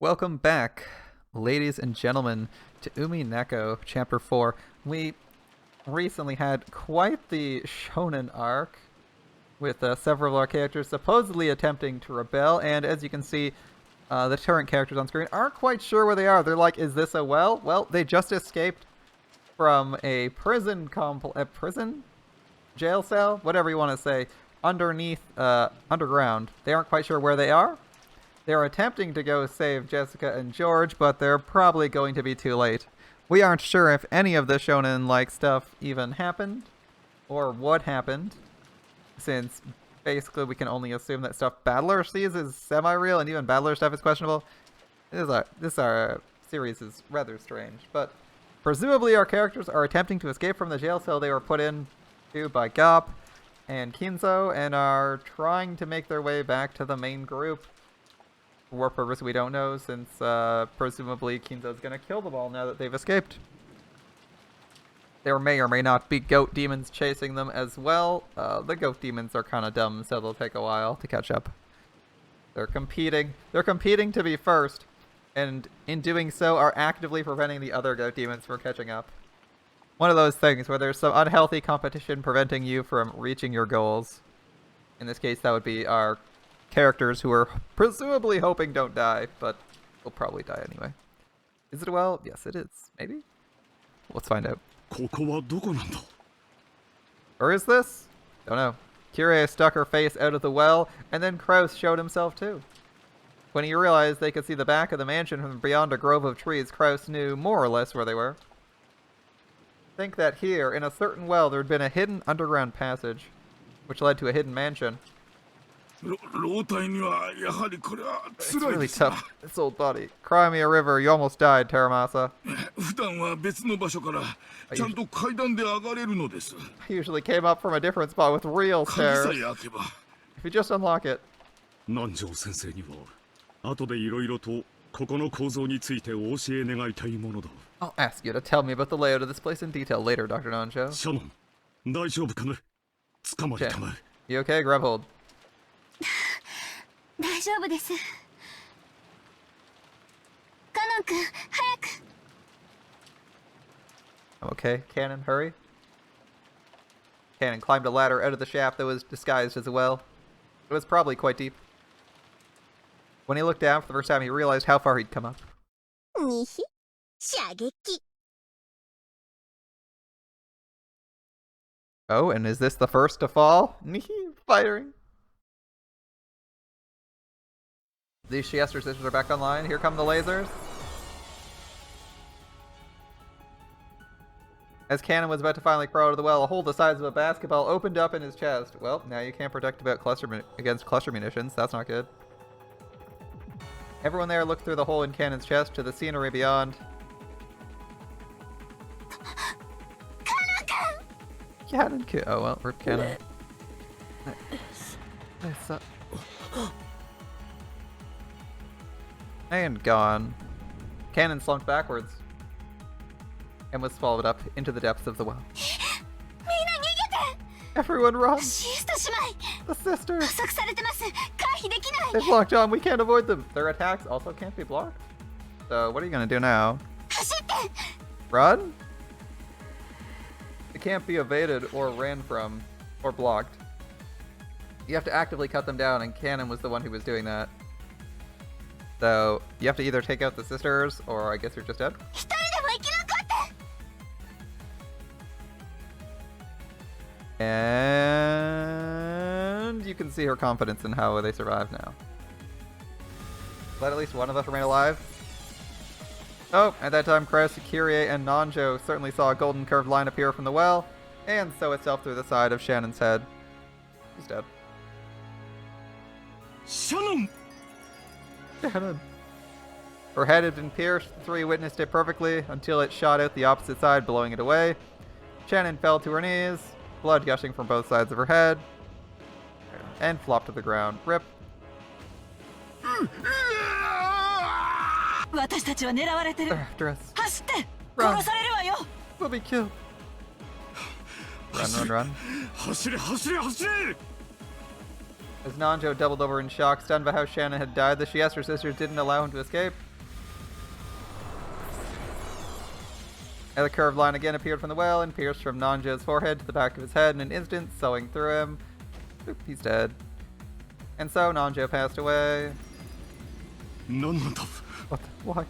Welcome back, ladies and gentlemen, to Umineko, Chapter 4. We recently had quite the shonen arc with several of our characters supposedly attempting to rebel, and as you can see, the current characters on screen aren't quite sure where they are. They're like, is this a well? Well, they just escaped from a prison jail cell, whatever you want to say, underneath, underground. They aren't quite sure where they are. They're attempting to go save Jessica and George, but they're probably going to be too late. We aren't sure if any of the shonen-like stuff even happened, or what happened, since basically we can only assume that stuff Battler sees is semi-real, and even Battler stuff is questionable. This series is rather strange, but presumably our characters are attempting to escape from the jail cell they were put into by Gop and Kinzo, and are trying to make their way back to the main group. For what purpose we don't know, since presumably Kinzo's gonna kill them all now that they've escaped. There may or may not be goat demons chasing them as well. The goat demons are kind of dumb, so they'll take a while to catch up. They're competing to be first, and in doing so are actively preventing the other goat demons from catching up. One of those things where there's some unhealthy competition preventing you from reaching your goals. In this case, that would be our characters who are presumably hoping don't die, but will probably die anyway. Is it a well? Yes, it is. Maybe? Let's find out. Or is this? Don't know. Kyrie stuck her face out of the well, and then Kraus showed himself too. When he realized they could see the back of the mansion from beyond a grove of trees, Kraus knew more or less where they were. Think that here, in a certain well, there had been a hidden underground passage, which led to a hidden mansion. It's really tough. This old body. Cry me a river, you almost died, Taramasa. I usually came up from a different spot with real stairs. If you just unlock it. I'll ask you to tell me about the layout of this place in detail later, Dr. Nanjo. Okay. You okay? Grab hold. I'm okay. Cannon, hurry. Cannon climbed a ladder out of the shaft that was disguised as a well. It was probably quite deep. When he looked down for the first time, he realized how far he'd come up. Oh, and is this the first to fall? Firing. These Shiester sisters are back online. Here come the lasers. As Cannon was about to finally crawl out of the well, a hole the size of a basketball opened up in his chest. Well, now you can't protect against cluster munitions. That's not good. Everyone there looked through the hole in Cannon's chest to the scenery beyond. Cannon! Oh well, rip Cannon. And gone. Cannon slumped backwards and was swallowed up into the depths of the well. Everyone run! The sisters! They've locked on, we can't avoid them! Their attacks also can't be blocked. So what are you gonna do now? Run? It can't be evaded or ran from or blocked. You have to actively cut them down, and Cannon was the one who was doing that. So you have to either take out the sisters, or I guess you're just dead. And you can see her confidence in how they survive now. Let at least one of us remain alive. Oh, at that time, Kraus, Kyrie, and Nanjo certainly saw a golden curved line appear from the well, and sow itself through the side of Shannon's head. He's dead. Shannon! Her head had been pierced. The three witnessed it perfectly until it shot out the opposite side, blowing it away. Shannon fell to her knees, blood gushing from both sides of her head, and flopped to the ground. Rip. They're after us. Run. We'll be killed. Run. As Nanjo doubled over in shock, stunned by how Shannon had died, the Shiester sisters didn't allow him to escape. And the curved line again appeared from the well and pierced from Nanjo's forehead to the back of his head in an instant, sewing through him. Oop, he's dead. And so Nanjo passed away. What? Why?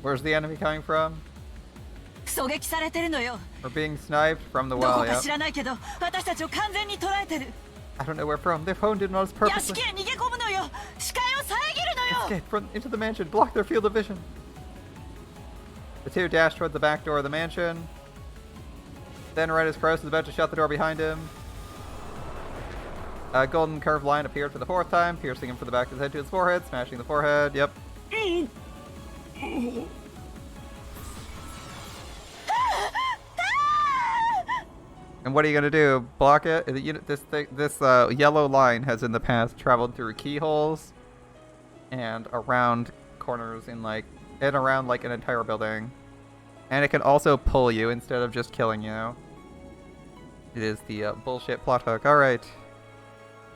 Where's the enemy coming from? We're being sniped from the well, yeah. I don't know where from. They've honed in on us perfectly. Escape into the mansion. Block their field of vision. The two dashed toward the back door of the mansion. Then, right as Kroos was about to shut the door behind him, a golden curved line appeared for the fourth time, piercing him from the back of his head to his forehead, smashing the forehead. Yep. And what are you gonna do? Block it? This yellow line has in the past traveled through keyholes and around corners in around an entire building, and it can also pull you instead of just killing you. It is the bullshit plot hook. All right.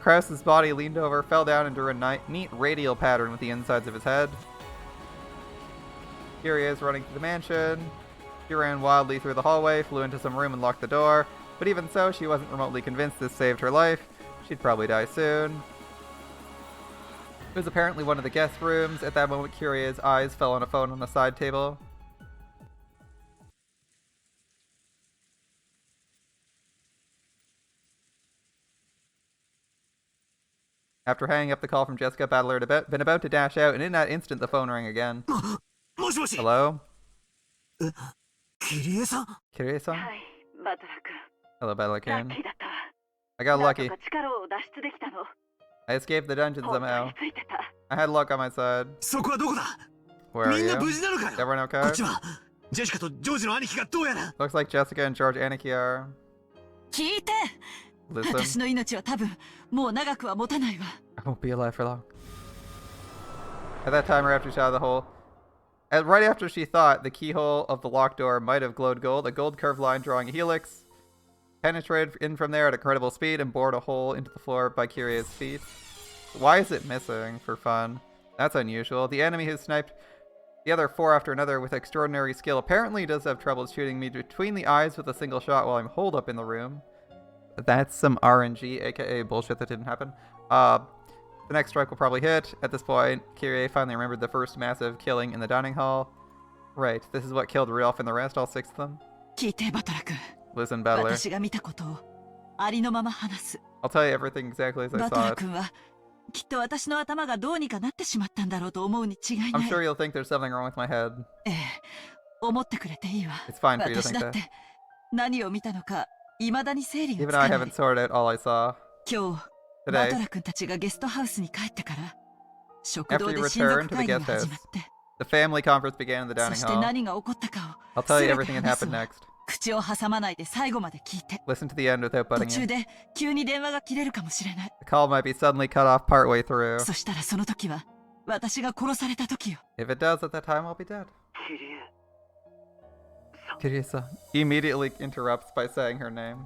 Krause's body leaned over, fell down, and drew a neat radial pattern with the insides of his head. Here he is running through the mansion. She ran wildly through the hallway, flew into some room, and locked the door. But even so, she wasn't remotely convinced this saved her life. She'd probably die soon. It was apparently one of the guest rooms. At that moment, Kyrie's eyes fell on a phone on the side table. After hanging up the call from Jessica, Battler had been about to dash out, and in that instant, the phone rang again. Hello? Kirie-san? Kirie-san? Hello, Battler-kun. I got lucky. I escaped the dungeon somehow. I had luck on my side. Where are you? Is everyone okay? Looks like Jessica and George Aniki are. Listen. I won't be alive for long. At that time, right after she saw the hole, right after she thought the keyhole of the locked door might have glowed gold, a gold curved line drawing a helix penetrated in from there at incredible speed and bored a hole into the floor by Kyrie's feet. Why is it missing, for fun? That's unusual. The enemy who sniped the other four after another with extraordinary skill apparently does have trouble shooting me between the eyes with a single shot while I'm holed up in the room. That's some RNG, aka bullshit that didn't happen. The next strike will probably hit. At this point, Kyrie finally remembered the first massive killing in the dining hall. Right, this is what killed Ryolf and the rest, all six of them. Listen, Battler. I'll tell you everything exactly as I saw it. I'm sure you'll think there's something wrong with my head. It's fine for you to think that. Even I haven't sorted out all I saw. Today, after you return to the guest house, the family conference began in the dining hall. I'll tell you everything that happened next. Listen to the end without butting in. The call might be suddenly cut off partway through. If it does, at that time I'll be dead. Kirie-san. He immediately interrupts by saying her name.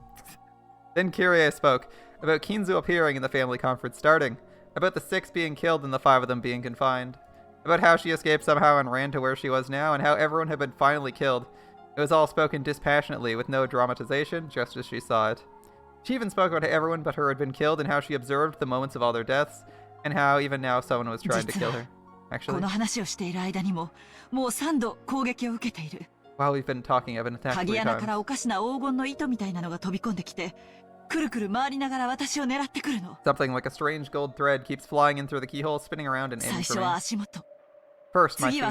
Then Kyrie spoke about Kinzu appearing in the family conference starting, about the 6 being killed and the 5 of them being confined, about how she escaped somehow and ran to where she was now, and how everyone had been finally killed. It was all spoken dispassionately, with no dramatization, just as she saw it. She even spoke about how everyone but her had been killed, and how she observed the moments of all their deaths, and how even now someone was trying to kill her. Actually, while we've been talking, I've been attacked 3 times. Something like a strange gold thread keeps flying in through the keyhole, spinning around and aiming for me. First, my feet.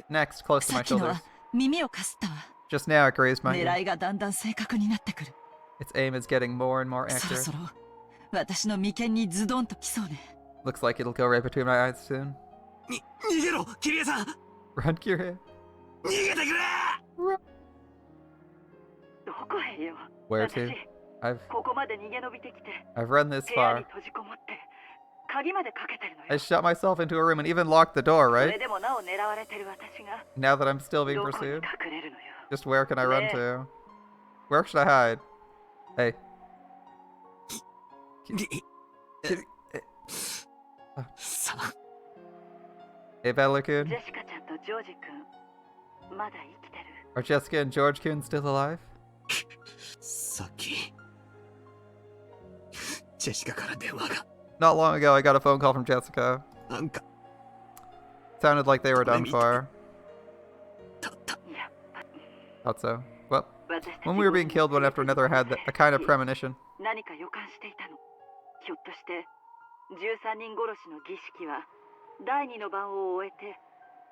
Next, close to my shoulders. Just now, it grazed my ear. Its aim is getting more and more accurate. Looks like it'll go right between my eyes soon. Run, Kyrie. Where to? I've run this far. I shut myself into a room and even locked the door, right? Now that I'm still being pursued? Just where can I run to? Where should I hide? Hey. Hey, Battler-kun. Are Jessica and George-kun still alive? さっきジェシカから電話が Not long ago, I got a phone call from Jessica. なんか Sounded like they were done for. だった Thought so. Well, when we were being killed, one after another had a kind of premonition. 何か予感していたの。ひょっとして13人殺しの儀式は第二の番を終えて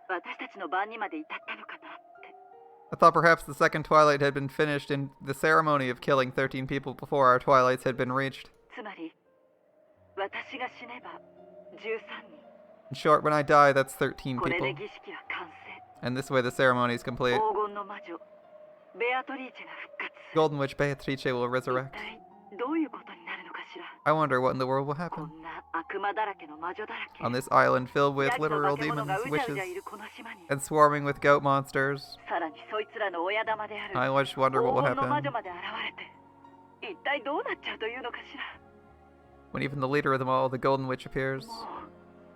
私たちの番にまで至ったのかなって。 I thought perhaps the second twilight had been finished in the ceremony of killing 13 people before our twilights had been reached. つまり私が死ねば13人。 In short, when I die, that's 13これ people. で儀式は完成。 And this way the ceremony is complete. 黄金の魔女ベアトリーチェが復活する。 Golden Witch Beatrice will 一 resurrect. 体どういうことになるのかしら。 I wonder what in the world will こ happen. んな悪魔だらけの魔女だらけ。 On this island filled with ヤギと literal 化け物 demons, がうじゃう witches, じゃいるこの島に。 and swarming with goat monsters. さらにそいつらの親玉である I just wonder what will 黄金の魔 happen 女まで現れて一体どうなっちゃうというのかしら。 when even the leader of them all, the Golden Witch, appears. も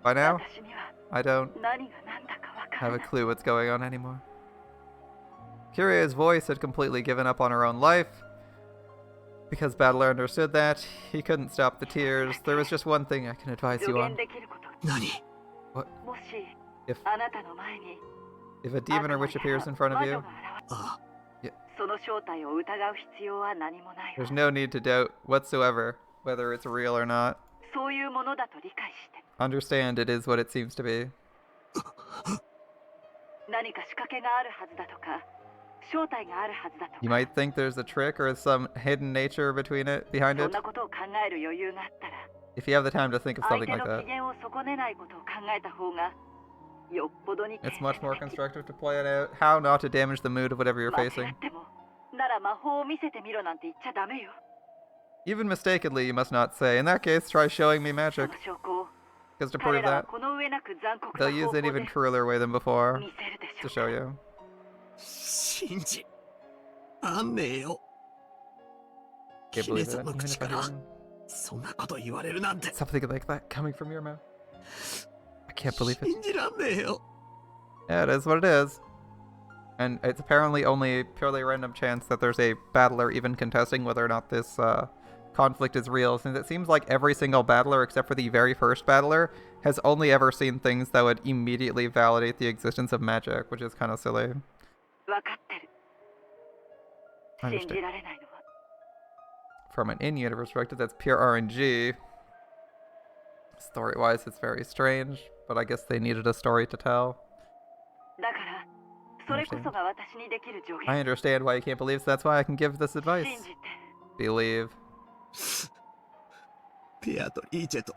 う By now, 私には I don't 何が何だかわから have な a い。 clue what's going on anymore. Kyrie's voice had completely given up on her own life. Because Battler understood that, he couldn't stop the tears. There was just one thing I can advise 助 you 言 on. できること。何 What? もし If あなたの前に if a demon or witch appears in front of 魔 you, 女が現れあその正体を疑う必要は何もないわ。 there's no need to doubt whatsoever whether it's real or not. そういうものだと理解して。 Understand it is what it seems to be. 何か仕掛けがあるはずだとか正体があるはずだとか。 You might think there's a trick or some hidden nature behind そ it. んなことを考える余裕があったら If you have the time to think of 相 something 手 like の機 that, 嫌を損ねないことを考えた方がよっぽどに it's much more constructive to plan out how not to damage the mood of whatever you're 間違 facing. ってもなら魔法を見せてみろなんて言っちゃダメよ。 Even mistakenly, you must not say. In that case, try showing me そ magic. の証拠を Because to 彼 prove らは that, この上なく残酷 they'll な use 方 an 法で even crueler way than before 見せるで to しょ show う。 you. 信じあんねえよ Can't キネ believe さ it. んの Even 口 if か I ら didn't. そんなこと言われるなんて Something like that coming from your mouth. I can't believe it. 信じらんねえよ Yeah, it is what it is. And it's apparently only purely random chance that there's a battler even contesting whether or not this conflict is real, since it seems like every single battler except for the very first battler has only ever seen things that would immediately validate the existence of magic, which is kind of silly. 分かってる。 I 信じ understand. られないのは From an in-universe perspective, that's pure RNG. Story-wise, it's very strange, but I guess they needed a story to tell. だからそれこそが私にできる助 I 言。 understand why you can't believe, so that's why I can give this advice. 信じて Believe. ペアとリーチェと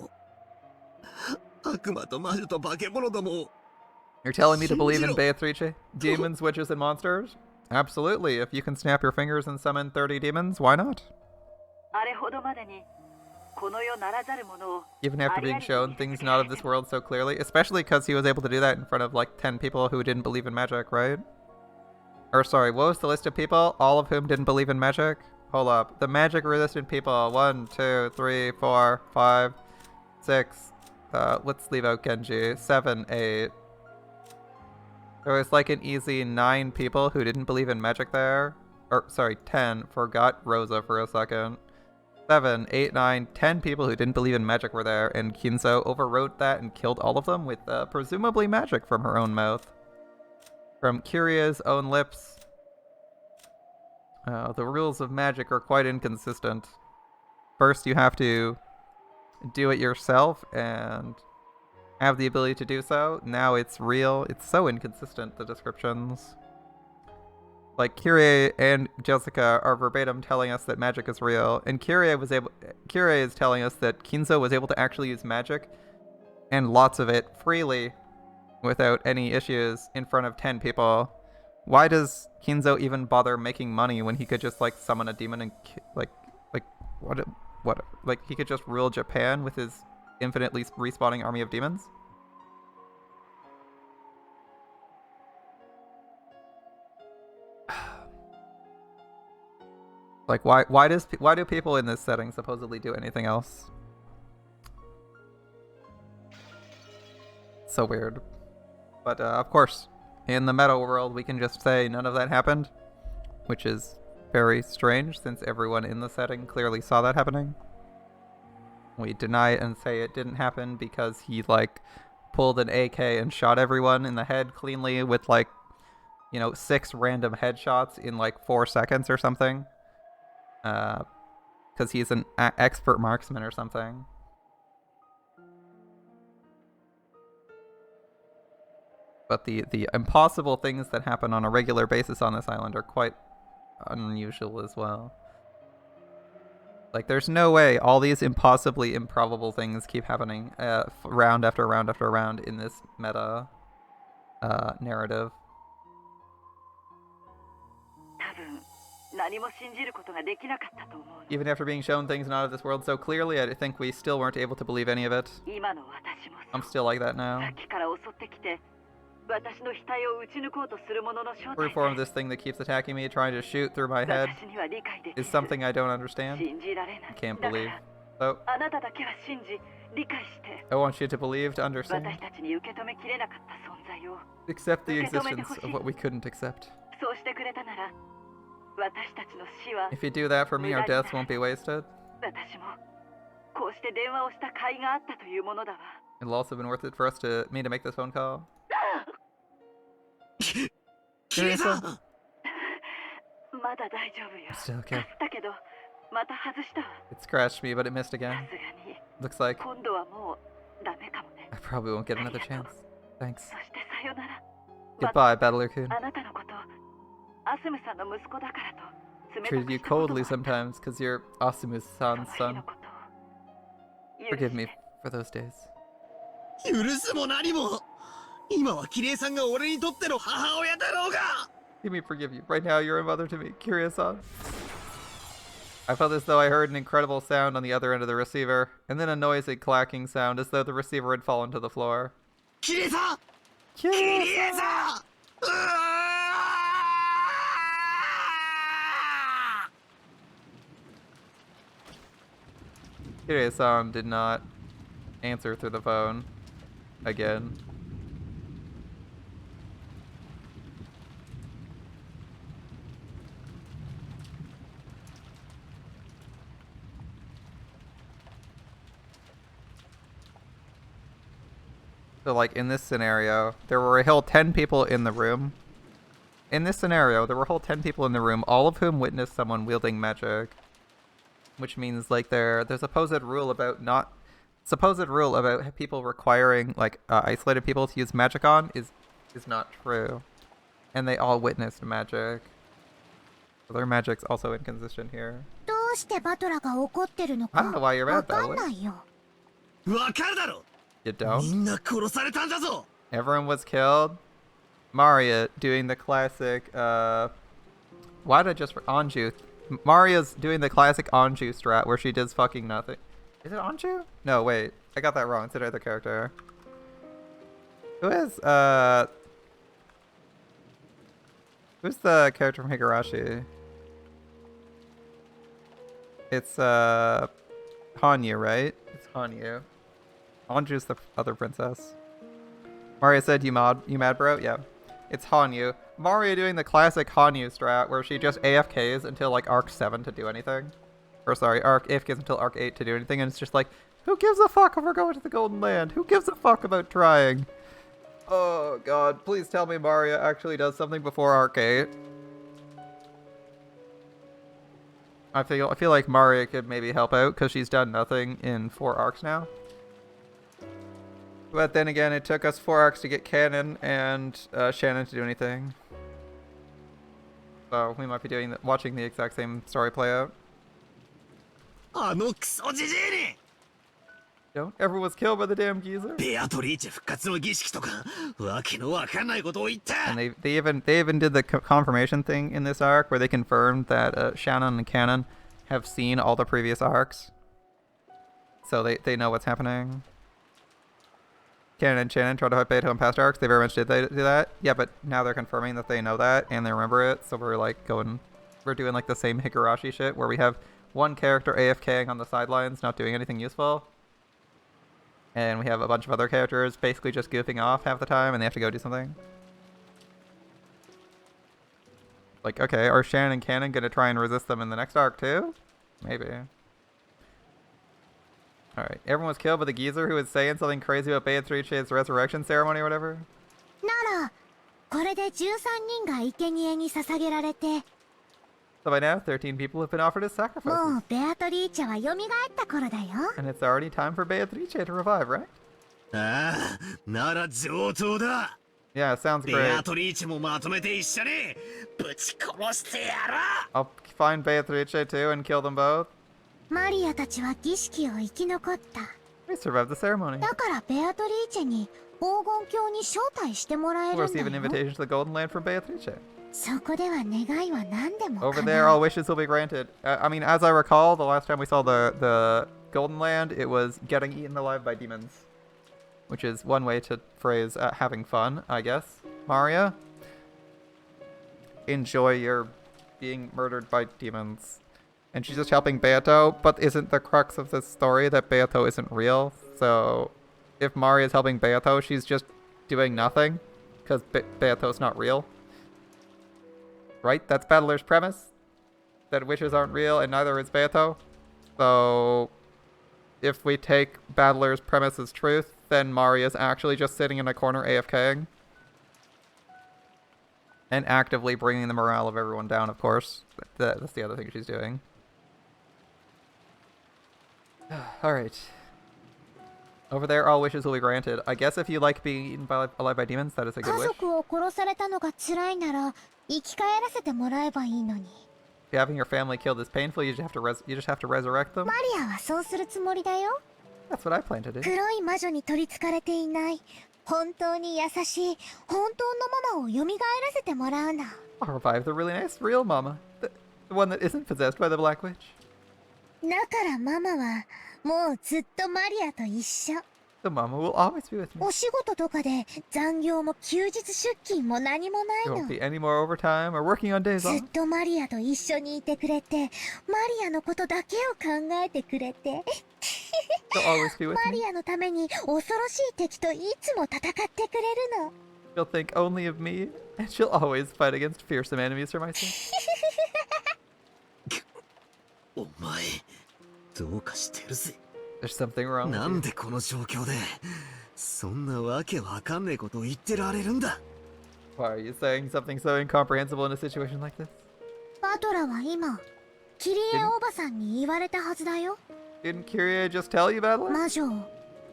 悪魔と魔女と化け物どもを You're telling me to believe in Shinjiro. Beatrice? Demons, witches, and monsters? Absolutely. If you can snap your fingers and summon 30 demons, why not? あれほどまでにこの世ならざるものを Even after being shown things not of this world so clearly, especially because he was able to do that in front of like 10 people who didn't believe in magic, right? Or sorry, what was the list of people? All of whom didn't believe in magic? Hold up. The magic resistant people. 1, 2, 3, 4, 5, 6. Let's leave out Genji. 7, 8. There was like an easy 9 people who didn't believe in magic there. Or sorry, 10. Forgot Rosa for a second. 7, 8, 9, 10 people who didn't believe in magic were there, and Kinzo overwrote that and killed all of them with presumably magic from her own mouth. From Kyrie's own lips. The rules of magic are quite inconsistent. First, you have to do it yourself and have the ability to do so. Now it's real. It's so inconsistent, the descriptions. Like, Kyrie and Jessica are verbatim telling us that magic is real, and Kyrie is telling us that Kinzo was able to actually use magic, and lots of it, freely, without any issues, in front of 10 people. Why does Kinzo even bother making money when he could just, like, summon a demon and, like, he could just rule Japan with his infinitely respawning army of demons? Like, why do people in this setting supposedly do anything else? So weird. But of course, In the meta world, we can just say none of that happened, which is very strange since everyone in the setting clearly saw that happening. We deny it and say it didn't happen because he, like, pulled an AK and shot everyone in the head cleanly with, like, 6 random headshots in, like, 4 seconds or something. Because he's an expert marksman or something. But the impossible things that happen on a regular basis on this island are quite unusual as well. Like, there's no way all these impossibly improbable things keep happening round after round after round in this meta narrative. Even after being shown things not of this world so clearly, I think we still weren't able to believe any of it. I'm still like that now. Every form of this thing that keeps attacking me, trying to shoot through my head, is something I don't understand. I can't believe. So, I want you to believe, to understand. Accept the existence of what we couldn't accept. If you do that for me, our deaths won't be wasted. It'll also been worth it for me to make this phone call. Kirei-san! Still okay. It scratched me, but it missed again. Looks like I probably won't get another chance. Thanks. Goodbye, Battler-kun. Treated you coldly sometimes because you're Asumu-san's son. Forgive me for those days. 許すも何も今はKirei-sanが俺にとっての母親だろうが Let me forgive you. Right now, you're a mother to me, Kirei-san. I felt as though I heard an incredible sound on the other end of the receiver, and then a noisy clacking sound as though the receiver had fallen to the floor. Kirei-san! Kirei-san! Kirei-san! Kirei-san did not answer through the phone again. So, like, in this scenario, there were a whole 10 people in the room. In this scenario, there were a whole 10 people in the room, all of whom witnessed someone wielding magic. Which means, like, there's a supposed rule about people requiring, like, isolated people to use magic on is not true. And they all witnessed magic. So their magic's also inconsistent here. I don't know why you're mad, Battler. わかるだろ You don't? みんな殺されたんだぞ Everyone was killed. Maria doing the classic, why did I just... Anju. Maria's doing the classic Anju strat where she does fucking nothing. Is it Anju? No, wait. I got that wrong. It's another character. Who's the character from Higurashi? It's, Hanyu, right? It's Hanyu. Anju's the other princess. Maria said, you mad, bro? Yeah. It's Hanyu. Maria doing the classic Hanyu strat where she just AFKs until like arc 7 to do anything. Or sorry, AFKs until arc 8 to do anything, and it's just like, who gives a fuck if we're going to the Golden Land? Who gives a fuck about trying? Oh god, please tell me Maria actually does something before arc 8. I feel like Maria could maybe help out because she's done nothing in 4 arcs now. But then again, it took us 4 arcs to get Canon and Shannon to do anything. So we might be watching the exact same story play out. あのクソジジイに Everyone was killed by the damn geezer. ベアトリーチェ復活の儀式とかわけのわかんないことを言った And they even did the confirmation thing in this arc where they confirmed that Shannon and Canon have seen all the previous arcs. So they know what's happening. Canon and Shannon tried to hype Beto in past arcs. They very much did do that. Yeah, but now they're confirming that they know that and they remember it. So we're like we're doing like the same Higurashi shit where we have one character AFKing on the sidelines, not doing anything useful. And we have a bunch of other characters basically just goofing off half the time and they have to go do something. Like, okay, are Shannon and Cannon gonna try and resist them in the next arc too? Maybe. Alright, everyone was killed by the geezer who was saying something crazy about Beatrice's resurrection ceremony or whatever. ならこれで13人が生贄に捧げられて So by now, 13 people have been offered as も sacrifices. うベアトリーチェは蘇った頃だよ And it's already time for Beatrice to revive, right? ああ、なら上等だ。 Yeah, sounds ベ great. アトリーチェもまとめて一緒にぶち殺してやろう。 I'll find Beatrice too and kill them both. マリアたちは儀式を生き残った They survived the ceremony. だからベアトリーチェに黄金鏡に招待してもらえ We'll るん receive an だよ invitation to the Golden Land from Beatrice. そこでは願いは何でも Over 叶 there, う all wishes will be granted. I mean, as I recall, the last time we saw the Golden Land, it was getting eaten alive by demons. Which is one way to phrase having fun, I guess. Maria? Enjoy your being murdered by demons. And she's just helping Beato, but isn't the crux of this story that Beato isn't real? So, if Maria's helping Beato, she's just doing nothing, because Beato's not real. Right? That's Battler's premise? That witches aren't real, and neither is Beato? So, if we take Battler's premise as truth, then Maria's actually just sitting in a corner AFKing. And actively bringing the morale of everyone down, of course. That's the other thing she's doing. Alright. Over there, all wishes will be granted. I guess if you like being eaten alive by demons, that is a 家 good wish. 族を殺されたのが辛いなら生き返らせてもらえばいいのに If having your family killed is painful, you just have to resurrect them. マリアはそうするつもりだよ That's what I plan to do. 黒い魔女に取り憑かれていない本当に優しい本当のママを蘇らせてもらうの I'll revive the really nice real mama. The one that isn't possessed by the Black Witch. だからママはもうずっとマリアと一緒 The mama will always be with me. お仕事とかで残業も休日出勤も何もない There の won't be any more overtime or working on days ず off. っとマリアと一緒にいてくれてマリアのことだけを考えてくれて She'll always be with マ me. リアのために恐ろしい敵といつも戦ってくれるの She'll think only of me, and she'll always fight against fearsome enemies for my sake. お前、どうかしてるぜ。 There's something wrong な with ん you. でこの状況で、そんなわけわかんねえことを言ってられるんだ。Why are you saying something so incomprehensible in a situation like this? バトラは今キリエおばさんに言われたはずだよ Didn't Kyrie just tell you, Battler? 魔女を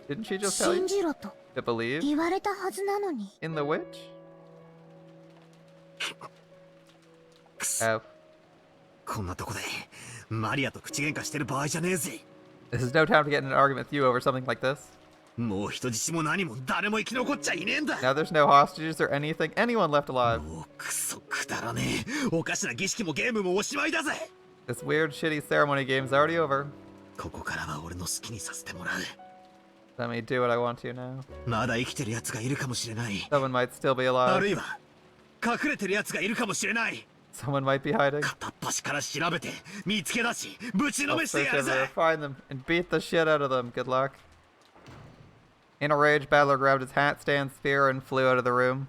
Didn't she just tell 信 you じろと to believe 言われたはずなのに in the witch? くそ、 Oh. こんなとこでマリアと口喧嘩してる場合じゃねえぜ。 This is no time to get in an argument with you over something like this. もう人質も何も誰も生き残っちゃいねえんだ。 Now there's no hostages or anyone left alive. もうクソくだらねえ。おかしな儀式もゲームもおしまいだぜ。 This weird, shitty ceremony game's already over. ここからは俺の好きにさせてもらう。 Let me do what I want to now. まだ生きてる奴がいるかもしれない。 Someone might still be ある alive. いは隠れてる奴がいるかもしれない。 Someone might be hiding. 片っ端から調べて見つけ出しぶちの I'll めして search やる everywhere, ぜ。 find them, and beat the shit out of them. Good luck. In a rage, Battler grabbed his hat, stand, spear, and flew out of the room.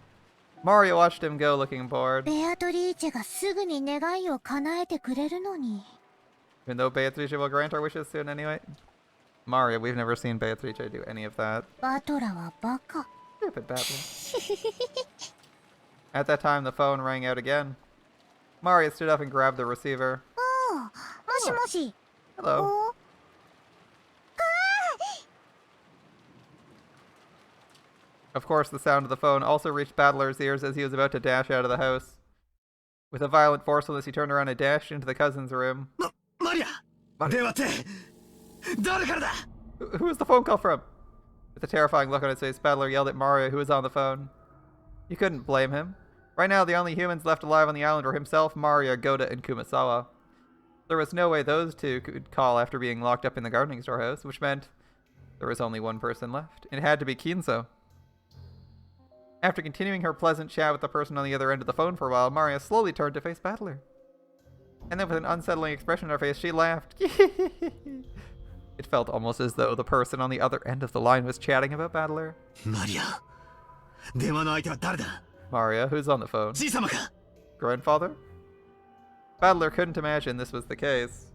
Mario watched him go, looking bored. ベアトリーチェがすぐに願いを叶えてくれるのに Even though Beatrice will grant our wishes soon anyway. Mario, we've never seen Beatrice do any of that. バトラはバカ Stupid Battler. At that time, the phone rang out again. Mario stood up and grabbed the receiver. おうもしもし Hello. お Of course, the sound of the phone also reached Battler's ears as he was about to dash out of the house. With a violent forcefulness, he turned around and dashed into the cousin's room. マリア電話って誰からだ。 Who was the phone call from? With a terrifying look on his face, Battler yelled at Mario, who was on the phone. You couldn't blame him. Right now, the only humans left alive on the island were himself, Mario, Goda, and Kumasawa. There was no way those two could call after being locked up in the gardening storehouse, which meant there was only one person left. It had to be Kinzo. After continuing her pleasant chat with the person on the other end of the phone for a while, Maria slowly turned to face Battler. And then with an unsettling expression on her face, she laughed. It felt almost as though the person on the other end of the line was chatting about Battler. マリア電話の相手は誰だ。 Maria, who's on the phone? じい様か。 Grandfather? Battler couldn't imagine this was the case.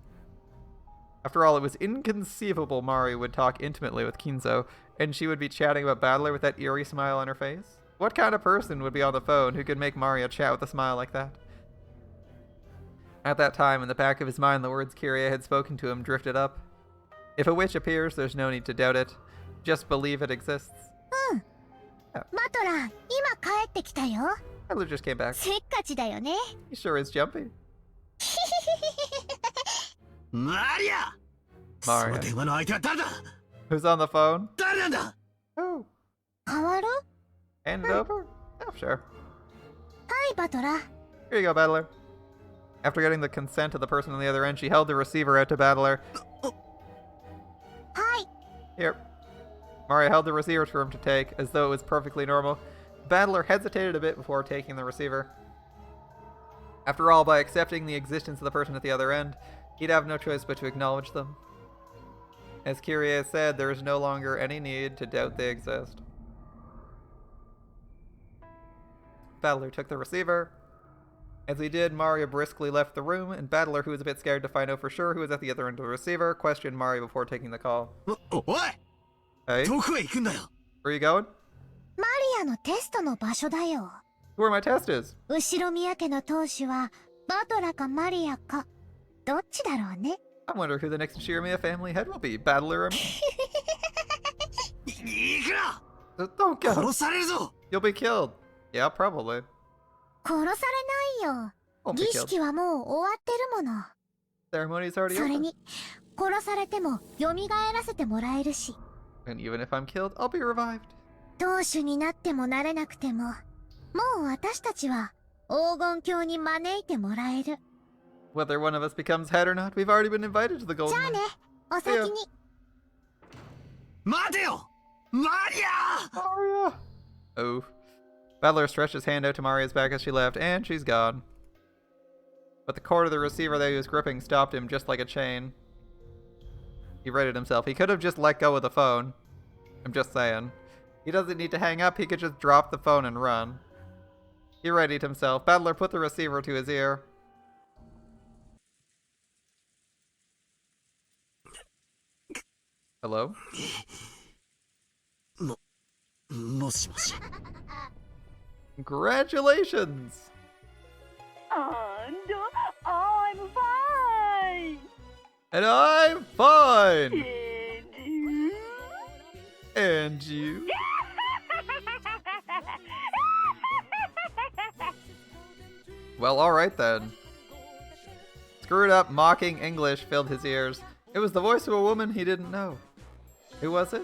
After all, it was inconceivable Mari would talk intimately with Kinzo, and she would be chatting about Battler with that eerie smile on her face. What kind of person would be on the phone who could make Maria chat with a smile like that? At that time, in the back of his mind, the words Kiria had spoken to him drifted up. If a witch appears, there's no need to doubt it. Just believe it exists. マトラ、今帰ってきたよ。 Battler just came back. せっかちだよね。 He sure is jumpy. マリア。そ Maria. の電話の相手は誰だ？ Who's on the phone? 誰なんだ？ Oh. 変わる？ Hand it over? Oh, sure. はい、バトラ。 Here you go, Battler. After getting the consent of the person on the other end, she held the receiver out to Battler. はい。 Here. Maria held the receiver for him to take, as though it was perfectly normal. Battler hesitated a bit before taking the receiver. After all, by accepting the existence of the person at the other end, he'd have no choice but to acknowledge them. As Kyrie said, there is no longer any need to doubt they exist. Battler took the receiver. As he did, Maria briskly left the room, and Battler, who was a bit scared to find out for sure who was at the other end of the receiver, questioned Maria before taking the call. おい。 Hey, どこへ行くんだよ。 where are you going? マリアのテストの場所だよ。 Where my test is. 後ろ宮家の当主はバトラかマリアかどっちだろうね。 I wonder who the next Shiramiya family head will be. Battler or me? いくら。 Don't go. 殺されるぞ。 You'll be killed. Yeah, probably. 殺されないよ。 Won't 儀 be killed. 式はもう終わってるもの。 Ceremony's already それ over. に殺されても蘇らせてもらえるし、 And even if I'm killed, I'll be revived. 当主になってもなれなくても、もう私たちは黄金鏡に招いてもらえる。 Whether one of us becomes head or not, we've already been invited to the じ Golden ゃあね Ring.、お先に。待てよ。マリア。 Maria! Oh. Battler stretched his hand out to Maria's back as she left, and she's gone. But the cord of the receiver that he was gripping stopped him just like a chain. He righted himself. He could have just let go of the phone. I'm just saying. He doesn't need to hang up, he could just drop the phone and run. He readied himself. Battler put the receiver to his ear. Hello? もしもし。 Congratulations! And I'm fine. And I'm fine! And you? And you? Well, alright then. Screwed up, mocking English filled his ears. It was the voice of a woman he didn't know. Who was it?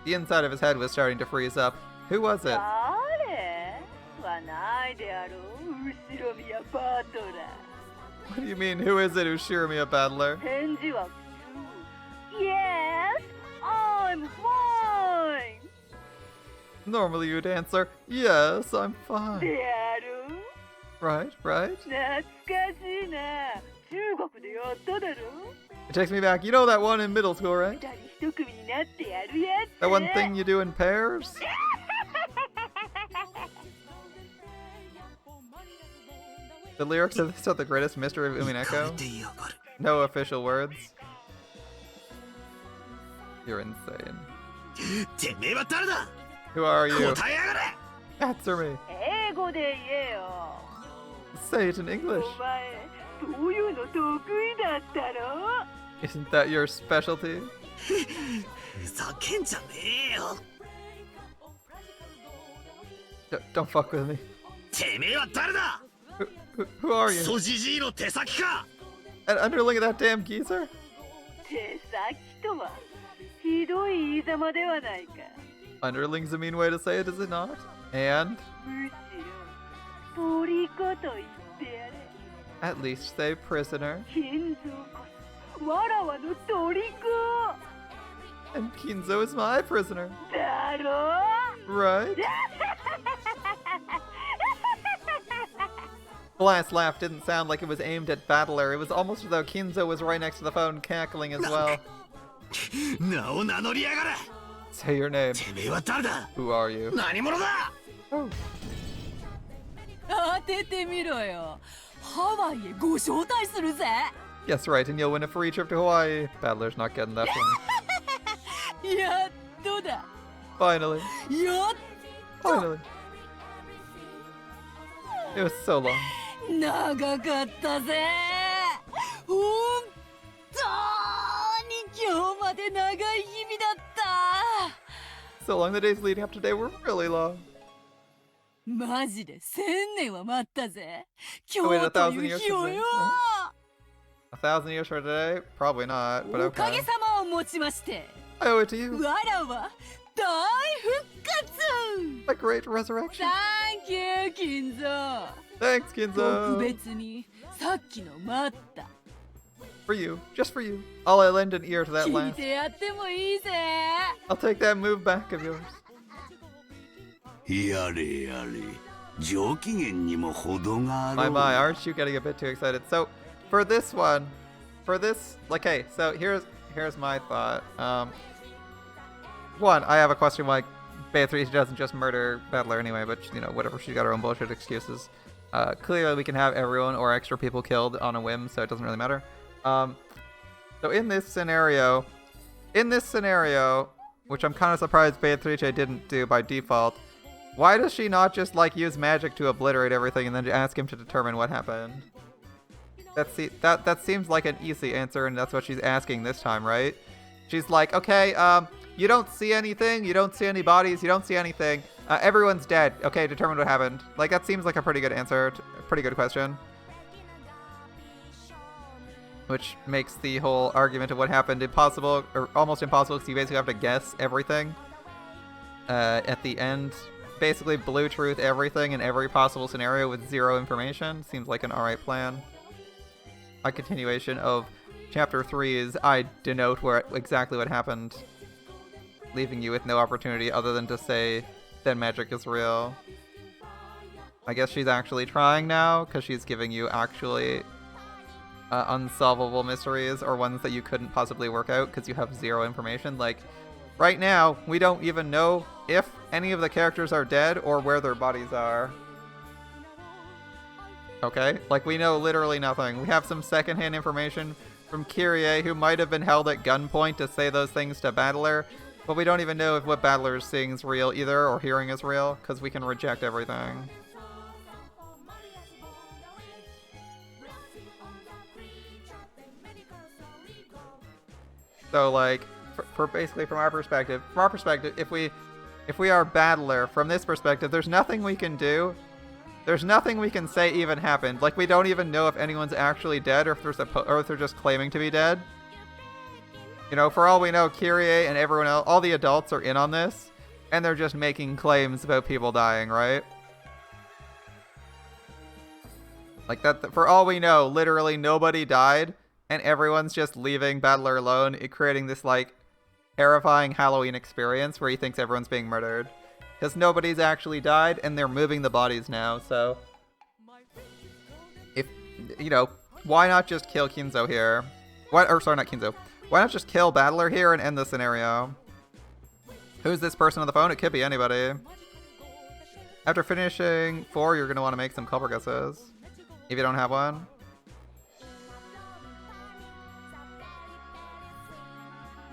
The inside of his head was starting to freeze up. Who was it? 誰はないであろう、後ろ宮バトラ What do you mean, who is it who's Shiramiya Battler? 返事は普通。Yes, I'm fine. Normally you'd answer, yes, I'm fine. であろう Right, right. 懐かしいな。中国でやっただろ It takes me back. You know that one in middle school, right? 二人一組になってやるやつ。 That one thing you do in pairs? The lyrics of this are the greatest mystery of 行かれ Umineko. てやがる。 No official words. You're insane. てめえは誰だ。 Who are you? 答えやがれ。 Answer me. 英語で言えよ。 Say it in English. お前、そういうの得意だったろ Isn't that your specialty? ふざけんじゃねえよ。 Don't fuck with me. てめえは誰だ。 Who are you? クソじじいの手先か。 An underling of that damn geezer? 手先とはひどい言いざまではないか。 Underling's a mean way to say it, is it not? And むしろ、虜と言ってやれ。 at least say prisoner. 金蔵こそ、わらわの虜 And Kinzo is my prisoner. だろ Right? Blast's laugh didn't sound like it was aimed at Battler. It was almost as though Kinzo was right next to the phone, cackling as well. 名を名乗りやがれ。 Say your name. てめえは誰だ。 Who are you? 何者だ。 当ててみろよ。ハワイへご招待するぜ。 Yes, right, and you'll win a free trip to Hawaii. Battler's not getting that one. やっとだ。 Finally. やっ Finally. It was so long. 長かったぜ。本当に今日まで長い日々だった。 So long, the days leading up to today were really long. マジで1000年は待ったぜ。 Oh, wait, 今 a 日と thousand いう years 日 from を today? よ。 1,000 years for today? Probably not, but おかげ okay. さまをもちまして、 I owe it to you. 我らは大復活。 A great resurrection. サンキュー金蔵。 Thanks, 特 Kinzo. 別にさっきの待った。 For you. Just for you. I'll lend an ear to that 聞い last. てやってもいいぜ。 I'll take that move back of yours. やれやれ、上機嫌にも程があ My ろう。 my, aren't you getting a bit too excited? So, for this one, like, hey, so here's my thought. One, I have a question why Beatrice doesn't just murder Battler anyway, but you know, whatever, she's got her own bullshit excuses. Clearly we can have everyone or extra people killed on a whim, so it doesn't really matter. So in this scenario, which I'm kind of surprised Beatrice didn't do by default, why does she not just like use magic to obliterate everything and then ask him to determine what happened? That seems like an easy answer, and that's what she's asking this time, right? She's like, okay, you don't see anything, you don't see any bodies, you don't see anything. Everyone's dead. Okay, determine what happened. Like, that seems like a pretty good answer, a pretty good question. Which makes the whole argument of what happened impossible, or almost impossible, because you basically have to guess everything. At the end, basically blue truth everything in every possible scenario with zero information. Seems like an alright plan. A continuation of Chapter 3 is I denote exactly what happened, leaving you with no opportunity other than to say, then magic is real. I guess she's actually trying now, because she's giving you actually unsolvable mysteries, or ones that you couldn't possibly work out because you have zero information. Like, right now, we don't even know if any of the characters are dead or where their bodies are. Okay? Like, we know literally nothing. We have some secondhand information from Kyrie, who might have been held at gunpoint to say those things to Battler, but we don't even know if what Battler is seeing is real either, or hearing is real, because we can reject everything. So, like, for basically from our perspective, if we are Battler, from this perspective, there's nothing we can do. There's nothing we can say even happened. Like, we don't even know if anyone's actually dead, or if they're just claiming to be dead. You know, for all we know, Kyrie and everyone else, all the adults are in on this, and they're just making claims about people dying, right? Like, that, for all we know, literally nobody died, and everyone's just leaving Battler alone, creating this, like, terrifying Halloween experience where he thinks everyone's being murdered. Because nobody's actually died, and they're moving the bodies now, so... If, you know, why not just kill Kinzo here? Sorry, not Kinzo. Why not just kill Battler here and end the scenario? Who's this person on the phone? It could be anybody. After finishing 4, you're going to want to make some culprit guesses. If you don't have one.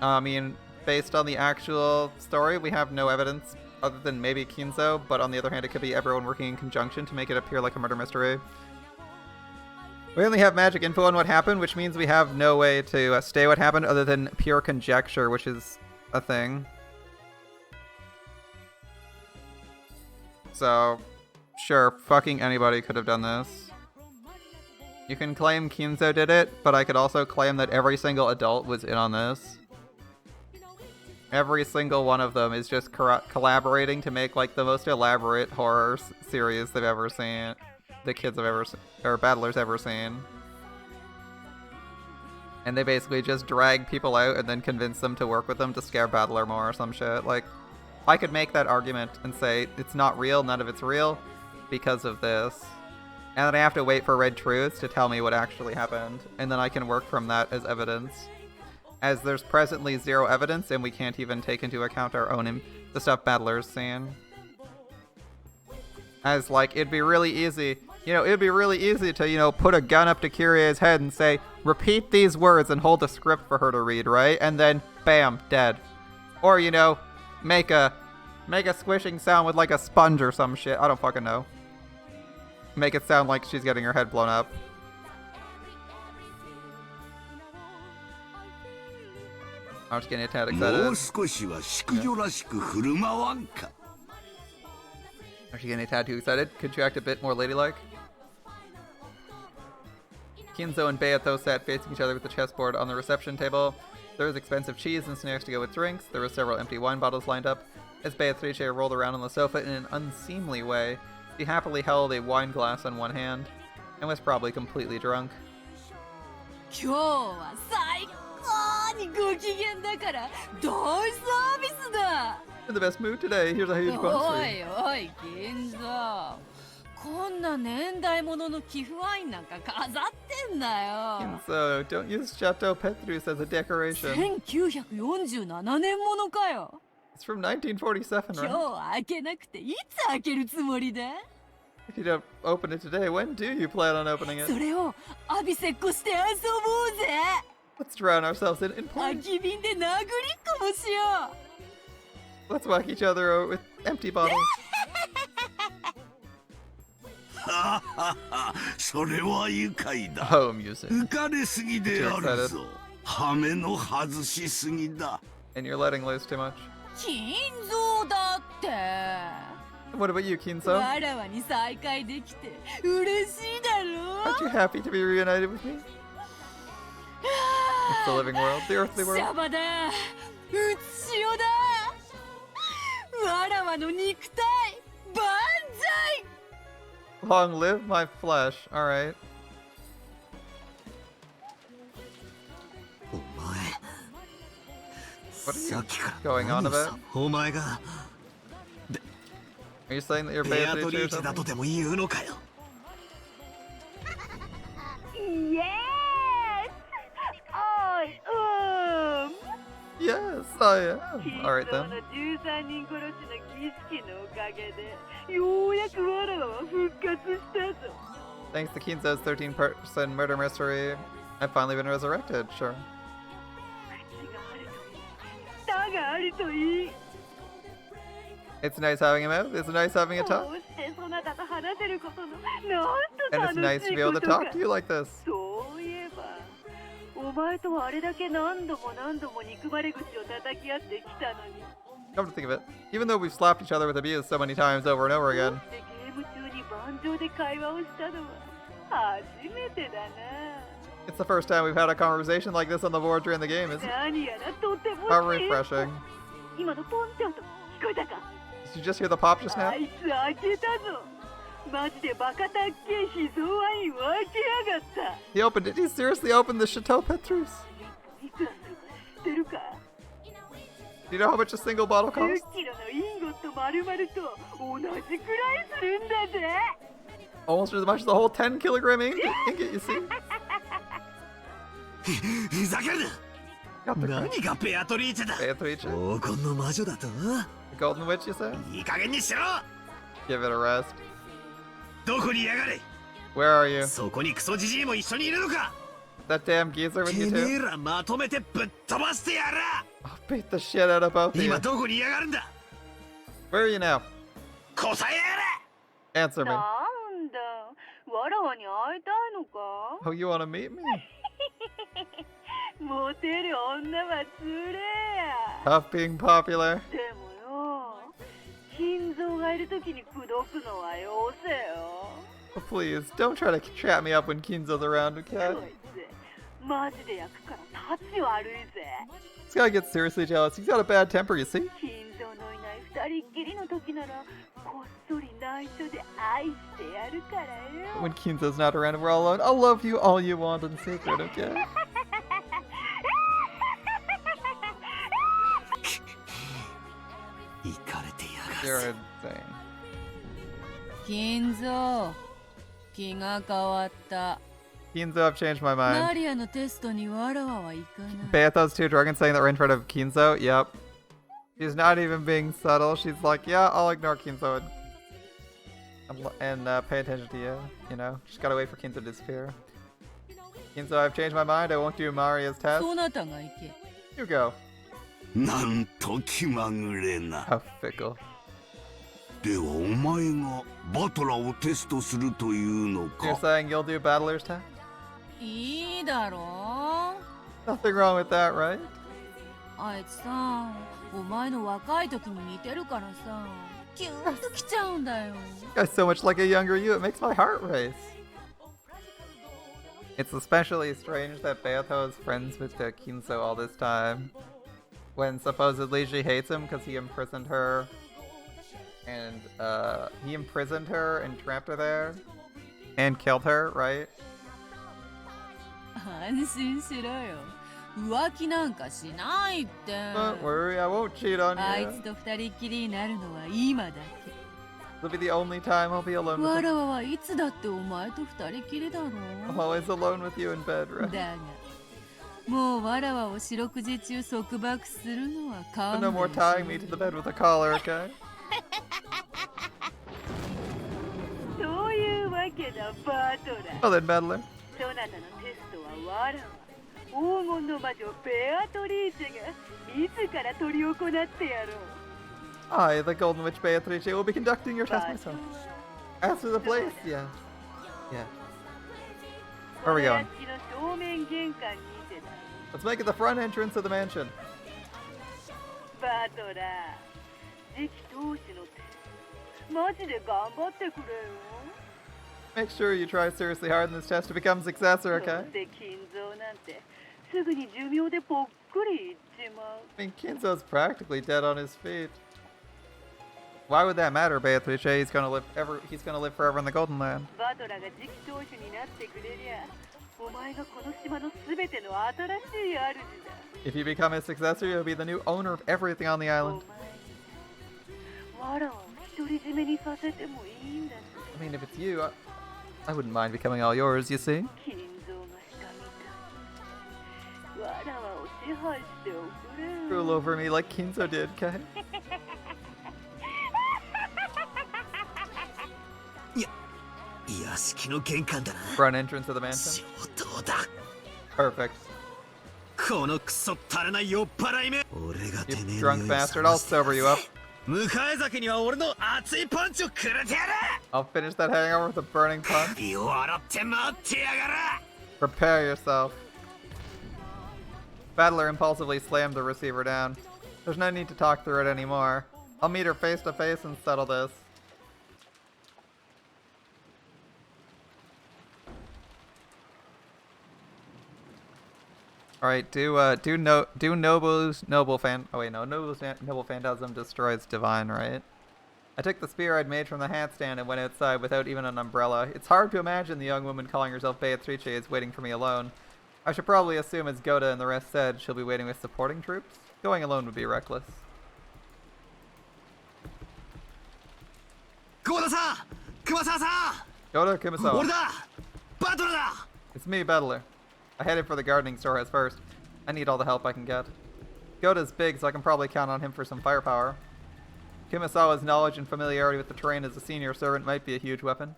I mean, based on the actual story, we have no evidence other than maybe Kinzo, but on the other hand, it could be everyone working in conjunction to make it appear like a murder mystery. We only have magic info on what happened, which means we have no way to stay what happened other than pure conjecture, which is a thing. So, sure, fucking anybody could have done this. You can claim Kinzo did it, but I could also claim that every single adult was in on this. Every single one of them is just collaborating to make, like, the most elaborate horror series they've ever seen. The kids have ever seen, or Battler's ever seen. And they basically just drag people out and then convince them to work with them to scare Battler more or some shit. Like, I could make that argument and say, it's not real, none of it's real, because of this. And then I have to wait for Red Truths to tell me what actually happened, and then I can work from that as evidence. As there's presently zero evidence, and we can't even take into account our own the stuff Battler's seen. As, like, it'd be really easy. You know, it'd be really easy to, put a gun up to Kyrie's head and say, repeat these words and hold a script for her to read, right? And then, bam, dead. Or, make a squishing sound with like a sponge or some shit. I don't fucking know. Make it sound like she's getting her head blown up. I'm just getting a tad excited. Are you getting a tad too excited? Could you act a bit more ladylike? Kinzo and Beato sat facing each other with the chessboard on the reception table. There was expensive cheese and snacks to go with drinks. There were several empty wine bottles lined up. As Beatrice rolled around on the sofa in an unseemly way, she happily held a wine glass in one hand and was probably completely drunk. 今日は最高にご機嫌だから大サービスだ。 In the best mood today. Here's a huge bonus お for い you. おい金蔵、こんな年代物の寄付ワインなんか飾ってんだよ。 So, don't use Chateau Petrus as a decoration. 1947年ものかよ。 It's from 1947, 今 right? 日開けなくていつ開けるつもりだ。 If you don't open it today, when do you plan on opening そ it? れを浴びせっこして遊ぼうぜ。 Let's drown ourselves in 空 play. き瓶で殴りっこもしよう。 Let's whack each other over with empty bottles. それは愉快だ。 Oh, music. 浮かれすぎであるぞ。羽目の外しすぎだ。 And you're letting loose too much. 金蔵だって。 What about you, Kinzo? わらわに再会できて嬉しいだろ Aren't you happy to be reunited with me? It's the living world, the earthly シ world. ャバだ、うつしおだ。わらわの肉体万歳。 Long live my flesh. Alright. お前 What are さ you っきから going on 何 about? さお前が Are you saying that you're ベアト Beatrice リ or ーチだ something? とでも言うのかよ。Yes, I am. Alright 金蔵 then. の13人殺しの儀式のおかげでようやくわらわは復活したぞ。 Thanks to Kinzo's 13-person murder mystery, I've finally been resurrected. Sure. 口があるといい。 It's nice having him out. It's nice having a 他 talk. をしてそなたと話せることのなんと And 楽 it's し nice to い be こ able to とか。 talk to you like this. そういえばお前とはあれだけ何度も何度も憎まれ口を叩き合ってきたのに。 Come to think of it, even though we've slapped each other with abuse so many times over and over どう again, してゲーム中に盤上で会話をしたのは初めてだな。 it's the first time we've had a conversation like this on the board during the game, isn't it? 何やらとても How 小さ refreshing. 今のポンって音聞こえたか？ Did you just hear the pop just あ now? いつ開けたぞ。マジでバカたっけえ秘蔵ワインを開けやがった。 He opened it. He seriously opened the Chateau Petrus. いくらするか知ってるか？ Do you know how much a single bottle 10 costs? キロのインゴット丸々と同じくらいするんだぜ。 Almost as much as the whole 10-kilogram ingot, you see? ふざける Got the な crunch. 何がベアトリーチェだ。 Beatrice. 黄金の魔女だと The Golden Witch, you say? いい加減にしろ。 Give it a rest. どこにいやがれ。 Where are you? そこにクソジジイも一緒にいるのか。 That damn geezer with て you め too? えらまとめてぶっ飛ばしてやら。 I'll beat the shit out of both of you. 今どこにいやがるんだ。 Where are you now? 答えや Answer me. なんだ、わらわに会いたいのか？ Oh, you want to meet me? モテる女はつれや。 Tough being popular. でもよ、金蔵がいるときに口説くのはよせよ。 Oh, please, don't try to trap me up when Kinzo's around, こ okay? いつ、マジで焼くから立ち悪いぜ。 This guy gets seriously jealous. He's got a bad temper, you see? 金蔵のいない二人っきりの時なら、こっそり内緒で愛してやるからよ。 When Kinzo's not around and we're all alone, I'll love you all you want in secret, okay? いかれてやが You're る。 insane. 金蔵、気が変わった。 Kinzo, I've changed my マ mind. リアのテストにわらわは行かない。 Beathos 2 Dragon saying that we're in front of Kinzo? Yep. She's not even being subtle. She's like, yeah, I'll ignore Kinzo. and pay attention to you. You know, just gotta wait for Kinzo to disappear. Kinzo, I've changed my mind. I won't do Maria's test. そなたが行け。 You go. なんと気まぐれな。 How fickle. ではお前がバトラーをテストするというの You're か。 saying you'll do Battler's test? いいだろ Nothing wrong with that, right? あいつさ、お前の若い時に似てるからさ、キュンときちゃうんだよ。 You guy's so much like a younger you, it makes my heart race. It's especially strange that Beato is friends with Kinzo all this time, when supposedly she hates him because he imprisoned her, and he imprisoned her and trapped her there, and killed her, right? 安心しろよ。浮気なんかしないって。 Don't worry, I won't cheat on あい you. つと二人っきりになるのは今だけ。 It'll be the only time I'll be alone with わ you. らわはいつだってお前と二人きりだろ I'm always alone with you in bed, う。 right? だが、もうわらわを四六時中束縛するのは But 勘 no more 弁しろ tying me to the bed with a collar, okay? そういうわけだ、バトラー。 Well then, Meddler. そなたのテストはわらわ黄金の魔女ベアトリーチェが自ら執り行ってやろう。 I, the Golden Witch Beatrice, will be conducting your test バト myself. は As to the place, yeah. Yeah. Where are we この going? 屋敷の正面玄関にてだ。 Let's make it the front entrance of the mansion. バトラー、次期当主のテスト、マジで頑張ってくれよ。 Make sure you try seriously hard in this test to become successor, ど okay? うせ金蔵なんてすぐに寿命でぽっくりいっちまう。 I mean, Kinzo's practically dead on his feet. Why would that matter, Beatrice? He's gonna live forever in the Golden Land. バトラーが次期当主になってくれりゃ、お前がこの島のすべての新しい主だ。 If you become his successor, you'll be the new owner of everything on the お island. 前にわらわを独り占めにさせてもいいんだぜ。 I mean, if it's you, I wouldn't mind becoming all yours, you see? 金蔵がしたみたい。わらわを支配しておくれよ。 Rule over me like Kinzo did, okay? 屋敷の玄関だな。 Front entrance of the mansion. 上等だ。 Perfect. このクソったれな酔っ払いめ。俺が You てめえに drunk 酔い bastard, 覚 I'll ましてや sober る you ぜ up. 迎え酒には俺の熱いパンチをくれてやる。 I'll finish that hangover with a burning punch. 首を洗って待ってやがら。 Prepare yourself. Battler impulsively slammed the receiver down. There's no need to talk through it anymore. I'll meet her face to face and settle this. Alright, noble phantasm destroys divine, right? I took the spear I'd made from the hat stand and went outside without even an umbrella. It's hard to imagine the young woman calling herself Beatrice is waiting for me alone. I should probably assume, as Goda and the rest said, she'll be waiting with supporting troops. Going alone would be reckless. ゴーダさん、熊沢さ Goda ん、 Kumasawa. 俺だ。バトルだ。 It's me, Battler. I headed for the gardening storehouse first. I need all the help I can get. Goda's big, so I can probably count on him for some firepower. Kumasawa's knowledge and familiarity with the terrain as a senior servant might be a huge weapon.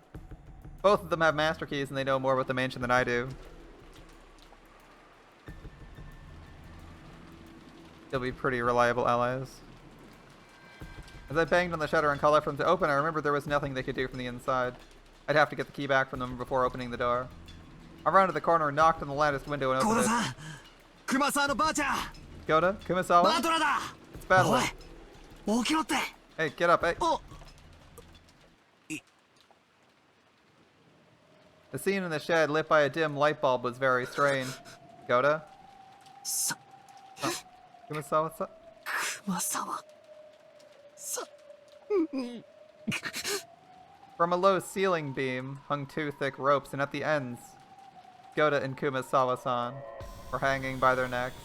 Both of them have master keys and they know more about the mansion than I do. They'll be pretty reliable allies. As I banged on the shutter and called out for them to open, I remembered there was nothing they could do from the inside. I'd have to get the key back from them before opening the door. I rounded the corner and knocked on the latticed window and ゴー opened ダ it. さん、熊沢のばあちゃん。 Goda, バ Kumasawa, トラだ。 it's Battler. おい、起きろって。 Hey, get up, hey. お、 The scene in the shed, lit by a dim light bulb, was very strange. Goda? さ、 Kumasawa, what's up? 熊沢。さ、 From a low ceiling beam hung two thick ropes, and at the ends, Goda and Kumasawa-san were hanging by their necks.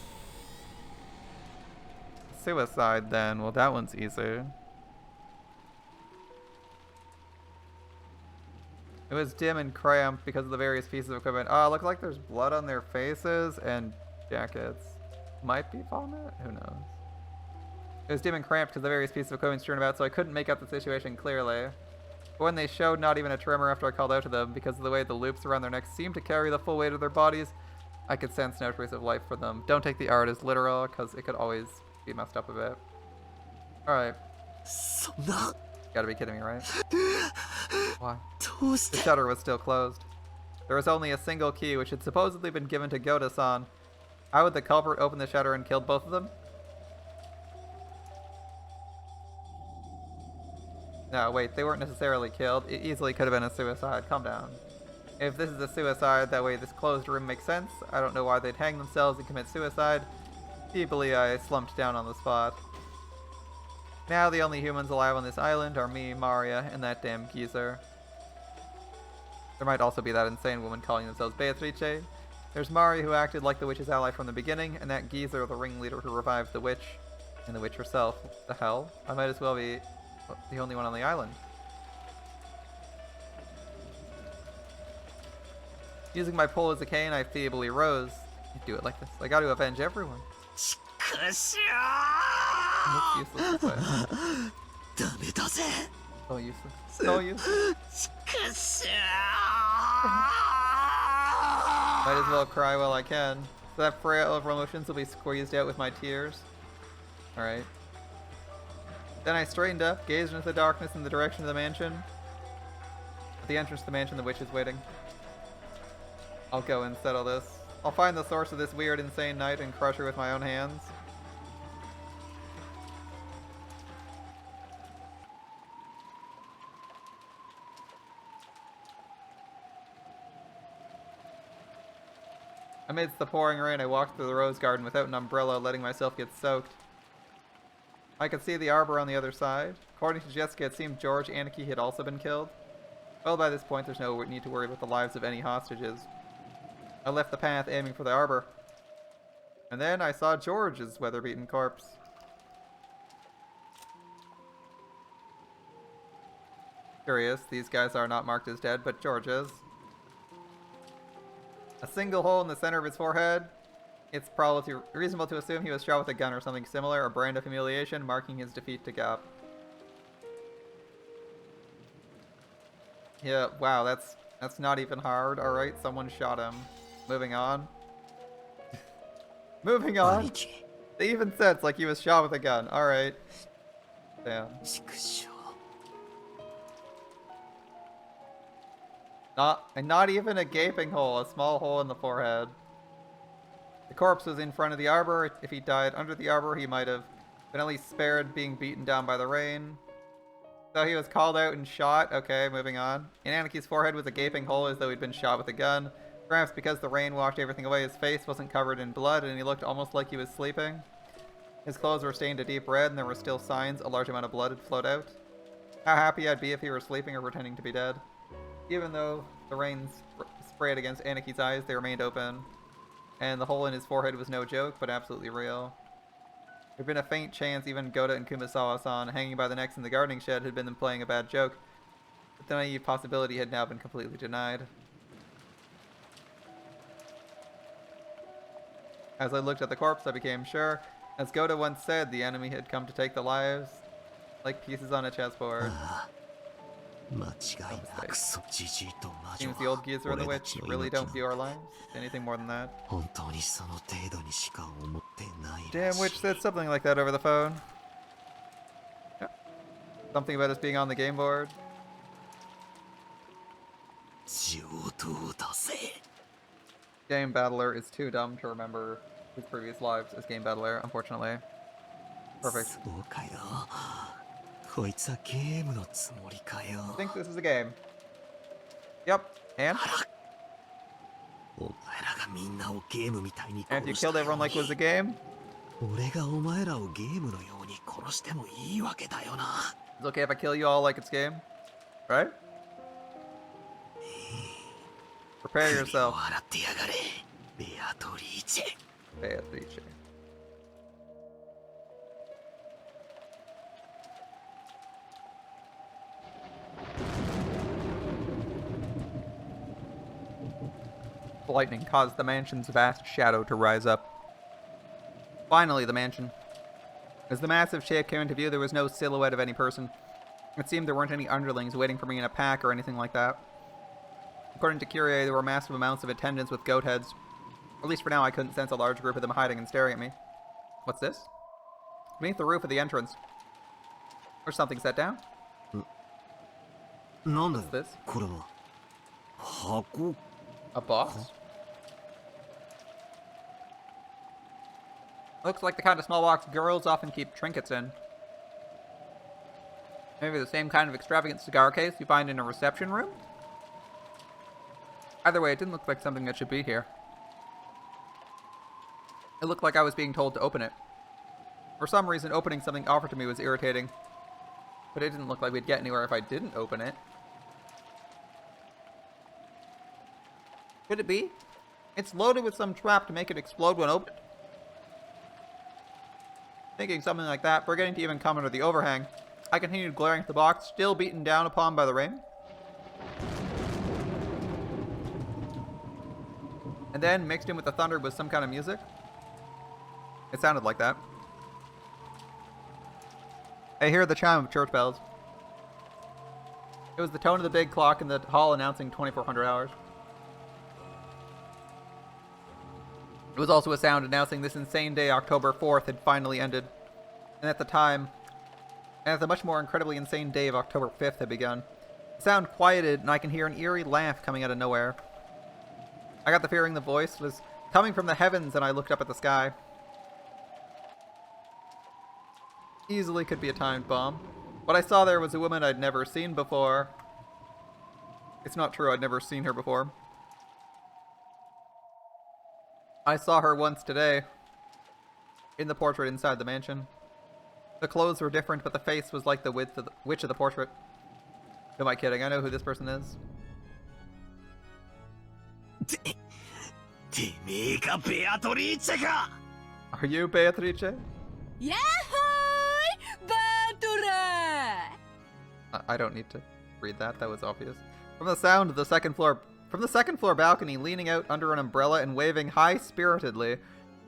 Suicide, then. Well, that one's easy. It was dim and cramped because of the various pieces of equipment. Oh, it looked like there's blood on their faces and jackets. Might be vomit? Who knows? It was dim and cramped because the various pieces of equipment strewn about, so I couldn't make out the situation clearly. But when they showed not even a tremor after I called out to them because of the way the loops around their necks seemed to carry the full weight of their bodies, I could sense no trace of life for them. Don't take the art as literal, because it could always be messed up a bit. Alright. そんな Gotta be kidding me, right? Why? どうし The て shutter was still closed. There was only a single key, which had supposedly been given to Goda-san. How would the culprit open the shutter and killed both of them? No, wait, they weren't necessarily killed. It easily could have been a suicide. Calm down. If this is a suicide, that way this closed room makes sense. I don't know why they'd hang themselves and commit suicide. Feebly, I slumped down on the spot. Now the only humans alive on this island are me, Maria, and that damn geezer. There might also be that insane woman calling themselves Beatrice. There's Mari, who acted like the witch's ally from the beginning, and that geezer, the ringleader who revived the witch, and the witch herself. What the hell? I might as well be the only one on the island. Using my pole as a cane, I feebly rose. I do it like this. I gotta avenge everyone. しかし Looks useless this way. ダメだぜ So useless. So useless. しかし Might as well cry while I can. So that frail of emotions will be squeezed out with my tears. Alright. Then I straightened up, gazed into the darkness in the direction of the mansion. At the entrance to the mansion, the witch is waiting. I'll go and settle this. I'll find the source of this weird, insane night and crush her with my own hands. Amidst the pouring rain, I walked through the rose garden without an umbrella, letting myself get soaked. I could see the arbor on the other side. According to Jessica, it seemed George Anarchy had also been killed. Well, by this point, there's no need to worry about the lives of any hostages. I left the path, aiming for the arbor. And then I saw George's weather-beaten corpse. Curious, these guys are not marked as dead, but George is. A single hole in the center of his forehead. It's probably reasonable to assume he was shot with a gun or something similar, a brand of humiliation, marking his defeat to Gap. Yeah, wow, that's not even hard. Alright, someone shot him. Moving on. Moving on! 兄貴 They even said it's like he was shot with a gun. Alright. Damn. 畜生 Not even a gaping hole, a small hole in the forehead. The corpse was in front of the arbor. If he died under the arbor, he might have been at least spared being beaten down by the rain. So he was called out and shot. Okay, moving on. In Anaki's forehead was a gaping hole as though he'd been shot with a gun. Perhaps because the rain washed everything away, his face wasn't covered in blood and he looked almost like he was sleeping. His clothes were stained a deep red and there were still signs a large amount of blood had flowed out. How happy I'd be if he were sleeping or pretending to be dead. Even though the rain sprayed against Anaki's eyes, they remained open. And the hole in his forehead was no joke, but absolutely real. There'd been a faint chance even Goda and Kumasawa-san hanging by the necks in the gardening shed had been them playing a bad joke. But the naive possibility had now been completely denied. As I looked at the corpse, I became sure. As Goda once said, the enemy had come to take the lives like pieces on a chessboard. 間違いなくそじじいと魔女 Seems the old geezer and the 俺たち witch の really 命な don't view our lives anything more than that. 本当にその程度にしか思ってないら Damn し witch い said something like that over the phone. Yeah. Something about us being on the game board. 上等だぜ Game Battler is too dumb to remember his previous lives as Game Battler, unfortunately. Perfect. そうかよこいつはゲームのつもりかよ I think this is a game. Yep. And? お前らがみんなをゲームみたいに And if you 殺した killed よ everyone う like it was a に game? 俺がお前らをゲームのように殺してもいいわけだよな It's okay if I kill you all like it's game? Right? Prepare 首を yourself. 洗ってやがれベアトリーチェ Beatrice. The lightning caused the mansion's vast shadow to rise up. Finally, the mansion. As the massive shape came into view, there was no silhouette of any person. It seemed there weren't any underlings waiting for me in a pack or anything like that. According to Kyrie, there were massive amounts of attendants with goat heads. At least for now, I couldn't sense a large group of them hiding and staring at me. What's this? Beneath the roof of the entrance. There's something set down. What's this? A box? Looks like the kind of small box girls often keep trinkets in. Maybe the same kind of extravagant cigar case you find in a reception room? Either way, it didn't look like something that should be here. It looked like I was being told to open it. For some reason, opening something offered to me was irritating. But it didn't look like we'd get anywhere if I didn't open it. Could it be? It's loaded with some trap to make it explode when opened. Thinking something like that, forgetting to even come under the overhang, I continued glaring at the box, still beaten down upon by the rain. And then, mixed in with the thunder, was some kind of music. It sounded like that. I hear the chime of church bells. It was the tone of the big clock in the hall announcing 2400 hours. It was also a sound announcing this insane day, October 4th, had finally ended. And at the much more incredibly insane day of October 5th had begun. The sound quieted, and I can hear an eerie laugh coming out of nowhere. I got the feeling the voice was coming from the heavens, and I looked up at the sky. Easily could be a timed bomb. What I saw there was a woman I'd never seen before. It's not true, I'd never seen her before. I saw her once today, in the portrait inside the mansion. The clothes were different, but the face was like the witch of the portrait. Who am I kidding? I know who this person is. Are you Beatrice? Yahoo! Batura! I don't need to read that. That was obvious. From the sound of the second floor balcony, leaning out under an umbrella and waving high-spiritedly,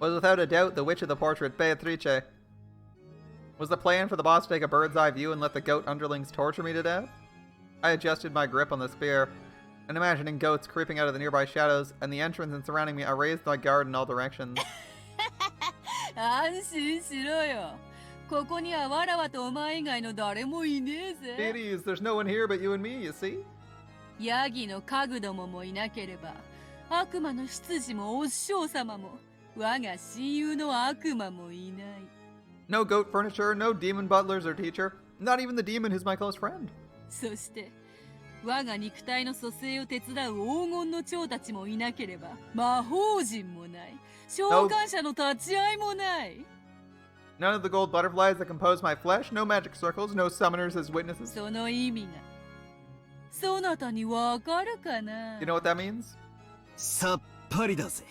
was without a doubt the witch of the portrait, Beatrice. Was the plan for the boss to take a bird's-eye view and let the goat underlings torture me to death? I adjusted my grip on the spear, and imagining goats creeping out of the nearby shadows and the entrance and surrounding me, I raised my guard in all directions. 安心しろよ。ここにはわらわとお前以外の誰もいねえぜ。 Ladies, there's no one here but you and me, you see? ヤギの家具どももいなければ、悪魔の執事もお師匠様も、我が親友の悪魔もいない。 No goat furniture, no demon butlers or teacher, not even the demon who's my close friend. そして、我が肉体の蘇生を手伝う黄金の蝶たちもいなければ、魔法陣もない。召喚者の立ち会いもない。 None of the gold butterflies that compose my flesh, no magic circles, no summoners as witnesses. その意味が、そなたにわかるかな？ You know what that means? さっぱりだぜ。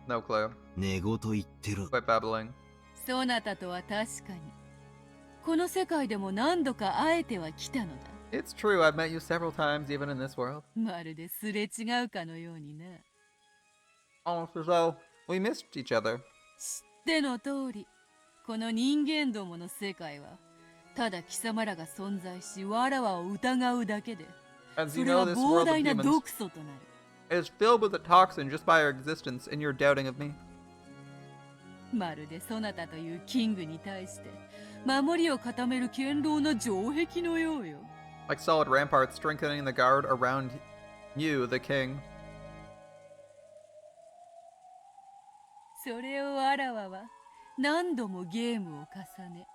No clue. 寝言言ってろ。 Quite babbling. そなたとは確かに、この世界でも何度か会えてはきたのだ。 It's true, I've met you several times, even in this world. まるですれ違うかのようにな。 Almost as though we missed each other. 知っての通り、この人間どもの世界は、ただ貴様らが存在し、わらわを疑うだけで、 As そ you れ know, は this 膨 world of 大な demons 毒素となる。 is filled with a toxin just by our existence and your doubting of me. まるでそなたというキングに対して、守りを固める堅牢な城壁のようよ。 Like solid ramparts strengthening the guard around you, the king. それをわらわは何度もゲームを重ね、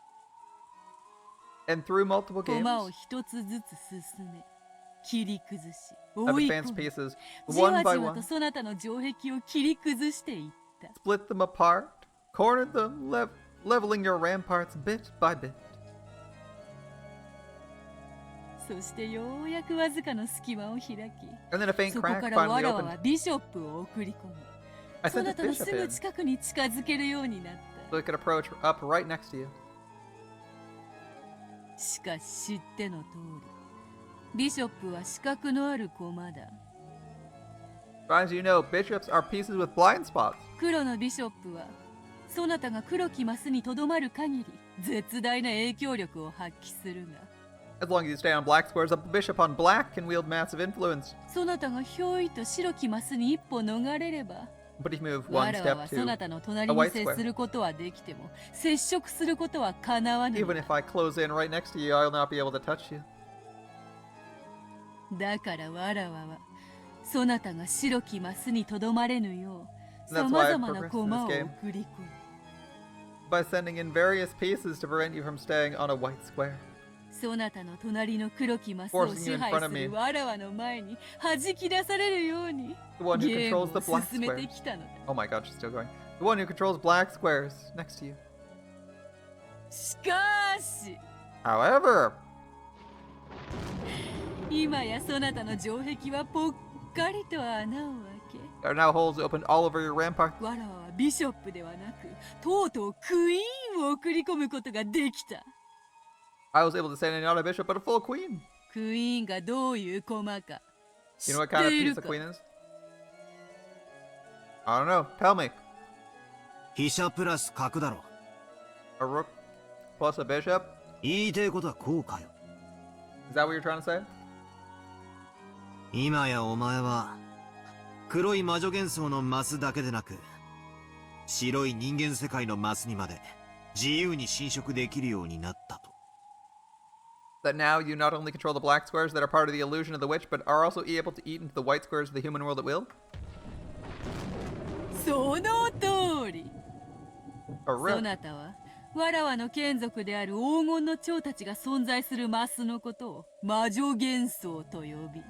And through multiple 駒を games, 一つずつ進め、切り崩し、 I've 追い advanced 込み、 pieces じわ one じ by わと one, そなたの城壁を切り崩していった。 split them apart, cornered them, leveling your ramparts bit by bit. そしてようやくわずかの隙間を開き、 And then a faint そこ crack からわ finally らわ opened. はビショップを送り込み、 I そ sent な a たの bishop すぐ in 近くに近づけるようになった。 so it could approach up right next to you. しかし知っての通り、ビショップは資格のある駒だ。 But as you know, bishops are pieces with blind spots. 黒のビショップは、そなたが黒きマスにとどまる限り、絶大な影響力を発揮するが。As long as you stay on black squares, a bishop on black can wield massive influence. そなたがひょいと白きマスに一歩逃れれば、 But if you move わ one らわ step はそな to たの隣に接することはできても、接触することはかなわぬ。 even if I close in right next to you, I'll not be able to touch you. だからわらわは、そなたが白きマスにとどまれぬよう、 That's さま why ざ I've まな progressed in 駒を this 送 game. り込む。 By sending in various pieces to prevent you from staying on a white square. そなたの隣の黒きマスを Forcing you 支 in 配 front す of me. るわらわの前に弾き出されるように The one who ゲーム controls the を black 進めて square. きたのだ。 Oh my god, she's still going. The one who controls black squares next to you. しかし However, 今やそなたの城壁はぽっかりと穴を開 there are now holes opened all over your ramparts. け、わらわはビショップではなくとうとうクイーンを送り込むことができた。 I was able to send in not a bishop, but a full queen. クイーンがどういう駒か知 You know っ what kind of てい piece る the か。 queen is? I don't know. Tell me. 飛車プラス角だろ。 A rook plus a bishop? 言いてえことはこうかよ。 Is that what you're trying to say? 今やお前は黒い魔女幻想のマスだけでなく、白い人間世界のマスにまで自由に侵食できるようになったと。 That now you not only control the black squares that are part of the illusion of the witch, but are also able to eat into the white squares of the human world at will? その通り。 A そ rook. なたはわらわの眷属である黄金の蝶たちが存在するマスのことを魔女幻想と呼び、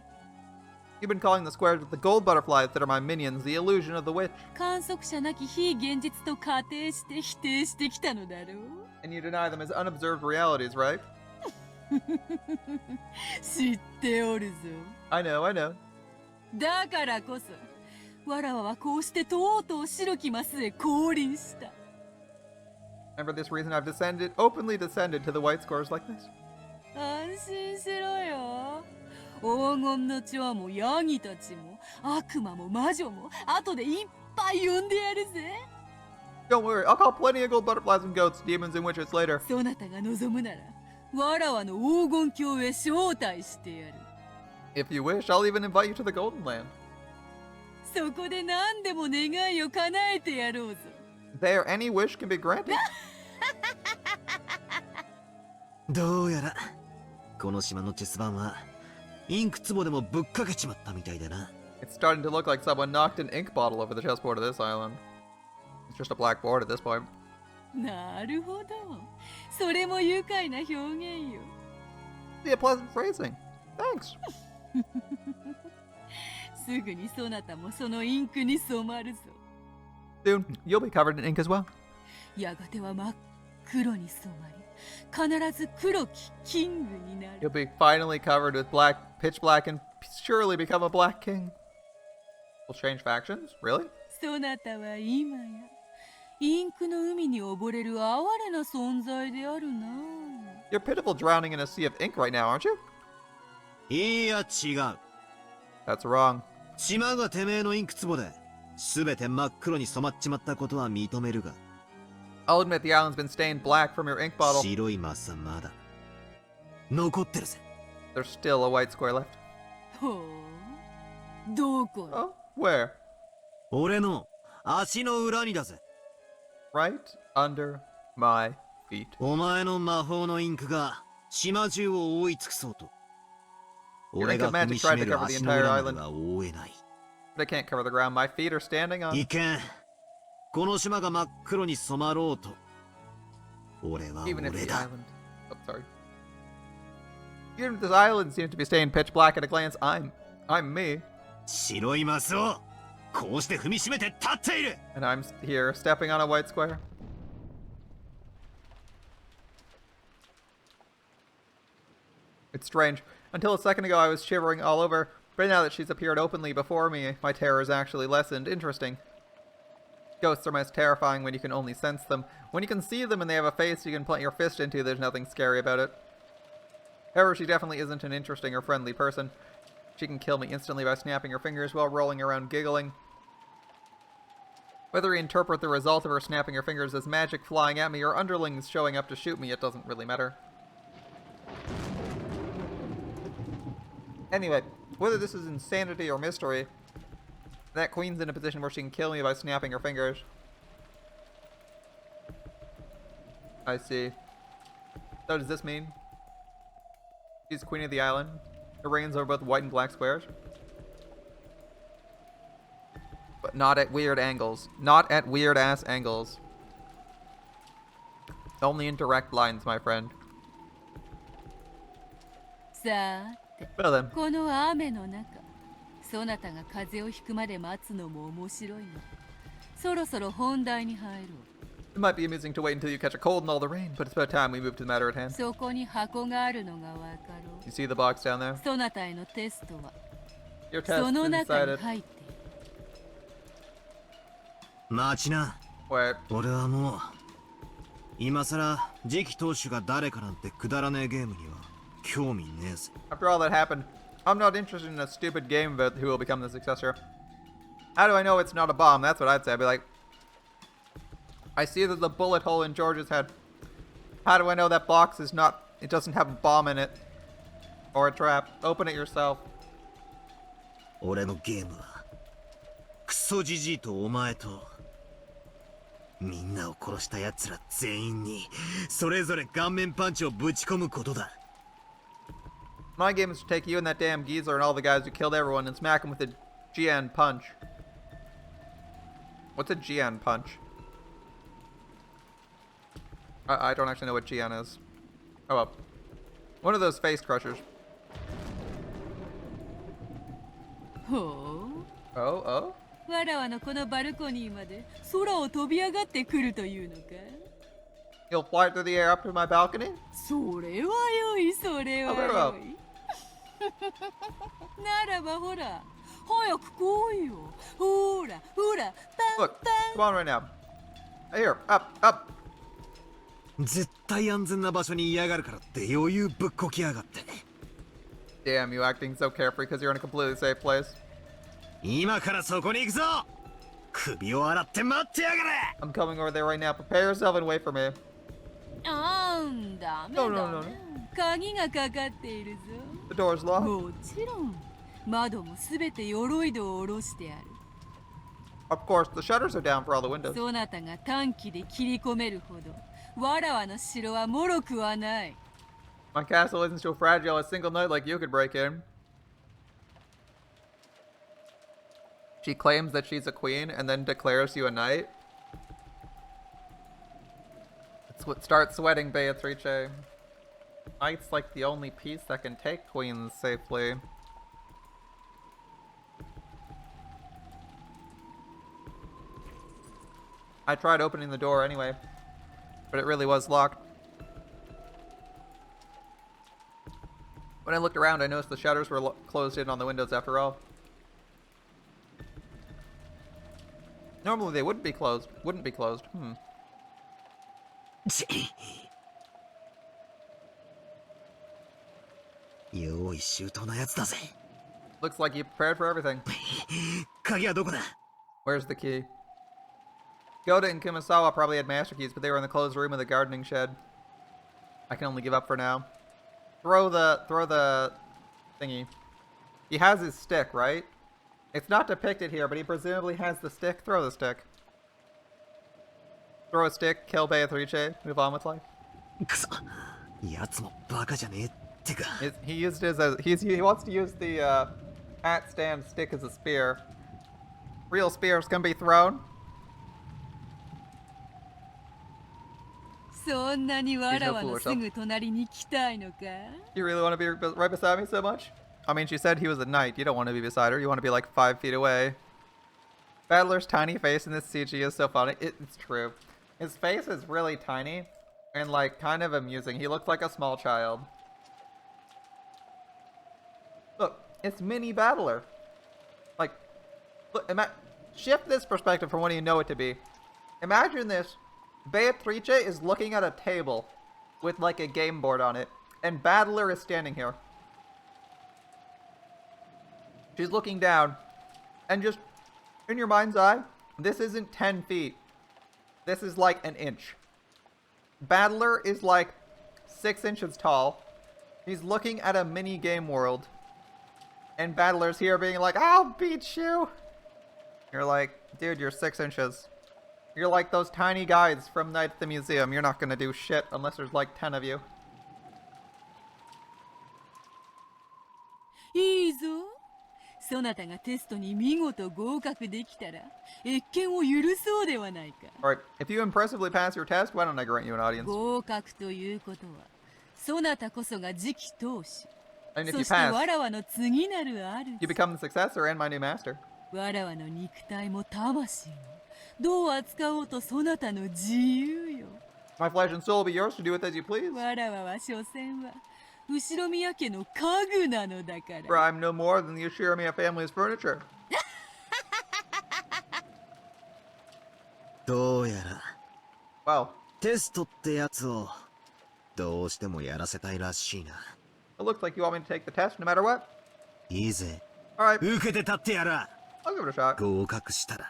You've been calling the squares with the gold butterflies that are my minions the illusion of the witch. 観測者なき非現実と仮定して否定してきたのだろう。 And you deny them as unobserved realities, right? 知っておるぞ。 I know, I know. だからこそわらわはこうしてとうとう白きマスへ降臨した。 And for this reason, I've openly descended to the white squares like this. 安心しろよ。黄金の蝶もヤギたちも悪魔も魔女も後でいっぱい呼んでやるぜ。 Don't worry, I'll call plenty of gold butterflies and goats, demons and witches later. そなたが望むならわらわの黄金鏡へ招待してやる。 If you wish, I'll even invite you to the Golden Land. そこで何でも願いを叶えてやろうぞ。 There, any wish can be granted. どうやらこの島のチェス盤はインク壺でもぶっかけちまったみたいだな。 It's starting to look like someone knocked an ink bottle over the chessboard of this island. It's just a black board at this point. なるほど。それも愉快な表現よ。 See, a pleasant phrasing. Thanks. すぐにそなたもそのインクに染まるぞ。 Soon, you'll be covered in ink as well. やがては真っ黒に染まり、必ず黒きキングにな You'll る。 be finally covered with black, pitch black, and surely become a black king. We'll change factions? Really? そなたは今やインクの海に溺れる哀れな存在であるな。 You're pitiful drowning in a sea of ink right now, aren't you? いや違う。 That's wrong. 島がてめえのインク壺で全て真っ黒に染まっちまったことは認めるが、 I'll admit the island's been stained black from your ink bottle. 白いマスはまだ残ってるぜ。 There's still a white square left. ほう、どこへ。 Oh, where? 俺の足の裏にだぜ。 Right under my feet. お前の魔法のインクが島中を覆い尽くそうと、 Your 俺 ink が of 踏み magic し tried め to る cover the 足の entire 裏ま island, では覆えない。 but I can't cover the ground my feet are standing on. いけん。この島が真っ黒に染まろうと、俺は Even if 俺 the だ。 island. Oh, sorry. Even if this island seems to be stained pitch black at a glance, I'm me. 白いマスをこうして踏みしめて立っている。 And I'm here stepping on a white square. It's strange. Until a second ago I was shivering all over, but now that she's appeared openly before me, my terror has actually lessened. Interesting. Ghosts are most terrifying when you can only sense them. When you can see them and they have a face you can plant your fist into, there's nothing scary about it. However, she definitely isn't an interesting or friendly person. She can kill me instantly by snapping her fingers while rolling around giggling. Whether you interpret the result of her snapping her fingers as magic flying at me or underlings showing up to shoot me, it doesn't really matter. Anyway, whether this is insanity or mystery, that queen's in a position where she can kill me by snapping her fingers. I see. So does this mean she's queen of the island? Her reigns over both white and black squares? But not at weird angles. Not at weird ass angles. Only in direct lines, my friend. さあ Well then. この雨の中そなたが風邪をひくまで待つのも面白いがそろそろ本題に入ろう It might be amusing to wait until you catch a cold in all the rain, but it's about time we move to the matter at hand. そこに箱があるのがわかろ You see the box down there? うそなたへのテストは Your test その is 中 inside に it. 入っている待ちな。 Wait. 俺はもう今さら次期当主が誰かなんてくだらねえゲームには興味ねえぜ。 After all that happened, I'm not interested in a stupid game about who will become the successor. How do I know it's not a bomb? That's what I'd say. I'd be like, I see there's a bullet hole in George's head. How do I know that box is not, it doesn't have a bomb in it? Or a trap? Open it yourself. 俺のゲームはクソジジイとお前とみんなを殺した奴ら全員にそれぞれ顔面パンチをぶち込むことだ。 My game is to take you and that damn geezer and all the guys who killed everyone and smack them with a GN punch. What's a GN punch? I don't actually know what GN is. Oh well. One of those face crushers. ほう Oh, oh? わらわのこのバルコニーまで空を飛び上がってくるというのか You'll fly through the air up to my balcony? それはよいそれは Oh, very よ well. いならばほら早く来いよほらほらパン Look, パ come on right now. Here, up, up. 絶対安全な場所に嫌がるからって余裕ぶっこきやがって。 Damn, you acting so carefree because you're in a completely safe place. 今からそこに行くぞ。首を洗って待ってやがれ。 I'm coming over there right now. Prepare yourself and wait for me. あんダメだ No, no, no, no. 鍵がかかっているぞ The door's locked. もちろん窓もすべて鎧戸を下ろしてある Of course, the shutters are down for all the windows. そなたが短期で切り込めるほどわらわの城は脆くはない My castle isn't so fragile a single night like you could break in. She claims that she's a queen and then declares you a knight. It's what starts sweating Beatrice. Knight's like the only piece that can take queens safely. I tried opening the door anyway, but it really was locked. When I looked around, I noticed the shutters were closed in on the windows after all. Normally they wouldn't be closed. Looks 用意周到なやつだぜ。 like you prepared for everything. 鍵はどこだ？ Where's the key? Goda and Kumasawa probably had master keys, but they were in the closed room of the gardening shed. I can only give up for now. Throw the thingy. He has his stick, right? It's not depicted here, but he presumably has the stick. Throw the stick. Throw a stick, kill Beatrice, move on with life. くそ、奴もバカじゃねえってか。 He used his as he wants to use the hat stand stick as a spear. Real spears can be thrown. そんなにわらわのすぐ隣に来たいのか You really want to be right beside me so much? I mean, she said he was a knight. You don't want to be beside her. You want to be like 5 feet away. Battler's tiny face in this CG is so funny. It's true. His face is really tiny and like kind of amusing. He looks like a small child. Look, it's mini Battler. Like, look, shift this perspective from what you know it to be. Imagine this. Beatrice is looking at a table with like a game board on it, and Battler is standing here. She's looking down, and just in your mind's eye, this isn't 10 feet. This is like an inch. Battler is like 6 inches tall. He's looking at a mini game world. And battlers here being like, I'll beat you. You're like, dude, you're 6 inches. You're like those tiny guys from Night at the Museum. You're not gonna do shit unless there's like 10 of you. いいぞ。そなたがテストに見事合格できたら、謁見を許そうではないか。Alright, if you impressively pass your test, why don't I grant you an audience? 合格ということは、そなたこそが次期当主。 And if そ you して pass, わらわの次なる主。 you become the successor and my new master. わらわの肉体も魂も、どう扱おうとそなたの自由よ。 My flesh and soul will be yours to do with as you please. わらわは所詮は、後ろ宮家の家具なのだか For ら。 I'm no more than the Ushiramiya family's furniture. どうやら Wow. テストってやつをどうしてもやらせたいらしいな。 It looks like you want me to take the test no matter what. いいぜ。 Alright, 受けて立ってやら。 I'll give it a shot. 合格したら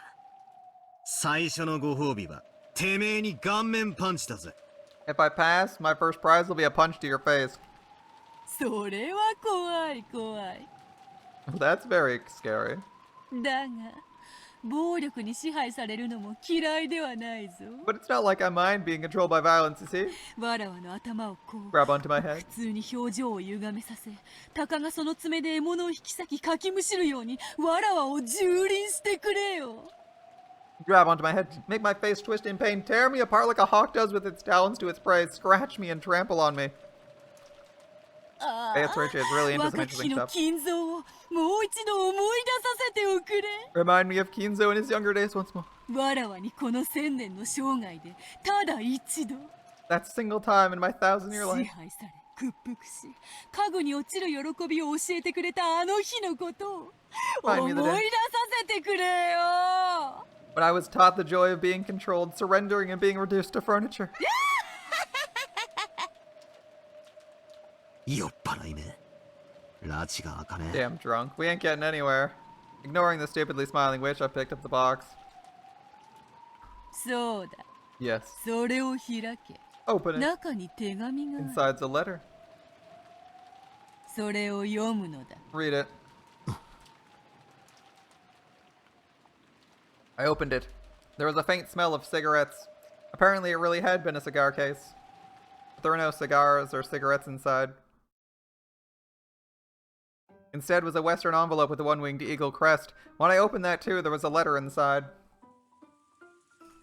最初のご褒美はてめえに顔面パンチだぜ。 If I pass, my first prize will be a punch to your face. それは怖い怖い。 That's very scary. だが、暴力に支配されるのも嫌いではないぞ。 But it's not like I mind being controlled by violence, you see? わらわの頭をこう Grab onto my head. 普通に表情を歪めさせ、タカがその爪で獲物を引き裂きかきむしるようにわらわを蹂躙してくれよ。 Grab onto my head, make my face twist in pain, tear me apart like a hawk does with its talons to its prey, scratch me and trample on me. あ Beatrice is really あ、 into some 若き日 interesting の stuff. 金蔵をもう一度思い出させておくれ。 Remind me of Kinzo in his younger days once more. わらわにこの1000年の生涯でただ一度 That single time in my 1,000-year 支 life. 配され屈服し家具に落ちる喜びを教えてくれたあの日のことを Remind 思 me い of the 出さ day せてくれよ。 when I was taught the joy of being controlled, surrendering and being reduced to furniture. 酔っ払いね。拉致が開かねえ。 Damn drunk. We ain't getting anywhere. Ignoring the stupidly smiling witch, I picked up the box. そうだ、 Yes. それを開け。 Open it. 中に手紙がある。 Inside's a letter. それを読むのだ。 Read it. I opened it. There was a faint smell of cigarettes. Apparently it really had been a cigar case. But there were no cigars or cigarettes inside. Instead was a western envelope with a one-winged eagle crest. When I opened that too, there was a letter inside.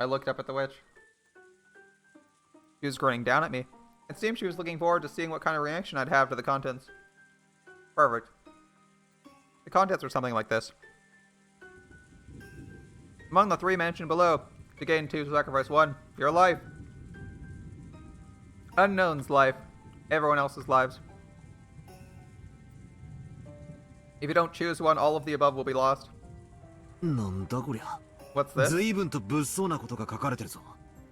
I looked up at the witch. She was grinning down at me. It seemed she was looking forward to seeing what kind of reaction I'd have to the contents. Perfect. The contents were something like this. Among the 3 mentioned below, to gain 2, sacrifice 1. Your life. Unknown's life. Everyone else's lives. If you don't choose one, all of the above will be lost. なんだこりゃ。 What's this? 随分と物騒なことが書かれてるぞ。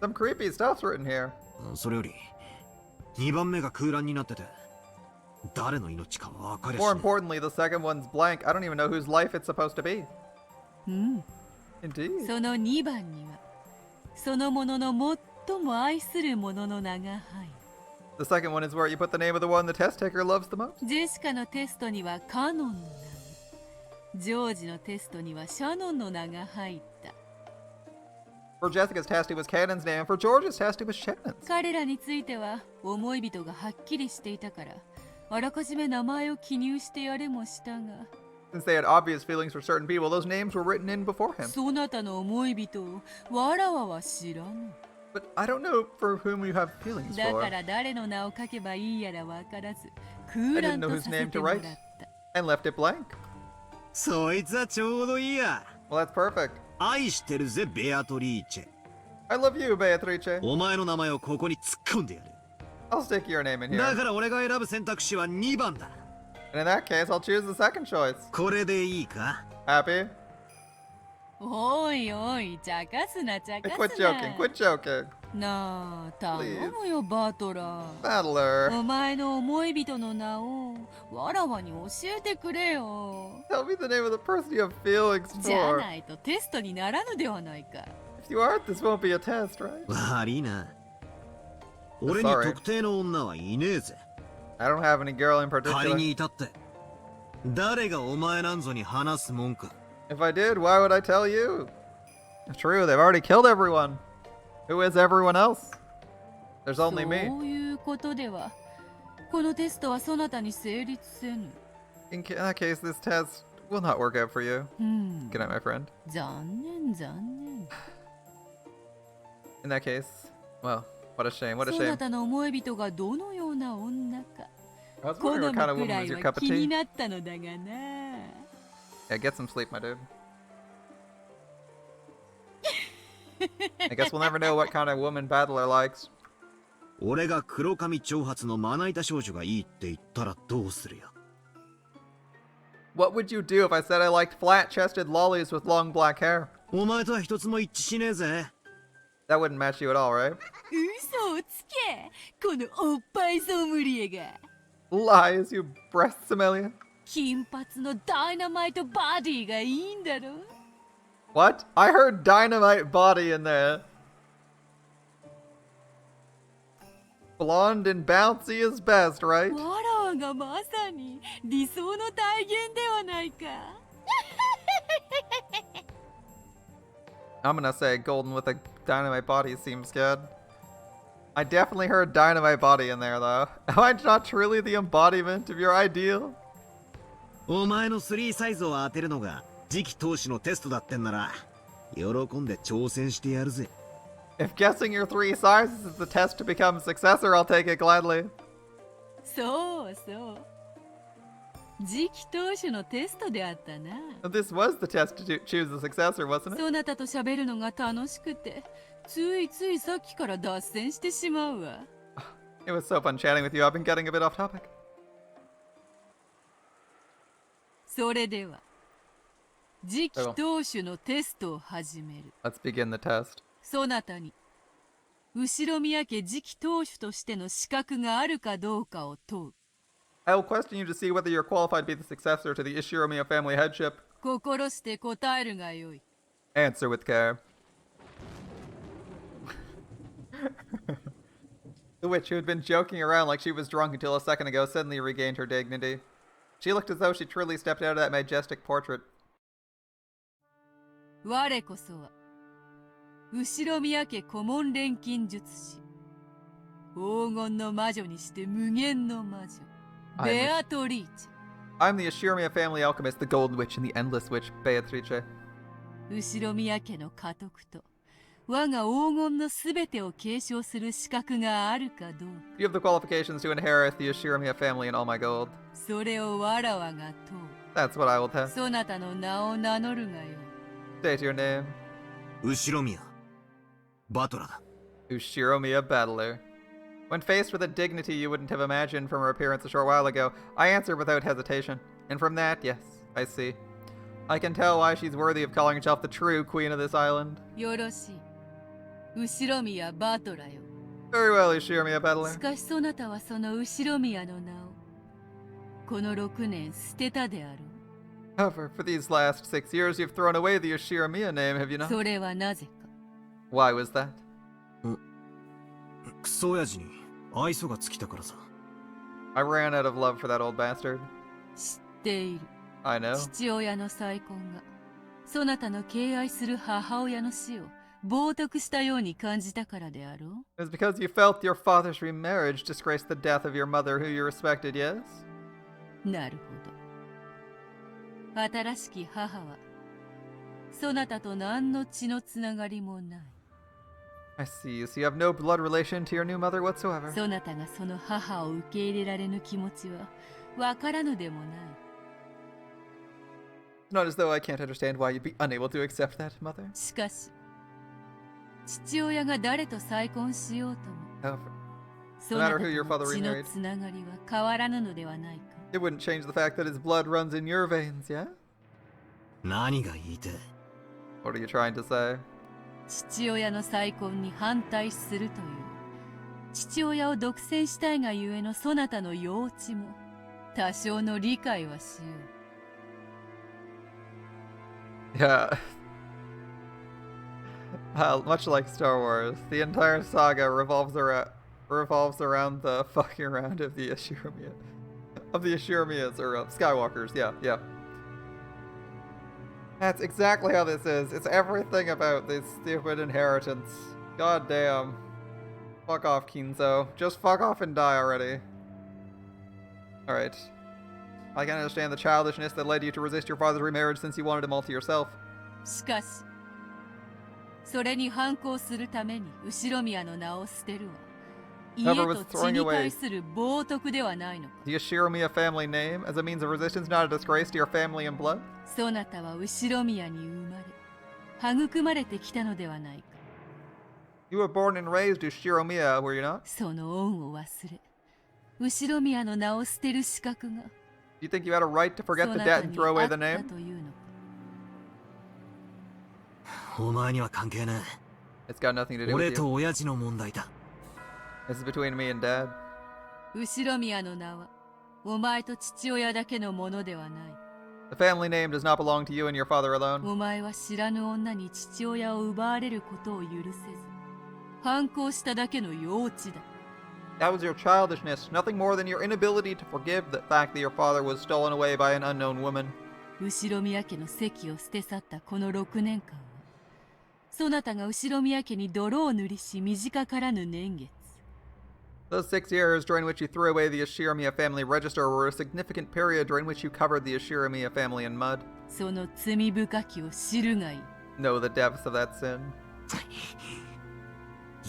Some creepy stuff's written here. それより2番目が空欄になってて誰の命か分かりゃし More ね importantly, the second one's blank. I don't even know whose life it's supposed to be. うん。 Indeed. その2番にはそのものの最も愛するものの名が入る。 The second one is where you put the name of the one the test taker loves the most. ジェシカのテストにはカノンの名が、ジョージのテストにはシャノンの名が入った。 For Jessica's test, it was Cannon's name. For George's test, it was Shannon's. 彼らについては思い人がはっきりしていたから、あらかじめ名前を記入してやれもしたが、 Since they had obvious feelings for certain people, those names were written in before him. そなたの思い人をわらわは知らぬ。 But I don't know for whom you have feelings だ for. から誰の名を書けばいいやらわからず、空欄とさせてもらった。 And left it blank. そいつはちょうどいいや。 Well, that's perfect. 愛してるぜベアトリーチェ。 I love you, Beatrice. お前の名前をここに突っ込んでやる。 I'll stick your name in だ here. から俺が選ぶ選択肢は2番だ。 And in that case, I'll choose the second choice. これでいいか？ Happy? おいおい、茶化すな茶 Hey, 化 quit すな。 joking, quit joking. なあ、頼むよバトラー。 Battler. お前の思い人の名をわらわに教えてくれよ。 Tell me the name of the person you have feelings じゃ for. ないとテストにならぬではないか。 If you aren't, this won't be a test, right? 悪いな。俺に特定の女はいねえぜ。 I don't have any girl in 仮 particular. にいたって誰がお前なんぞに話すもんか。 If I did, why would I tell you? True, they've already killed everyone. Who is everyone else? There's only そ me. ういうことではこのテストはそなたに成立せぬ。 In that case, this test will not work out for you. Good night, my friend. 残念残念。 In that case, well, what a shame, what a そな shame. たの思い人がどのような女か I was 好 wondering み what kind of く woman ら was い your は cup of 気に tea. なったのだがな。 Yeah, get some sleep, my dude. I guess we'll never know what kind of woman Battler likes. 俺が黒髪長髪のまな板少女がいいって言ったらどうするや。 What would you do if I said I liked flat-chested lollies with long black hair? お前とは一つも一致しねえぜ。 That wouldn't match you at all, right? 嘘をつけこのおっぱいソムリエが。 Lies, you breast sommelier. 金髪のダイナマイトバディがいいんだろ。 What? I heard dynamite body in there. Blonde and bouncy is best, right? わらわがまさに理想の体現ではないか。 I'm gonna say golden with a dynamite body seems good. I definitely heard dynamite body in there, though. Am I not truly the embodiment of your ideal? お前の3サイズを当てるのが次期当主のテストだってんなら喜んで挑戦してやるぜ。 If guessing your 3 sizes is the test to become successor, I'll take it gladly. そうそう。次期当主のテストであったな。 This was the test to choose a successor, wasn't it? そなたと喋るのが楽しくて、ついついさっきから脱線してしまうわ。 It was so fun chatting with you. I've been getting a bit off topic. それでは、次期当主のテストを始める。 Let's begin the test. そなたに、後ろ宮家次期当主としての資格があるかどうかを問う。 I will question you to see whether you're qualified to be the successor to the Ishiromiya family headship. 心して答えるがよい。 Answer with care. The witch, who had been joking around like she was drunk until a second ago, suddenly regained her dignity. She looked as though she truly stepped out of that majestic portrait. 我こそは、後ろ宮家古文錬金術師。黄金の魔女にして無限の魔女。ベアトリーチェ。 I'm the Ishiromiya family alchemist, the Golden Witch and the Endless Witch, Beatrice. 後ろ宮家の家督と我が黄金のすべてを継承する資格があるかどうか。 You have the qualifications to inherit the Ishiromiya family and all my gold. それをわらわが問う。 That's what I will test. そなたの名を名乗るがよい。 State your name. 後ろ宮バトラだ。 Ushiromiya Battler. When faced with a dignity you wouldn't have imagined from her appearance a short while ago, I answered without hesitation. And from that, yes, I see. I can tell why she's worthy of calling herself the true queen of this island. よろしい。後ろ宮バトラよ。 Very well, Ishiromiya し Battler. かしそなたはその後ろ宮の名をこの6年捨てたであろ However, for these last 6 years you've thrown away the Ishiromiya name, have you う。 not? それはなぜか。 Why was that? クソ親父に愛想が尽きたからさ。 I ran out of love for that old bastard. 知っている。 I know. 父親の再婚がそなたの敬愛する母親の死を冒涜したように感じたからであろ It was because you felt your father's remarriage disgraced the death of your mother who you respected, yes? う。なるほど。新しき母はそなたと何の血のつながりもない。 I see. So you have no blood relation to your new mother whatsoever. そなたがその母を受け入れられぬ気持ちはわからぬでもない。 It's not as though I can't understand why you'd be unable to accept that, mother. しかし父親が誰と再婚しようとも However, そなた who your と father の血 remarried. のつながりは変わらぬのではないか。 it wouldn't change the fact that his blood runs in your veins, yeah? 何が言いてえ。 What are you trying to say? 父親の再婚に反対するという父親を独占したいがゆえのそなたの幼稚も多少の理解はしよ Yeah. Much like Star Wars, the entire saga revolves around the fucking around of the Ishiromiya. of the Ashiramias, or Skywalkers, yeah. That's exactly how this is. It's everything about this stupid inheritance. God damn. Fuck off, Kinzo. Just fuck off and die already. Alright. I can understand the childishness that led you to resist your father's remarriage since you wanted him all to yourself. しかしそれに反抗するために後宮の名を捨てるは家 Whoever と was 血 throwing に away 対する冒涜ではないのか the Ashiramiya family name as a means of resistance, not a disgrace to your family and blood? そなたは後宮に生まれ育まれてきたのではないか You were born and raised Ashiramiya, were you not? その恩を忘れ後宮の名を捨てる資格が Do you think you had a right to そ forget な the た debt and に throw あ away っ the た name? というのかお前には関係ない。 It's got nothing to do 俺 with と you. 親父の問題だ。 This is between me and Dad. 後宮の名はお前と父親だけのものではない The family name does not belong to you and your father alone. お前は知らぬ女に父親を奪われることを許せず反抗しただけの幼稚だ That was your childishness, nothing more than your inability to forgive the fact that your father was stolen away by an unknown woman. 後宮家の席を捨て去ったこの6年間はそなたが後宮家に泥を塗りし短からぬ年月 Those 6 years during which you threw away the Ashiramiya family register were a significant period during which you covered the Ashiramiya family in mud. その罪深きを知るがいい Know the depths of that sin.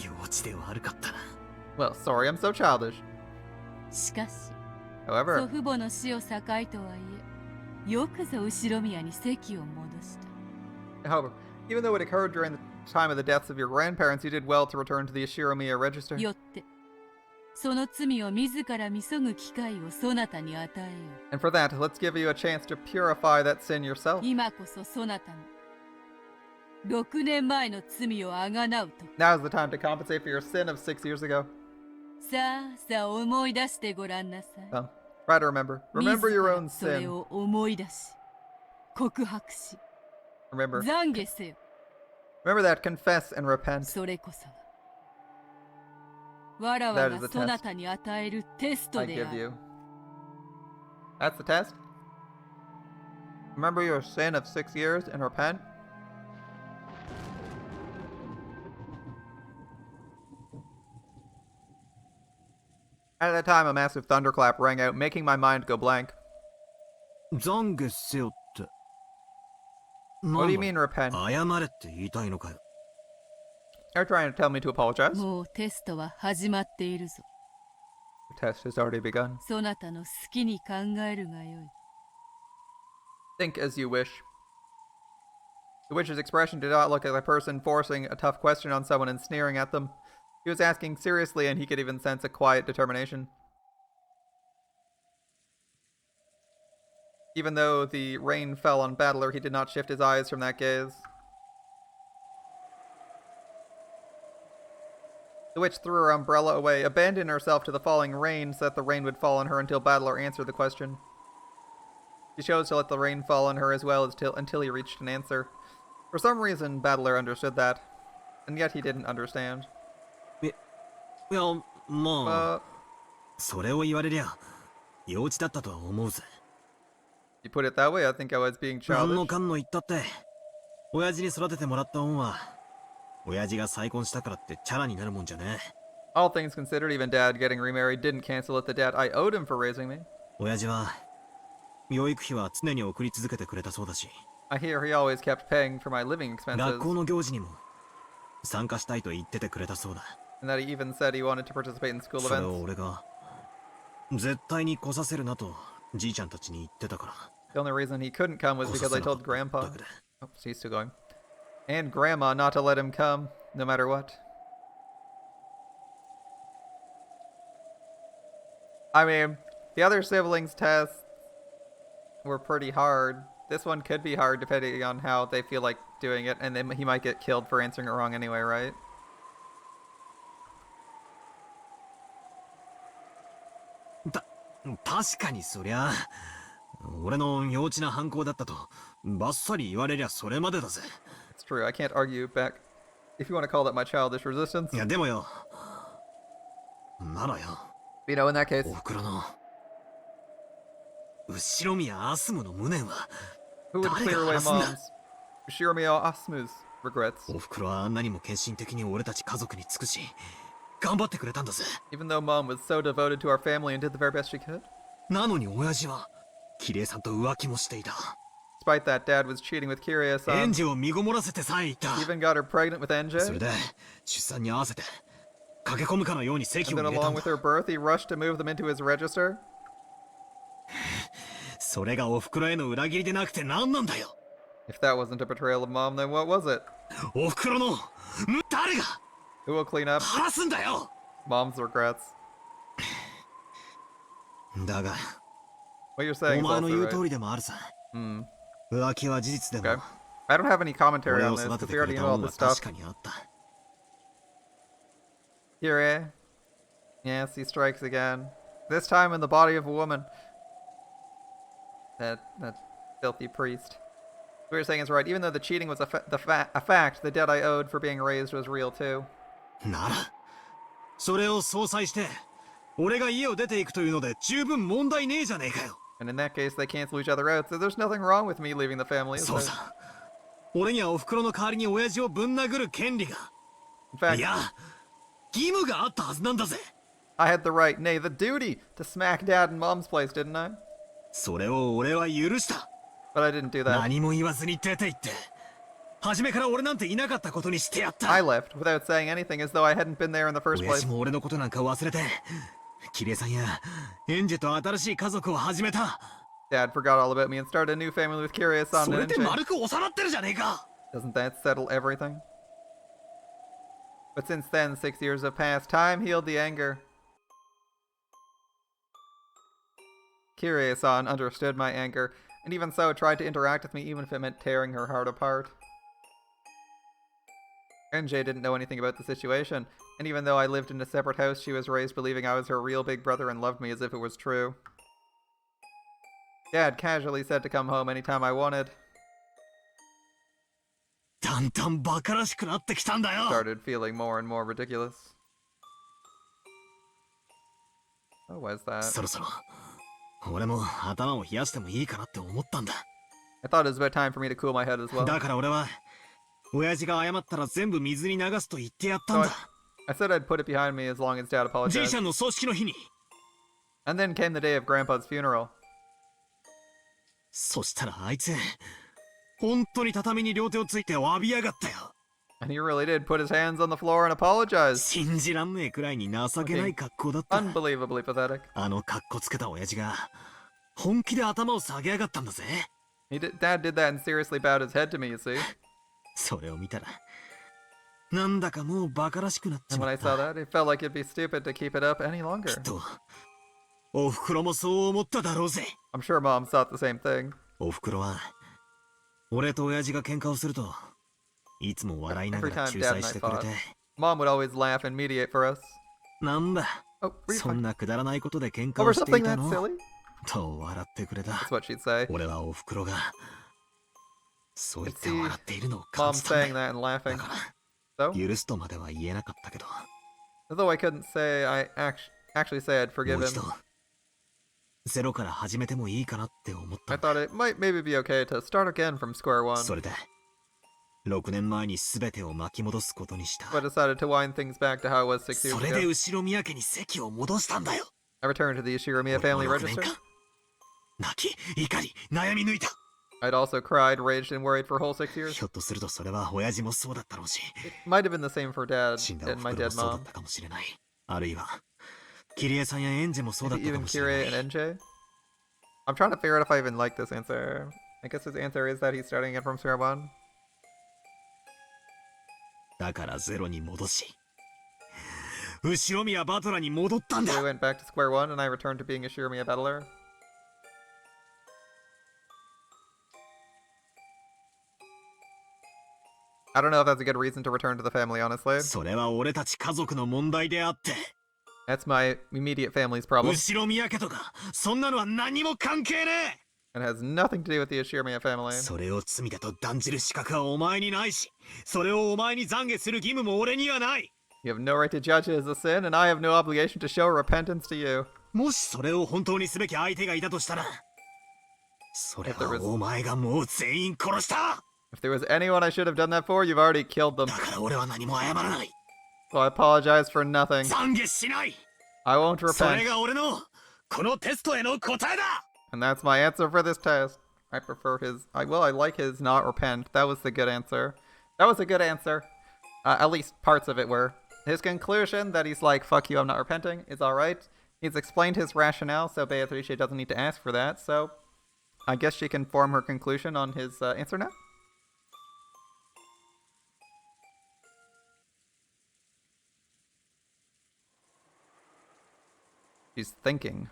幼稚で悪かったな。 Well, sorry, I'm so childish. しかし However, 祖父母の死を境とはいえよくぞ後宮に席を戻した however, even though it occurred during the time of the deaths of your grandparents, you did well to return to the Ashiramiya register. よってその罪を自ら見そぐ機会をそなたに与えよ And for that, let's give you a chance to purify that sin yourself. う今こそそなたの6年前の罪をあがなうと Now's the time to compensate for your sin of 6 years ago. さあさあ思い出してごらんなさい Well, try to remember. Remember your own 自らそれ sin. を思い出し告白し Remember. 懺悔せよ Remember that. Confess and repent. それこそがわらわ That is が the そなたに与えるテスト I で give ある you. That's the test? Remember your sin of 6 years and repent? At that time, a massive thunderclap rang out, making my mind go blank. 懺悔せよって。 What do you なん mean, repent? だ謝れって言いたいのかよ。 You're trying to tell me to apologize? もうテストは始まっているぞ The test has already begun. そなたの好きに考えるがよい Think as you wish. The witch's expression did not look like a person forcing a tough question on someone and sneering at them. He was asking seriously, and he could even sense a quiet determination. Even though the rain fell on Battler, he did not shift his eyes from that gaze. The witch threw her umbrella away, abandoned herself to the falling rain so that the rain would fall on her until Battler answered the question. She chose to let the rain fall on her as well as until he reached an answer. For some reason, Battler understood that, and yet he didn't understand. いや、まあ、 Uh, それを言われりゃ、幼稚だったとは思うぜ。 you put it that way, I think I was being 何の childish. かんの言ったって、親父に育ててもらった恩は、親父が再婚したからってチャラになるもんじゃねえ。 All things considered, even Dad getting remarried didn't cancel out the debt I owed him for raising me. 親父は、養育費は常に送り続けてくれたそうだし、 I hear he always kept paying for my living 学 expenses, 校の行事にも参加したいと言っててくれたそうだ。 and that he even said he wanted to participate in school それを events. 俺が、絶対に来させるなと、じいちゃんたちに言ってたから。 The only reason he couldn't come was 来さ because せ I なかっ told ただ Grandpa. けで。 Oh, he's still going. And Grandma not to let him come, no matter what. I mean, the other siblings' tests were pretty hard. This one could be hard depending on how they feel like doing it, and then he might get killed for answering it wrong anyway, right? 確かにそりゃ、俺の幼稚な反抗だったと、バッサリ言われりゃそれまでだぜ。 It's true, I can't argue back. If you want to call that my childish resistance. いやでもよ、ならよ、 You know, in that case, おふくろの、後宮アスムの無念は Who would 誰 clear が away 晴らすんだ mom's Ushiromio Asumu's regrets? おふくろはあんなにも献身的に俺たち家族に尽くし頑張ってくれたんだぜ。 Even though mom was so devoted to our family and did the very best she could? なのに親父はキリエさんと浮気もしていた。 Despite that, dad was cheating with エ Kirie-san. ンジを身ごもらせてさえいた。 Even got her pregnant with それ NJ. で出産に合わせて駆け込むかのように籍を And 入 then れた along んだ。 with her birth, he rushed to move them into his register. それがおふくろへの裏切りでなくて何なんだよ。 If that wasn't a betrayal of mom, then what was it? おふくろの誰が Who will clean up 晴らすんだよ。 mom's regrets? だが What you're お saying is 前の also 言う通 right. りでもあるさ。 Hmm. 浮気は事実で Okay. も I don't have any commentary 俺 on を this 育て because て we く already れた know all 恩は this stuff. 確かにあった。 Kirie. Yes, he strikes again. This time in the body of a woman. That filthy priest. What you're saying is right. Even though the cheating was a fact, the debt I owed for being raised was real too. ならそれを相殺して俺が家を出ていくというので十分問題ねえじゃねえかよ。 And in that case, they cancel each other out, so there's nothing wrong with me leaving the family. Is そう there? さ。俺にはおふくろの代わりに親父をぶん殴る権利が In fact, いや義務があったはずなんだぜ。 I had the right, nay, the duty to smack dad in mom's place, didn't I? それを俺は許した。 But I didn't do that. 何も言わずに出て行って初めから俺なんていなかったことにしてやった。 I left without saying anything as though I hadn't been there in the first 親 place. 父も俺のことなんか忘れてキリエさんやエンジェと新しい家族を始めた。 Dad forgot all about me and started a new family with Kirie-san それ and で NJ. 丸く収まってるじゃねえか。 Doesn't that settle everything? But since then, 6 years have passed. Time healed the anger. Kirie-san understood my anger, and even so tried to interact with me even if it meant tearing her heart apart. NJ didn't know anything about the situation, and even though I lived in a separate house, she was raised believing I was her real big brother and loved me as if it was true. Dad casually said to come home anytime I wanted. だんだんバカらしくなってきたんだよ。 Started feeling more and more ridiculous. What was that? そろそろ俺も頭を冷やしてもいいかなって思ったんだ。 I thought it was about time for me to cool my head as well. だから俺は親父が謝ったら全部水に流すと言ってやったん So だ。 I said I'd put it behind me as long as Dad じい apologized. ちゃんの葬式の日に。 And then came the day of Grandpa's funeral. そしたらあいつ本当に畳に両手をついて詫びやがったよ。 And he really did put his hands on the floor and apologize. 信じらんねえくらいに情けない格好だった。 Unbelievably pathetic. あの格好つけた親父が本気で頭を下げやがったんだぜ。 Dad did that and seriously bowed his head to me, you see. それを見たらなんだかもうバカらしくなっち And when ま I っ saw た。 that, it felt like it'd be stupid to keep it up any longer. とおふくろもそう思っただろうぜ。 I'm sure Mom thought the same thing. おふくろは俺と親父が喧嘩をするといつも笑いなが Every ら time 仲 Dad 裁 and し I てくれ fought, て Mom would always laugh and mediate for us. なんだ Oh, were you そん fucking なくだらないことで喧嘩 over をしてい something た that の silly? と笑ってくれた。 That's what she'd say. 俺はおふくろがそう言 Could って see 笑っているのを感 Mom じたんだ saying よ。 that and laughing. だか So, ら許すとまでは言えなかったけど although I couldn't say I actually say I'd も forgive う一 him, 度ゼロから始めてもいいかなって思った I んだ。 thought it might maybe be okay to start again from square one. それで6年前に全てを巻き戻すことにした。 But I decided to wind things back to how it was 6 years それで ago. 後ろ宮家に籍を戻したんだよ。 I returned to the Ishiramiya family 6年 register. 間泣き怒り悩み抜いた。 I'd also cried, raged, and worried for a whole 6 years. ひょっとするとそれは親父もそうだったろうし It might have been the same for Dad 死んだお and ふ my くろ dead もそうだっ mom. たかもしれない。あるいはキリエさんやエンジェもそうだっ Maybe たか even もしれな Kirie い。 and NJ. I'm trying to figure out if I even like this answer. I guess his answer is that he's starting it from square one. だからゼロに戻し後ろ宮バトラに戻ったんだ。 So we went back to square one and I returned to being a Shiramiya battler. I don't know if that's a good reason to return to the family, honestly. それは俺たち家族の問題であって That's my immediate family's problem. 後ろ宮家とかそんなのは何も関係ねえ。 It has nothing to do with the Ishiramiya family. それを罪だと断じる資格はお前にないし、それをお前に懺悔する義務も俺にはない。 You have no right to judge it as a sin, and I have no obligation to show repentance to you. もしそれを本当にすべき相手がいたとしたら、それはお前がもう全員殺した。 If there was anyone I should have done that for, you've already killed them. だから俺は何も謝らない。 So I apologize for nothing. 懺悔しない。 I won't それ repent. が俺のこのテストへの答えだ。 And that's my answer for this test. I prefer his... I like his not repent. That was the good answer. That was a good answer. At least parts of it were. His conclusion that he's like, fuck you, I'm not repenting, is alright. He's explained his rationale, so Beatrice doesn't need to ask for that, so... I guess she can form her conclusion on his answer now? She's thinking,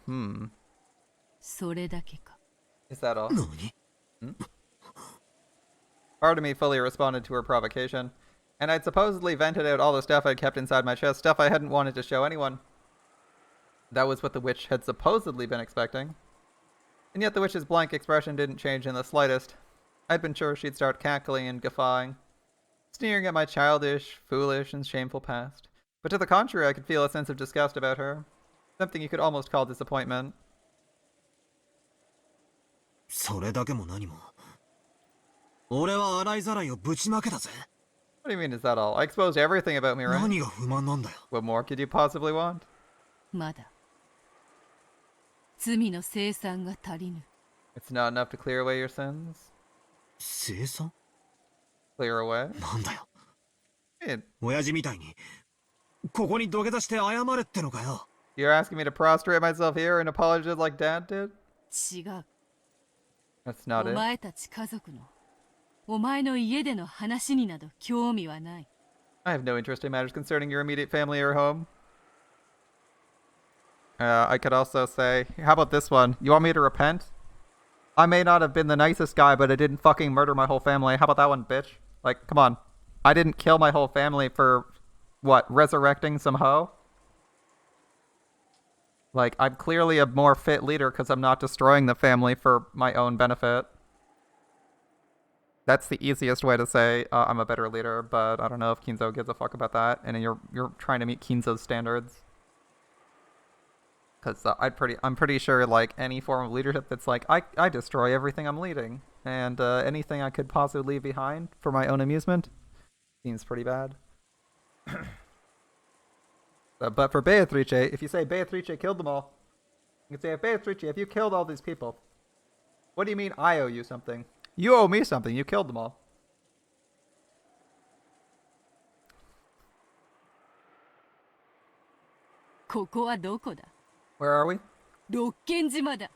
それだけか。 Is that all? 何？ Part of me fully responded to her provocation, and I'd supposedly vented out all the stuff I'd kept inside my chest, stuff I hadn't wanted to show anyone. That was what the witch had supposedly been expecting. And yet the witch's blank expression didn't change in the slightest. I'd been sure she'd start cackling and guffawing, sneering at my childish, foolish, and shameful past. But to the contrary, I could feel a sense of disgust about her. Something you could almost call disappointment. それだけも何も。俺は洗いざらいをぶちまけたぜ。 What do you mean, is that all? I exposed everything about me, right? 何が不満なんだよ。 What more could you possibly want? まだ罪の清算が足りぬ。 It's not enough to clear away your sins? 清算？ Clear away? なんだよ。 Hey, 親父みたいにここに土下座して謝れってのかよ。 you're asking me to prostrate myself here and apologize like Dad did? 違う。 That's not お it. 前たち家族のお前の家での話になど興味はない。 I have no interest in matters concerning your immediate family or home. I could also say, how about this one? You want me to repent? I may not have been the nicest guy, but I didn't fucking murder my whole family. How about that one, bitch? Like, come on. I didn't kill my whole family for, what, resurrecting some hoe? Like, I'm clearly a more fit leader because I'm not destroying the family for my own benefit. That's the easiest way to say I'm a better leader, but I don't know if Kinzo gives a fuck about that, and you're trying to meet Kinzo's standards. Because I'm pretty sure like any form of leadership that's like I destroy everything I'm leading, and anything I could possibly leave behind for my own amusement seems pretty bad. But for Beatrice, if you say Beatrice killed them all, you can say, Beatrice, if you killed all these people, what do you mean I owe you something? You owe me something. You killed them all. Where are we? 六軒島だ。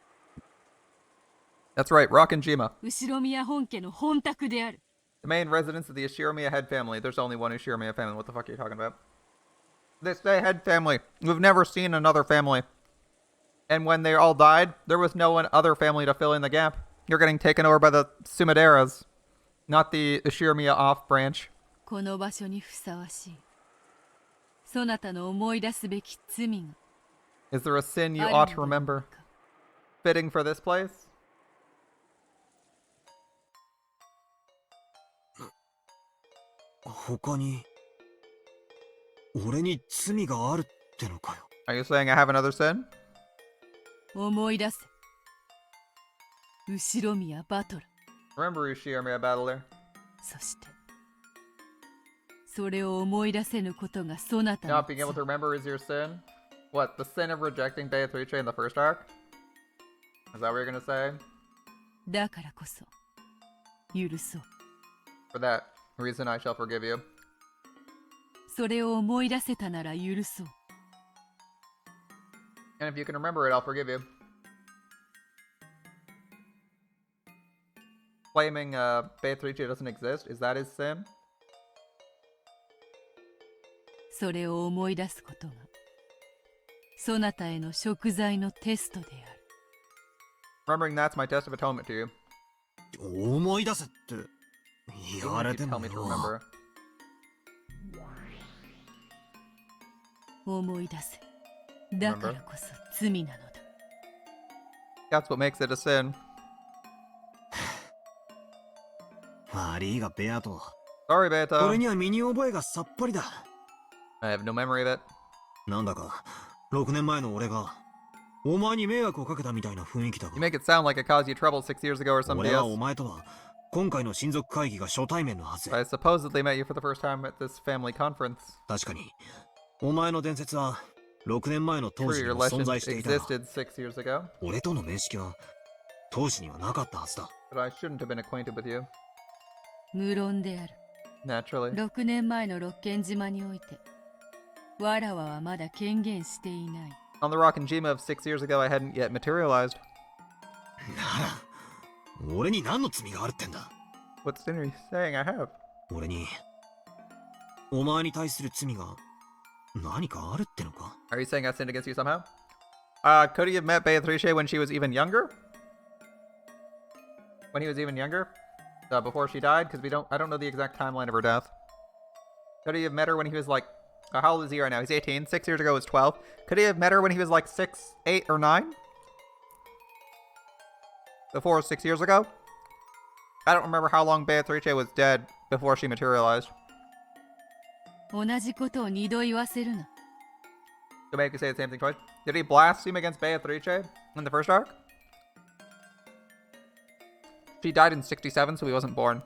That's right, Rockenjima. 後ろ宮本家の本宅である。 The main residence of the Ishiramiya head family. There's only one Ishiramiya family. What the fuck are you talking about? This they head family. We've never seen another family. And when they all died, there was no one other family to fill in the gap. You're getting taken over by the Sumideras, not the Ishiramiya off branch. この場所にふさわしい。そなたの思い出すべき罪が。 Is there a sin you ought to remember? Fitting for this place? 他に俺に罪があるってのかよ。 Are you saying I have another sin? 思い出せ。後ろ宮バトル。 Remember Ishiramiya battler. そして、それを思い出せぬことがそなたの Not being able to remember is your sin? What, the sin of rejecting Beatrice in the first arc? Is that what you're gonna say? だからこそ、許そう。 For that reason I shall forgive you. それを思い出せたなら許そう。 And if you can remember it, I'll forgive you. Claiming Beatrice doesn't exist, is that his sin? それを思い出すことが、そなたへの贖罪のテストである。 Remembering that's my test of atonement to you. 思い出せって言 Even わ if れ you て tell も me to よ。 remember. 思い出せ。だからこそ罪なのだ。 That's what makes it a sin. 悪いがベアト。 Sorry, Beto. 俺には身に覚えがさっぱりだ。 I have no memory of it. なんだか6年前の俺がお前に迷惑をかけたみたいな雰囲気だが You make it sound like it caused you trouble 6 years ago or somebody 俺はお else. 前とは今回の親族会議が初対面のはず I supposedly met you for the first time at this family conference. 確かにお前の伝説は6年前の当 True, 時に your は存 legend 在していたが existed 6 years ago, 俺との面識は当時にはなかったはずだ but I shouldn't have been acquainted with you. 無論である。 Naturally. 6年前の六軒島において、わらわはまだ権限していない。 On the Rock and Jima of 6 years ago, I hadn't yet materialized. なら俺に何の罪があるってんだ What sin are you saying I have? 俺にお前に対する罪が何かあるってのか Are you saying I sinned against you somehow? Could he have met Beatrice when she was even younger? When he was even younger? Before she died? Because I don't know the exact timeline of her death. Could he have met her when he was like, how old is he right now? He's 18. 6 years ago he was 12. Could he have met her when he was like 6, 8, or 9? Before 6 years ago? I don't remember how long Beatrice was dead before she materialized. 同じことを二度言わせるな。 To make you say the same thing twice. Did he blaspheme against Beatrice in the first arc? She died in 67, so he wasn't born.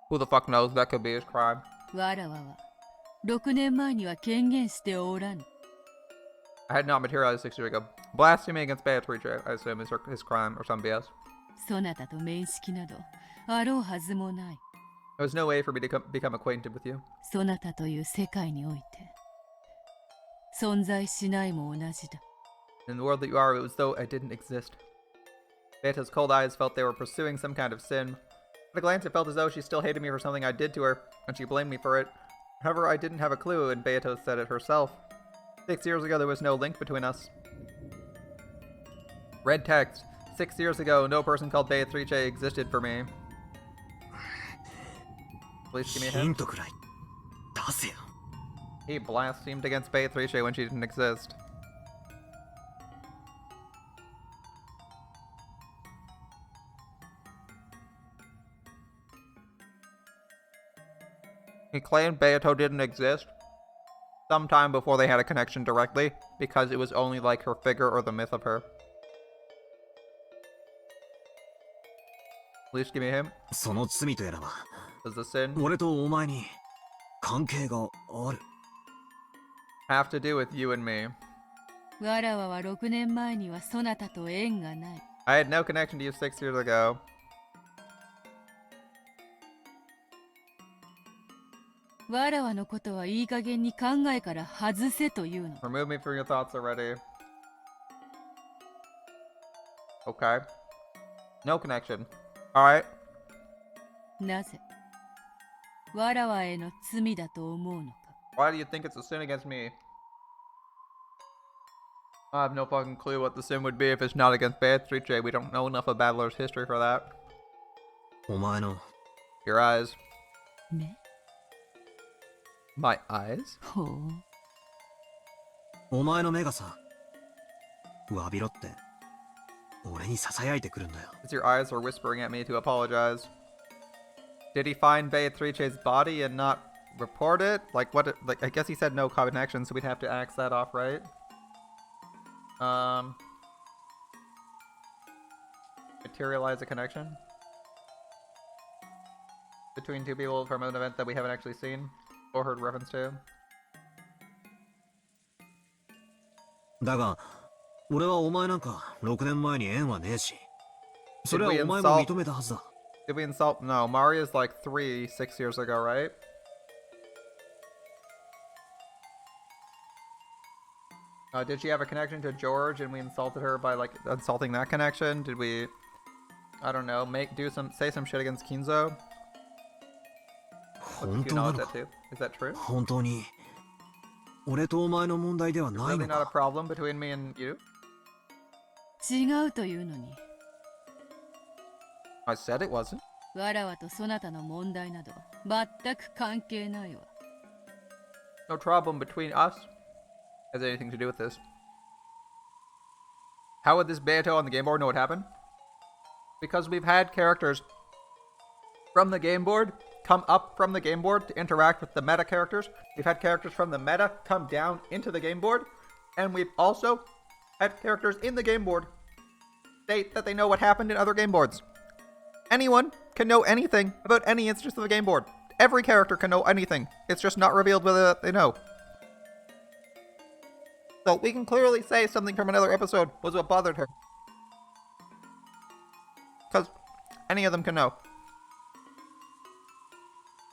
Who the fuck knows? That could be his crime. わらわは6年前には権限しておらぬ。 I had not materialized 6 years ago. Blasphemy against Beatrice, I assume, is his crime or some BS. そなたと面識などあろうはずもない。 There was no way for me to become acquainted with you. そなたという世界において存在しないも同じだ。 In the world that you are, it was though I didn't exist. Beata's cold eyes felt they were pursuing some kind of sin. At a glance, it felt as though she still hated me for something I did to her, and she blamed me for it. However, I didn't have a clue, and Beato said it herself. 6 years ago, there was no link between us. Red text. 6 years ago, no person called Beatrice existed for me. Please give me a ヒ hint. ントくらい出せよ He blasphemed against Beatrice when she didn't exist. He claimed Beato didn't exist sometime before they had a connection directly, because it was only like her figure or the myth of her. Please give me a hint. その罪とやらは Does the sin 俺とお前に関係がある have to do with you and me? わらわは6年前にはそなたと縁がない。 I had no connection to you 6 years ago. わらわのことはいい加減に考えから外せというの。 Remove me from your thoughts already. Okay. No connection. Alright. なぜわらわへの罪だと思うのか。 Why do you think it's a sin against me? I have no fucking clue what the sin would be if it's not against Beatrice. We don't know enough of Battler's history for that. お前の Your eyes. ね。 My eyes? ほう。お前の目がさ詫びろって俺に囁いてくるんだよ It's your eyes were whispering at me to apologize. Did he find Beatrice's body and not report it? Like what? Like I guess he said no connection, so we'd have to axe that off, right? Materialize a connection between two people from an event that we haven't actually seen or heard reference to. だが俺はお前なんか6年前に縁はねえしそれは Did we お前も insult- 認めたはずだ Did we insult? No, Maria's like 6 years ago, right? Did she have a connection to George and we insulted her by like insulting that connection? Did we, I don't know, say some shit against Kinzo? What, 本 do 当 you know な is の that か too? Is that true? 本当に俺とお前の問題ではない Really の not a か problem between me and you? 違うというのに、 I said it wasn't. わらわとそなたの問題など全く関係ないわ。 No problem between us has anything to do with this. How would this Beato on the game board know what happened? Because we've had characters from the game board come up from the game board to interact with the meta characters. We've had characters from the meta come down into the game board. And we've also had characters in the game board state that they know what happened in other game boards. Anyone can know anything about any instance of the game board. Every character can know anything. It's just not revealed whether they know. So we can clearly say something from another episode was what bothered her. Because any of them can know.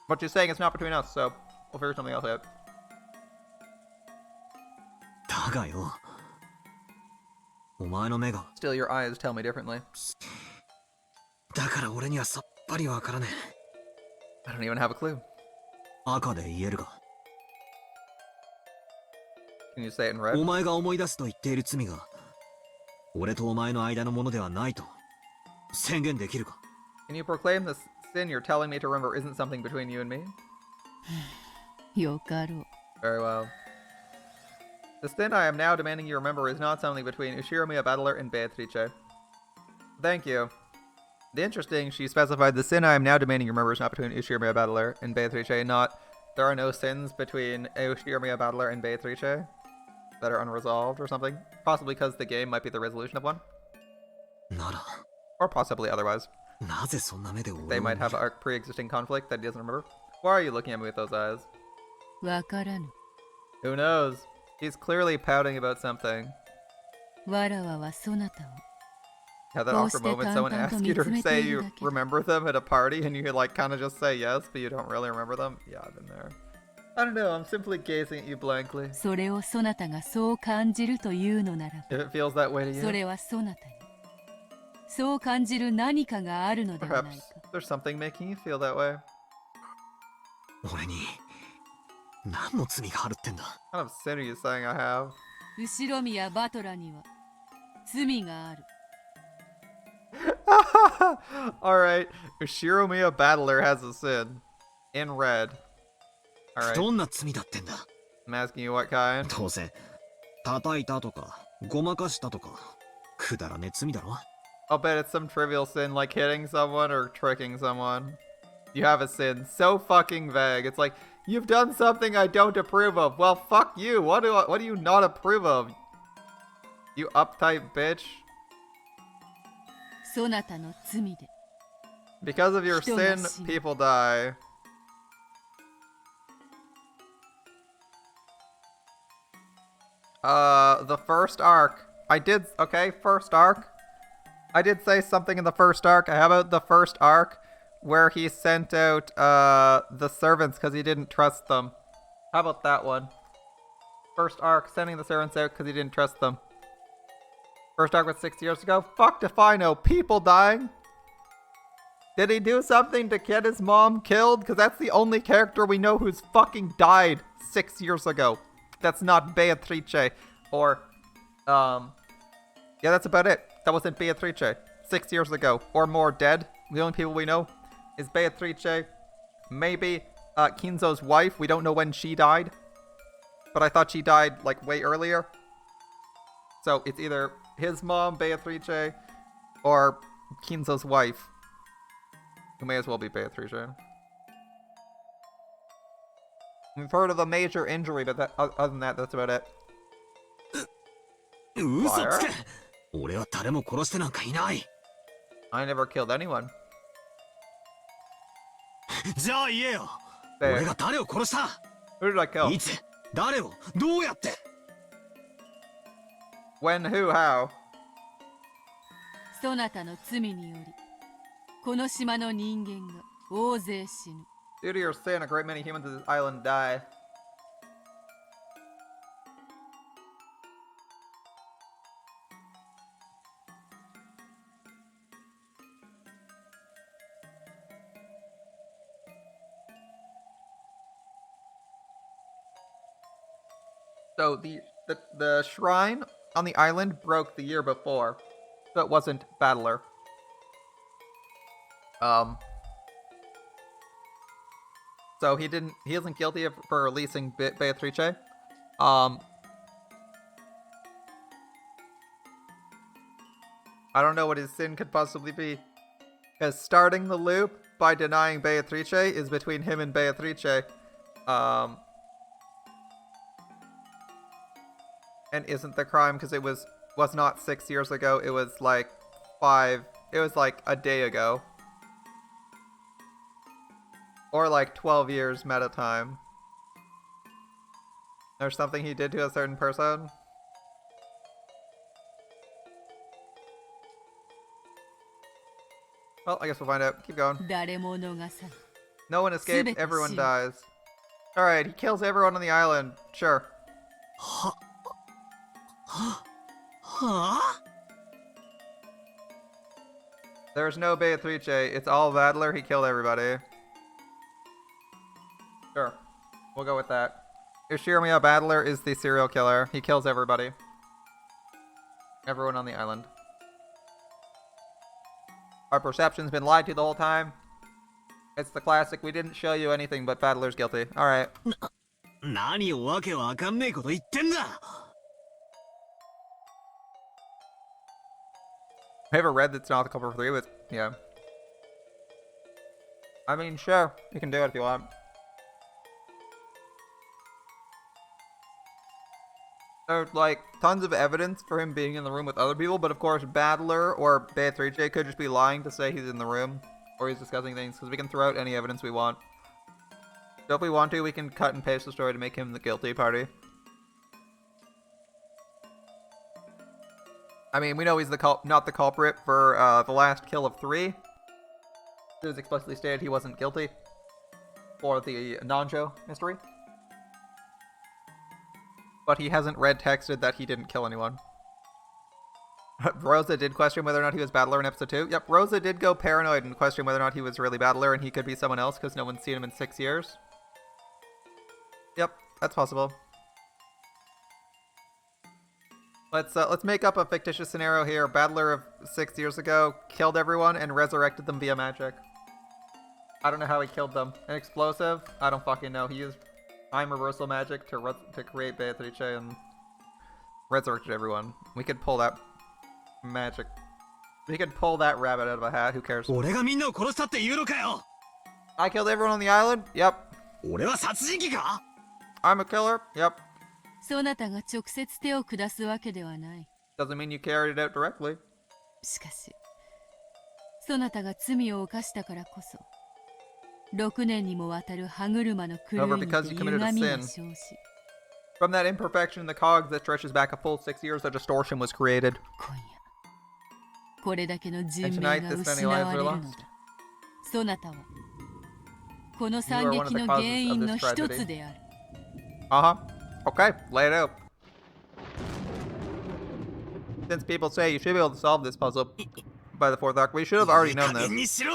But she's saying it's not between us, so we'll figure something else out. だがよ、お前の目が Still, your eyes tell me differently. だから俺にはさっぱりわからね I don't even have a clue. え。赤で言えるか。 Can you say it in red? お前が思い出すと言っている罪が俺とお前の間のものではないと宣言できるか。 Can you proclaim the sin you're telling me to remember isn't something between you and me? よかろう。 Very well. The sin I am now demanding you remember is not something between Ushiromiya Battler and Beatrice. Thank you. The interesting, she specified the sin I am now demanding you remember is not between Ushiromiya Battler and Beatrice, not there are no sins between Ushiromiya Battler and Beatrice that are unresolved or something. Possibly because the game might be the resolution of one. なら Or possibly otherwise. なぜそんな目で俺を They might have a pre-existing conflict that he doesn't remember. Why are you looking at me with those eyes? わからぬ。 Who knows? He's clearly pouting about something. わらわはそなたを Have that awkward moment someone asks you to say you remember them at a party and you like kind of just say yes, but you don't really remember them? Yeah, I've been there. I don't know, I'm simply gazing at you blankly. それをそなたがそう感じるというのなら If it feels that way to そ you, れはそなたにそう感じる何かがあるのではない perhaps か。 there's something making you feel that way. 俺に何の罪があるってんだ。 What kind of sin are you saying I have? 後宮バトラには罪がある。 Alright, Ushiromiya Battler has a sin. In red. Alright, どんな罪だってんだ。 I'm asking you what kind? 当然叩いたとかごまかしたとかくだらねえ罪だろ。 I'll bet it's some trivial sin like hitting someone or tricking someone. You have a sin so fucking vague. It's like, you've done something I don't approve of. Well, fuck you. What do you not approve of? You uptight bitch. そなたの罪で Because of your sin, people die. The first arc. First arc. I did say something in the first arc. How about the first arc where he sent out the servants because he didn't trust them? How about that one? First arc, sending the servants out because he didn't trust them. First arc was 6 years ago. Fucked if I know. People dying. Did he do something to get his mom killed? Because that's the only character we know who's fucking died 6 years ago. That's not Beatrice. Or, yeah, that's about it. That wasn't Beatrice. 6 years ago. Or more dead. The only people we know is Beatrice. Maybe Kinzo's wife. We don't know when she died. But I thought she died, like, way earlier. So it's either his mom, Beatrice, or Kinzo's wife. Who may as well be Beatrice. We've heard of a major injury, but other than that, that's about it. 嘘つけ。俺は誰も殺してなんかいない。 I never killed anyone. じゃあ言えよ。 Say 俺 it. が誰を殺した。 Who did I kill? いつ誰をどうやって。 When, who, how? そなたの罪によりこの島の人間が大勢死ぬ。 Due to your sin, a great many humans on this island die. So the shrine on the island broke the year before, so it wasn't Battler. So he isn't guilty for releasing Beatrice. I don't know what his sin could possibly be. Because starting the loop by denying Beatrice is between him and Beatrice. And isn't the crime because it was was not 6 years ago. It was like 5. It was like a day ago. Or like 12 years meta time. There's something he did to a certain person. Well, I guess we'll find out. Keep going. 誰も逃さん No one escaped. Sube Everyone Shiu. dies. Alright, he kills everyone on the island. Sure. はあ There's no Beatrice. It's all Vadler. He killed everybody. Sure. We'll go with that. Ishiramiya Badler is the serial killer. He kills everybody. Everyone on the island. Our perception's been lied to the whole time. It's the classic, we didn't show you anything but Badler's guilty. Alright. 何をわけわかんねえこと言ってんだ I haven't read that's not the culprit for 3, but yeah. I mean, sure. You can do it if you want. There's like tons of evidence for him being in the room with other people, but of course Badler or Beatrice could just be lying to say he's in the room or he's discussing things, because we can throw out any evidence we want. So if we want to, we can cut and paste the story to make him the guilty party. I mean, we know he's not the culprit for the last kill of 3. It was explicitly stated he wasn't guilty for the Nanjo mystery. But he hasn't red texted that he didn't kill anyone. Rosa did question whether or not he was Battler in episode 2. Yep, Rosa did go paranoid and question whether or not he was really Battler and he could be someone else because no one's seen him in 6 years. Yep, that's possible. Let's make up a fictitious scenario here. Battler of 6 years ago killed everyone and resurrected them via magic. I don't know how he killed them. An explosive? I don't fucking know. He used time reversal magic to create Beatrice and resurrected everyone. We could pull that magic. We could pull that rabbit out of a hat. Who cares? 俺がみんなを殺したって言うのかよ I killed everyone on the island? Yep. 俺は殺人鬼か I'm a killer? Yep. そなたが直接手を下すわけではない Doesn't mean you carried it out directly. しかしそなたが罪を犯したからこそ6年にもわたる歯車の狂いにて歪みが生じ From that imperfection in the cogs that stretches back a full 6 years, a distortion was created. 今夜これだけの人 And 命 tonight, が this 失 many わ lives れ are るの lost. だそなたはこの You 惨 are one of 劇 the の causes 原因 of の this 一 tragedy. つである Uh-huh. Okay, lay it out. Since people say you should be able to solve this puzzle by the 4th arc, we should have already いい known 加減 this. にしろ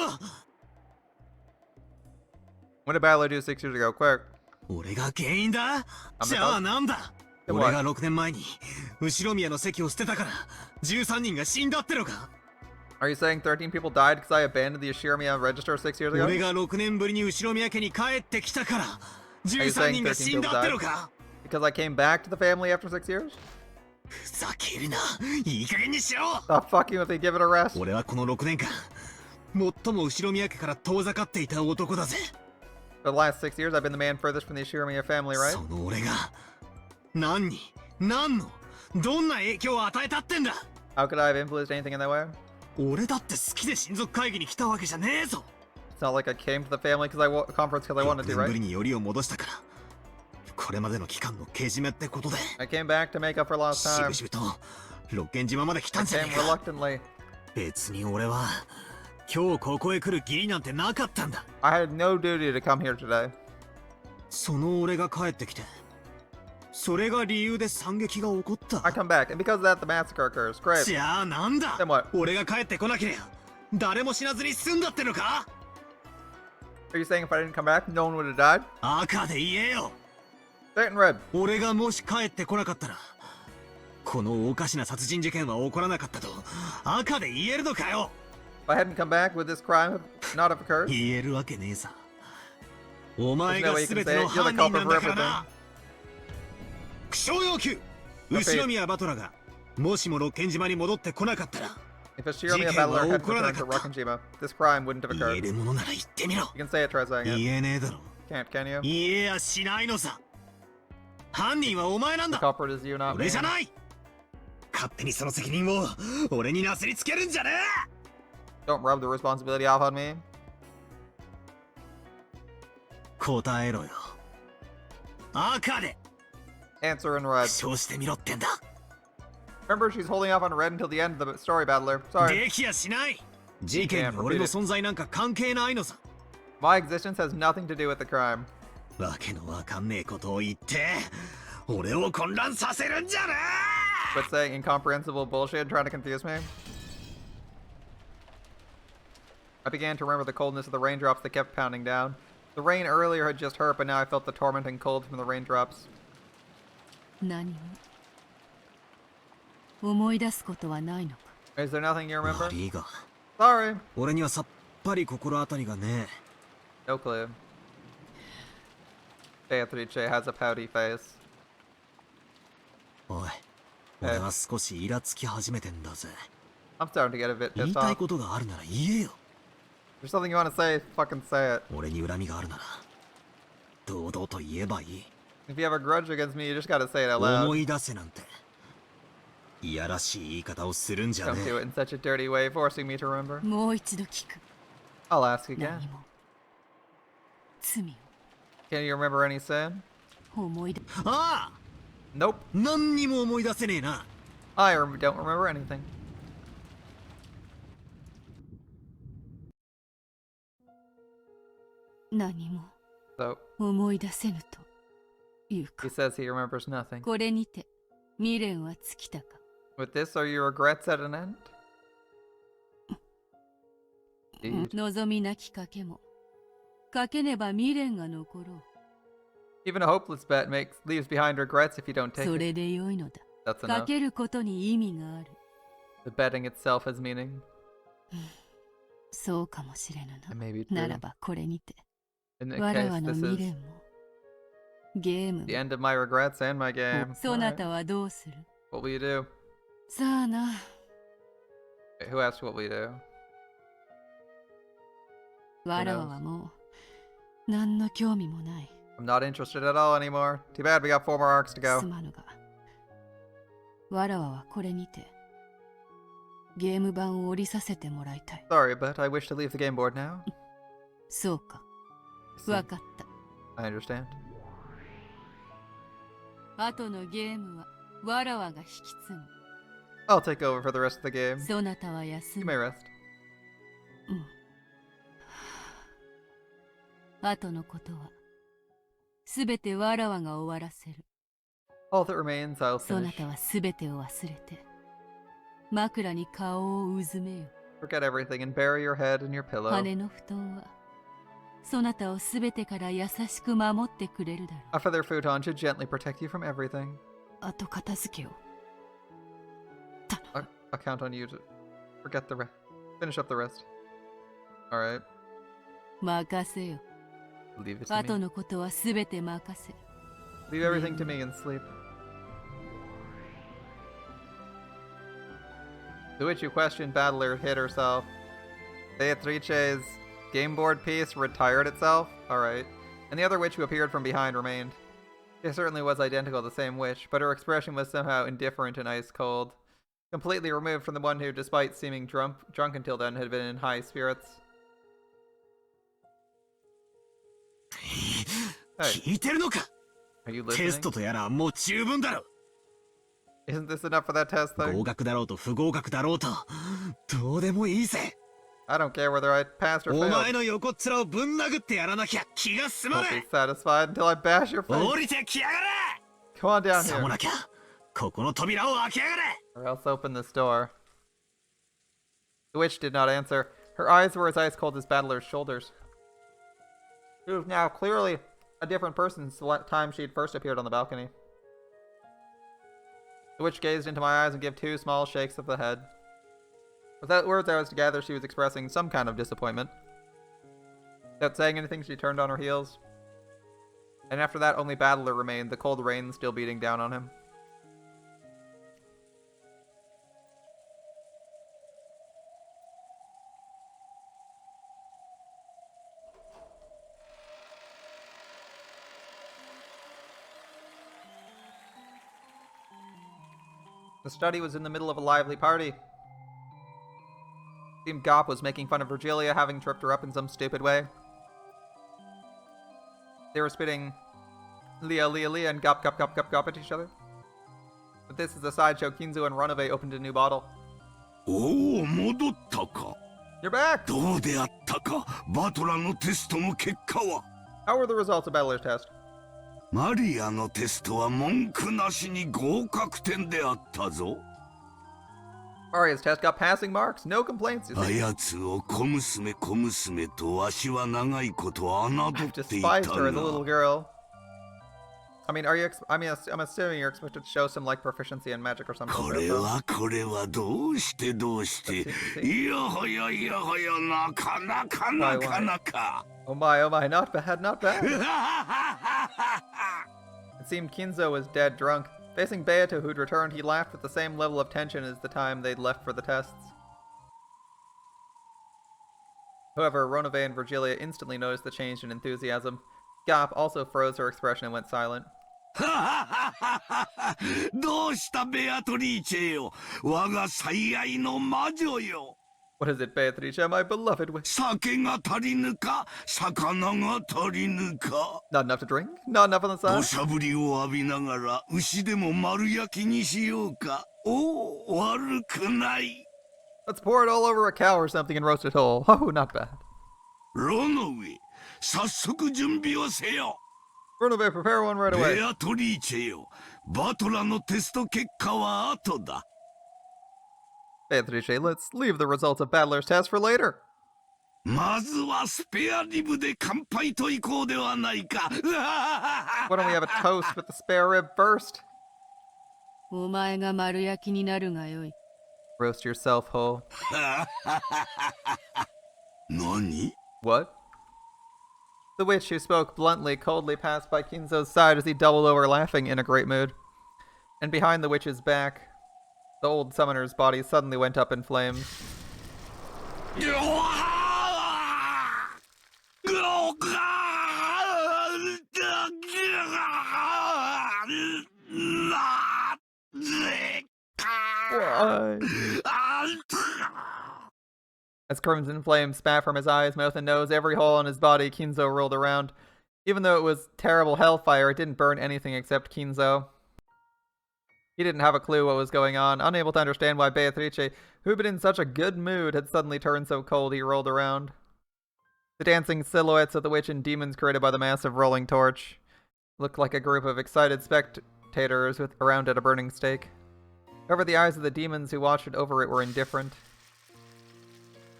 When did Battler do 6 years ago? Quick. 俺が原因だ I'm じゃあなんだ The 俺 what? が6年前に後宮の席を捨てたから13人が死んだってのか Are you saying 13 people died because I abandoned the Ashiramiya register 6 years ago? 俺が6年ぶりに後宮家に帰ってきたから13人が死んだってのか Because I came back to the family after 6 years? ふざけるないい加減にしろ Stop fucking with me, give it a rest. 俺はこの6年間最も後宮家から遠ざかっていた男だぜ For the last 6 years, I've been the man furthest from the Ashiramiya family, right? その俺が何に何のどんな影響を与えたってんだ How could I have influenced anything in that way? 俺だって好きで親族会議に来たわけじゃねえぞ It's not like I came to the family conference because I wanted 6 to, 年ぶ right? りによりを戻したからこれまでの期間のけじめってことで I came back to make up for lost し time. ぶしぶと六軒島まで来た I んじゃ came ねえか reluctantly. 別に俺は今日ここへ来る義理なんてなかったんだ I had no duty to come here today. その俺が帰ってきてそれが理由で惨劇が起こった I come back, and because of that, the massacre occurs. Great. じゃあなんだ Then what? 俺が帰ってこなけりゃ誰も死なずに済んだってのか Are you saying if I didn't come back, no one would have died? 赤で言えよ Say it in red. 俺がもし帰ってこなかったらこのおかしな殺人事件は起こらなかったと赤で言えるのかよ If I hadn't come back, would this crime not have occurred? 言えるわけねえさお前 There's no が way you can 全 say ての it. You're 犯 the 人な culprit ん for だから everything. な苦笑要求 Okay. 後宮バトラがもしも六軒島に戻ってこなかったら If Ashiramiya Jiken Battler hadn't は起こらな returned か to った Rokkenjima, this crime wouldn't have 言え occurred. るものなら言ってみろ You can say it, try saying it. 言えねえだろ Can't, can you? 言えやしないのさ犯人はお前なん The だ culprit is you, not 俺 me. じゃない勝手にその責任を俺になすりつけるんじゃねえ。 Don't rub the responsibility off on me. 答えろよ。赤で Answer in red. 負傷してみろってんだ。 Remember, she's holding off on red until the end of the story, Battler. Sorry. できやしない。事件に俺の存在なんか関係ないのさ。 My existence has nothing to do with the crime. わけのわかんねえことを言って俺を混乱させるんじゃねえ。 But saying incomprehensible bullshit and trying to confuse me. I began to remember the coldness of the raindrops that kept pounding down. The rain earlier had just hurt, but now I felt the tormenting cold from the raindrops. 何も思い出すことはないのか。 Is there nothing you remember? 悪いが Sorry. 俺にはさっぱり心当たりがね No clue. Beatrice has a pouty face. え。おい、俺は少しイラつき始めてんだぜ。 I'm starting to get a bit 言い pissed たい off. ことがあるなら言えよ。 There's something you want to say, fucking say it. 俺に恨みがあるなら堂々と言えばいい。 If you have a grudge against me, you just gotta say it out loud. 思い出せなんていやらしい言い方をするんじゃ Don't ね do it え。 in such a dirty way, forcing me to remember. もう一度聞く。 I'll ask again. 何も罪 Can you remember any sin? を思い出。ああ Nope. 何にも思い出せねえな。 I don't remember anything. 何も So 思い出せぬというか he。says he remembers nothing. これにて未練は尽きたか。 With this, are your regrets at an end? Indeed. 望みなき賭けも賭けねば未練が残ろ Even a hopeless bet leaves behind regrets if you don't う。 take そ it. れでよいのだ。 That's 賭 enough. けることに意味がある。 The betting itself has meaning. そうかもしれぬ It な。 may be なら true. ばこれにて In that わら case, わの this 未 is 練もゲーム the も end of my regrets and my game. そな Alright. たはどうする？ What will you do? さあな。 Wait, who asked what we do? わらわはもう何の興味もない。 I'm not interested at all anymore. Too bad we got 4 more arcs to す go. まぬがわらわはこれにてゲーム版を降りさせてもらいたい。 Sorry, but I wish to leave the game board now. そうか。 I see. わかった。 I understand. 後のゲームはわらわが引き継 I'll take over for the rest of the game. ぐ。そなたは休 You む。 may rest. 後のことはすべてわらわが終わらせる。 All that remains, I'll そな finish. たはすべてを忘れて枕に顔をうずめよ。 Forget everything and bury your head in your pillow. 羽の布団はそなたをすべてから優しく守ってくれるだろう。 A feather futon should gently protect you from everything. 後片付けを。頼 I'll count on you to forget the rest. Finish up the rest. Alright. む。任せよ。 Leave it to 後 me. のことはすべて任せる。 Leave everything to me and sleep. The witch who questioned Battler hid herself. Beatrice's game board piece retired itself? Alright. And the other witch who appeared from behind remained. She certainly was identical to the same witch, but her expression was somehow indifferent and ice cold. Completely removed from the one who, despite seeming drunk until then, had been in high spirits. Hey, 聞いてるのか。 are you テスト listening? とやらもう十分だろ。 Isn't this enough for that test thing? 合格だろうと不合格だろうとどうでもいいぜ。 I don't care whether I passed or お前 failed. の横っ面をぶん殴ってやらなきゃ気が済ま Won't な be い。 satisfied until I bash your 降 face. りてきやがれ。 Come on down さも here. なきゃここの扉を開けやがれ。 Or else open this door. The witch did not answer. Her eyes were as ice cold as Battler's shoulders. She was now clearly a different person since the time she had first appeared on the balcony. The witch gazed into my eyes and gave 2 small shakes of the head. Without words I was to gather she was expressing some kind of disappointment. Without saying anything, she turned on her heels. And after that, only Battler remained, the cold rain still beating down on him. The study was in the middle of a lively party. Seemed Gop was making fun of Virgilia, having tripped her up in some stupid way. They were spitting Lia, Lia, Lia, and Gop, Gop, Gop, Gop, Gop at each other. But this is a sideshow. Kinzo and Runaway opened a new bottle. Oh, 戻ったか。 You're back! どうであったか、バトラのテストの結果は。 How were the results of Battler's test? マリアのテストは文句なしに合格点であったぞ。 Maria's test got passing marks. No complaints, you あ see. やつを小娘小娘とわしは長いこと侮 I've っていた despised her as a little が。 girl. I mean, are you? I'm assuming you're expected to show some like proficiency in magic or something. これはどうしていやはやなかなかなかなか。 Oh my, not bad, not bad. It seemed Kinzo was dead drunk. Facing Beato, who'd returned, he laughed with the same level of tension as the time they'd left for the tests. However, Ronove and Virgilia instantly noticed the change in enthusiasm. Gop also froze her expression and went silent. どうしたベアトリーチェよ、我が最愛の魔女よ。 What is it, Beatrice, my beloved witch? 酒が足りぬか、魚が足りぬか。 Not enough to drink? Not enough on the 土 side? 砂降りを浴びながら牛でも丸焼きにしようか。おお、悪くない。 Let's pour it all over a cow or something and roast it whole. Oh, not bad. ロノウェ、早速準備をせよ。 Ronove, prepare one right away. ベアトリーチェよ、バトラのテスト結果は後だ。 Beatrice, let's leave the results of Battler's test for later. まずはスペアリブで乾杯といこうではないか。 Why don't we have a toast with the spare rib first? お前が丸焼きになるがよい。 Roast yourself whole. 何？ What? The witch, who spoke bluntly, coldly passed by Kinzo's side as he doubled over laughing in a great mood. And behind the witch's back, the old summoner's body suddenly went up in flames. Why? As crimson flames spat from his eyes, mouth, and nose, every hole in his body, Kinzo rolled around. Even though it was terrible hellfire, it didn't burn anything except Kinzo. He didn't have a clue what was going on. Unable to understand why Beatrice, who'd been in such a good mood, had suddenly turned so cold, he rolled around. The dancing silhouettes of the witch and demons created by the massive rolling torch looked like a group of excited spectators around at a burning stake. However, the eyes of the demons who watched it over it were indifferent.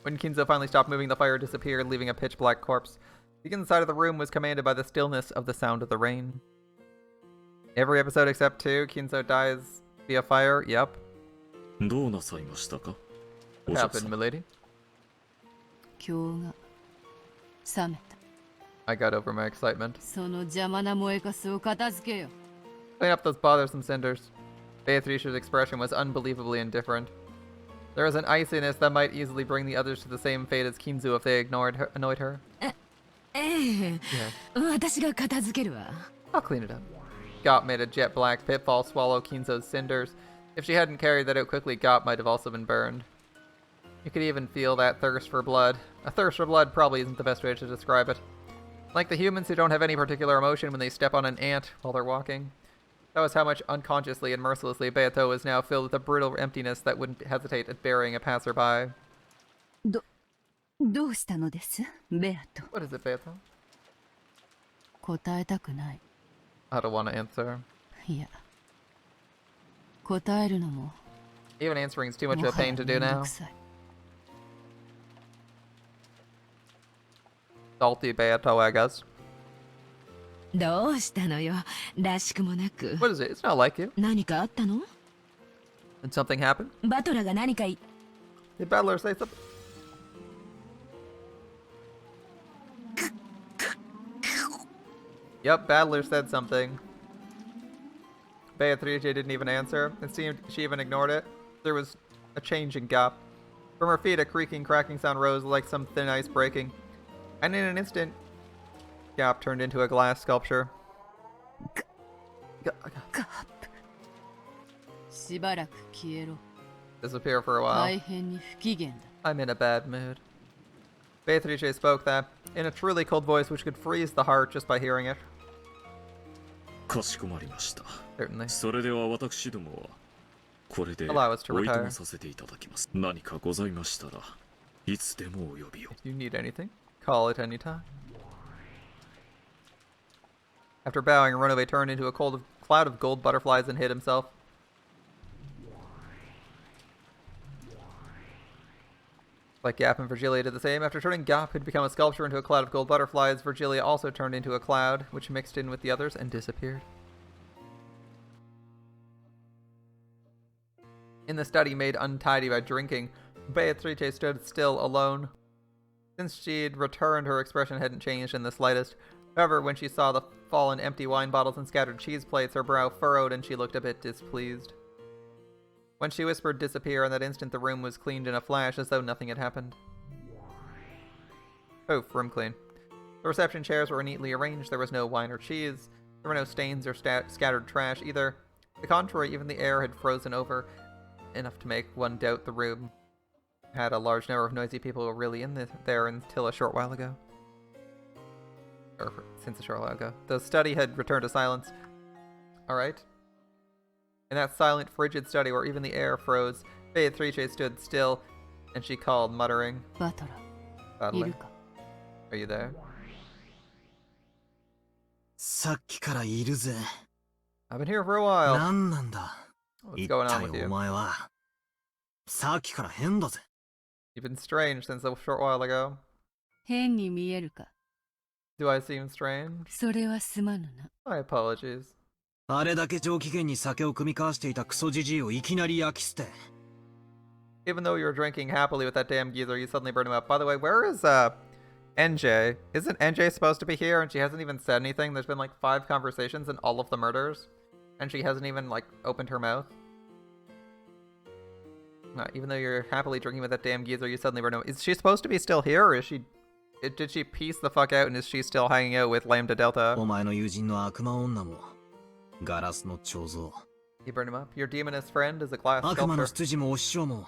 When Kinzo finally stopped moving, the fire disappeared, leaving a pitch-black corpse. The inside of the room was commanded by the stillness of the sound of the rain. Every episode except 2, Kinzo dies via fire. Yep. どうなさいましたか? What happened, milady? 今日が冷めた。 I got over my excitement. その邪魔な燃えかすを片付けよ。 Clean up those bothersome cinders. Beatrice's expression was unbelievably indifferent. There was an iciness that might easily bring the others to the same fate as Kinzo if they annoyed her. ええ、 Yeah. 私が片付けるわ。 I'll clean it up. Gop made a jet black pitfall swallow Kinzo's cinders. If she hadn't carried that out quickly, Gop might have also been burned. You could even feel that thirst for blood. A thirst for blood probably isn't the best way to describe it. Like the humans who don't have any particular emotion when they step on an ant while they're walking. That was how much unconsciously and mercilessly Beato was now filled with a brutal emptiness that wouldn't hesitate at burying a passerby. どうしたのです、ベアト。 What is it, Beato? 答えたくない。 I don't want to answer. いや、答えるのも Even answering is too much も of a はや pain to め do んど now. くさい。 Salty Beato, I guess. どうしたのよ、らしくもなく。 What is it? It's not like you. 何かあったの？ Did something happen? バトラが何か言 Did Battler say something? Yep, Battler said something. Beatrice didn't even answer. It seemed she even ignored it. There was a change in Gop. From her feet, a creaking, cracking sound rose like some thin ice breaking. And in an instant, Gop turned into a glass sculpture. しばらく消えろ。 Disappear for a while. 大変に不機嫌だ。 I'm in a bad mood. Beatrice spoke that in a truly cold voice which could freeze the heart just by hearing it. かしこまりました。 Certainly. それでは私どもはこれで Allow us to おいと retire. まさせていただきます。何かございましたらいつでもお呼びを。 If you need anything, call it any time. After bowing, Runaway turned into a cloud of gold butterflies and hid himself. Like Gap and Virgilia did the same. After turning Gap, who'd become a sculpture, into a cloud of gold butterflies, Virgilia also turned into a cloud, which mixed in with the others and disappeared. In the study made untidy by drinking, Beatrice stood still alone. Since she'd returned, her expression hadn't changed in the slightest. However, when she saw the fallen empty wine bottles and scattered cheese plates, her brow furrowed and she looked a bit displeased. When she whispered disappear, in that instant the room was cleaned in a flash as though nothing had happened. Poof, room clean. The reception chairs were neatly arranged, there was no wine or cheese, there were no stains or scattered trash either. To the contrary, even the air had frozen over, enough to make one doubt the room had a large number of noisy people really in there until a short while ago. Or since a short while ago. The study had returned to silence. Alright. In that silent, frigid study where even the air froze, Beatrice stood still, and she called, muttering, バトラー、い Battler, るか。 are you there? さっきからいるぜ。 I've been here for a while. 何なんだ。 What's 一 going on 体 with お you? 前は。さっきから変だぜ。 You've been strange since a short while ago. 変に見えるか。 Do I seem strange? それはすまぬな。 My apologies. あれだけ上機嫌に酒を汲み交わしていたクソジジイをいきなり焼き捨て。 Even though you were drinking happily with that damn geezer, you suddenly burned him up. By the way, where is, NJ? Isn't NJ supposed to be here and she hasn't even said anything? There's been like 5 conversations in all of the murders, and she hasn't even, like, opened her mouth. Even though you're happily drinking with that damn geezer, you suddenly burned him up. Is she supposed to be still here, or is she... Did she piece the fuck out and is she still hanging out with Lambda Delta? お前の友人の悪魔女も、ガラスの彫像。 You burned him up? Your demoness friend is a glass 悪魔の sculpture. 執事もお師匠も、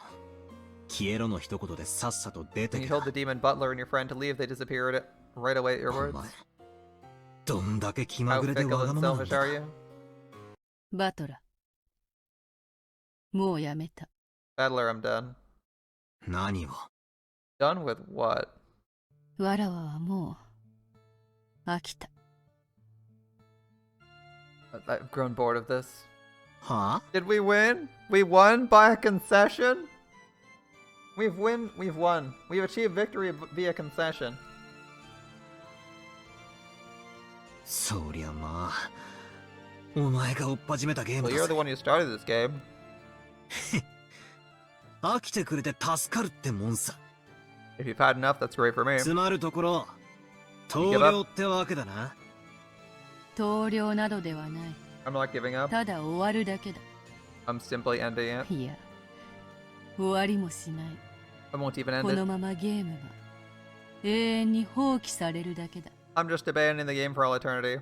消えろの一言でさっさと出て When you け。 told the demon butler and your friend to leave, they disappeared right away at your お words. 前、どんだけ気ま How ぐれで fickle わが and ままなん selfish だ are。you? バトラー、もうやめた。 Battler, I'm done. 何を。 Done with what? わらわはもう飽きた。 I've grown bored of this. はあ Did we win? We won by a concession? We've won. We've achieved victory via concession. そりゃまあ、お前が追っ始めたゲーム Well, だ you're the ぜ。 one who started this game. 飽きてくれて助かるってもんさ。 If you've had enough, that's great for me. つまるところ、投了ってわけだな。投了などではない。 I'm not giving up. ただ終わるだけだ。 I'm simply ending it. いや、終わりもしない。 I won't even こ end の it. ままゲームが永遠に放棄されるだけだ。 I'm just abandoning the game for all eternity.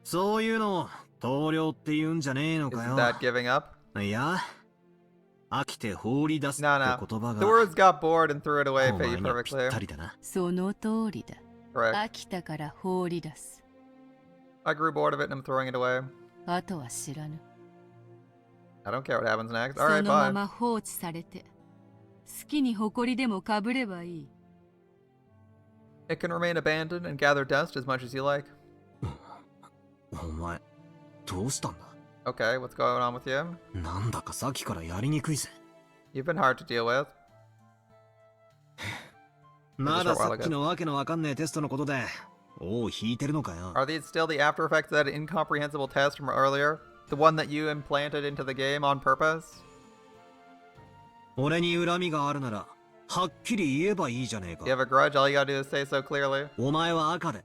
そういうのを投了って言うんじゃねえのか Isn't よ。 that giving up? いや、飽きて放り出すって No, no. 言葉 The が words got bored and threw it away お fit 前 you にはぴった perfectly. りだな。その通りだ。 Correct. 飽きたから放り出す。 I grew bored of it and I'm throwing it away. あとは知らぬ。 I don't care what happens next. そ Alright, のま bye. ま放置されて、好きに埃でもかぶればいい。 It can remain abandoned and gather dust as much as you like. お前、どうしたんだ Okay, what's going on with you? なんだかさっきからやりにくいぜ。 You've been hard to deal with. まださっきのわけのわかんねえテストのことで、尾を引いてるのかよ。 Are these still the after effects of that incomprehensible test from earlier? The one that you implanted into the game on purpose? 俺に恨みがあるなら、はっきり言えばいいじゃねえか You。have a grudge, all you gotta do is say so clearly. お前は赤で、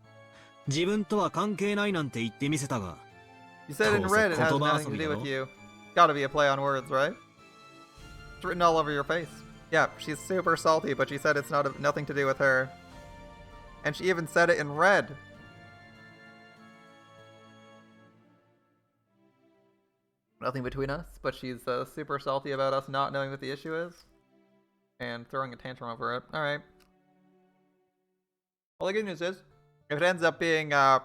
自分とは関係ないなんて言ってみせたが、 You said in red it has nothing to do with you. Gotta be a play on words, right? It's written all over your face. Yeah, she's super salty, but she said it's nothing to do with her. And she even said it in red. Nothing between us, but she's super salty about us not knowing what the issue is. And throwing a tantrum over it. Alright. Well, the good news is, if it ends up being at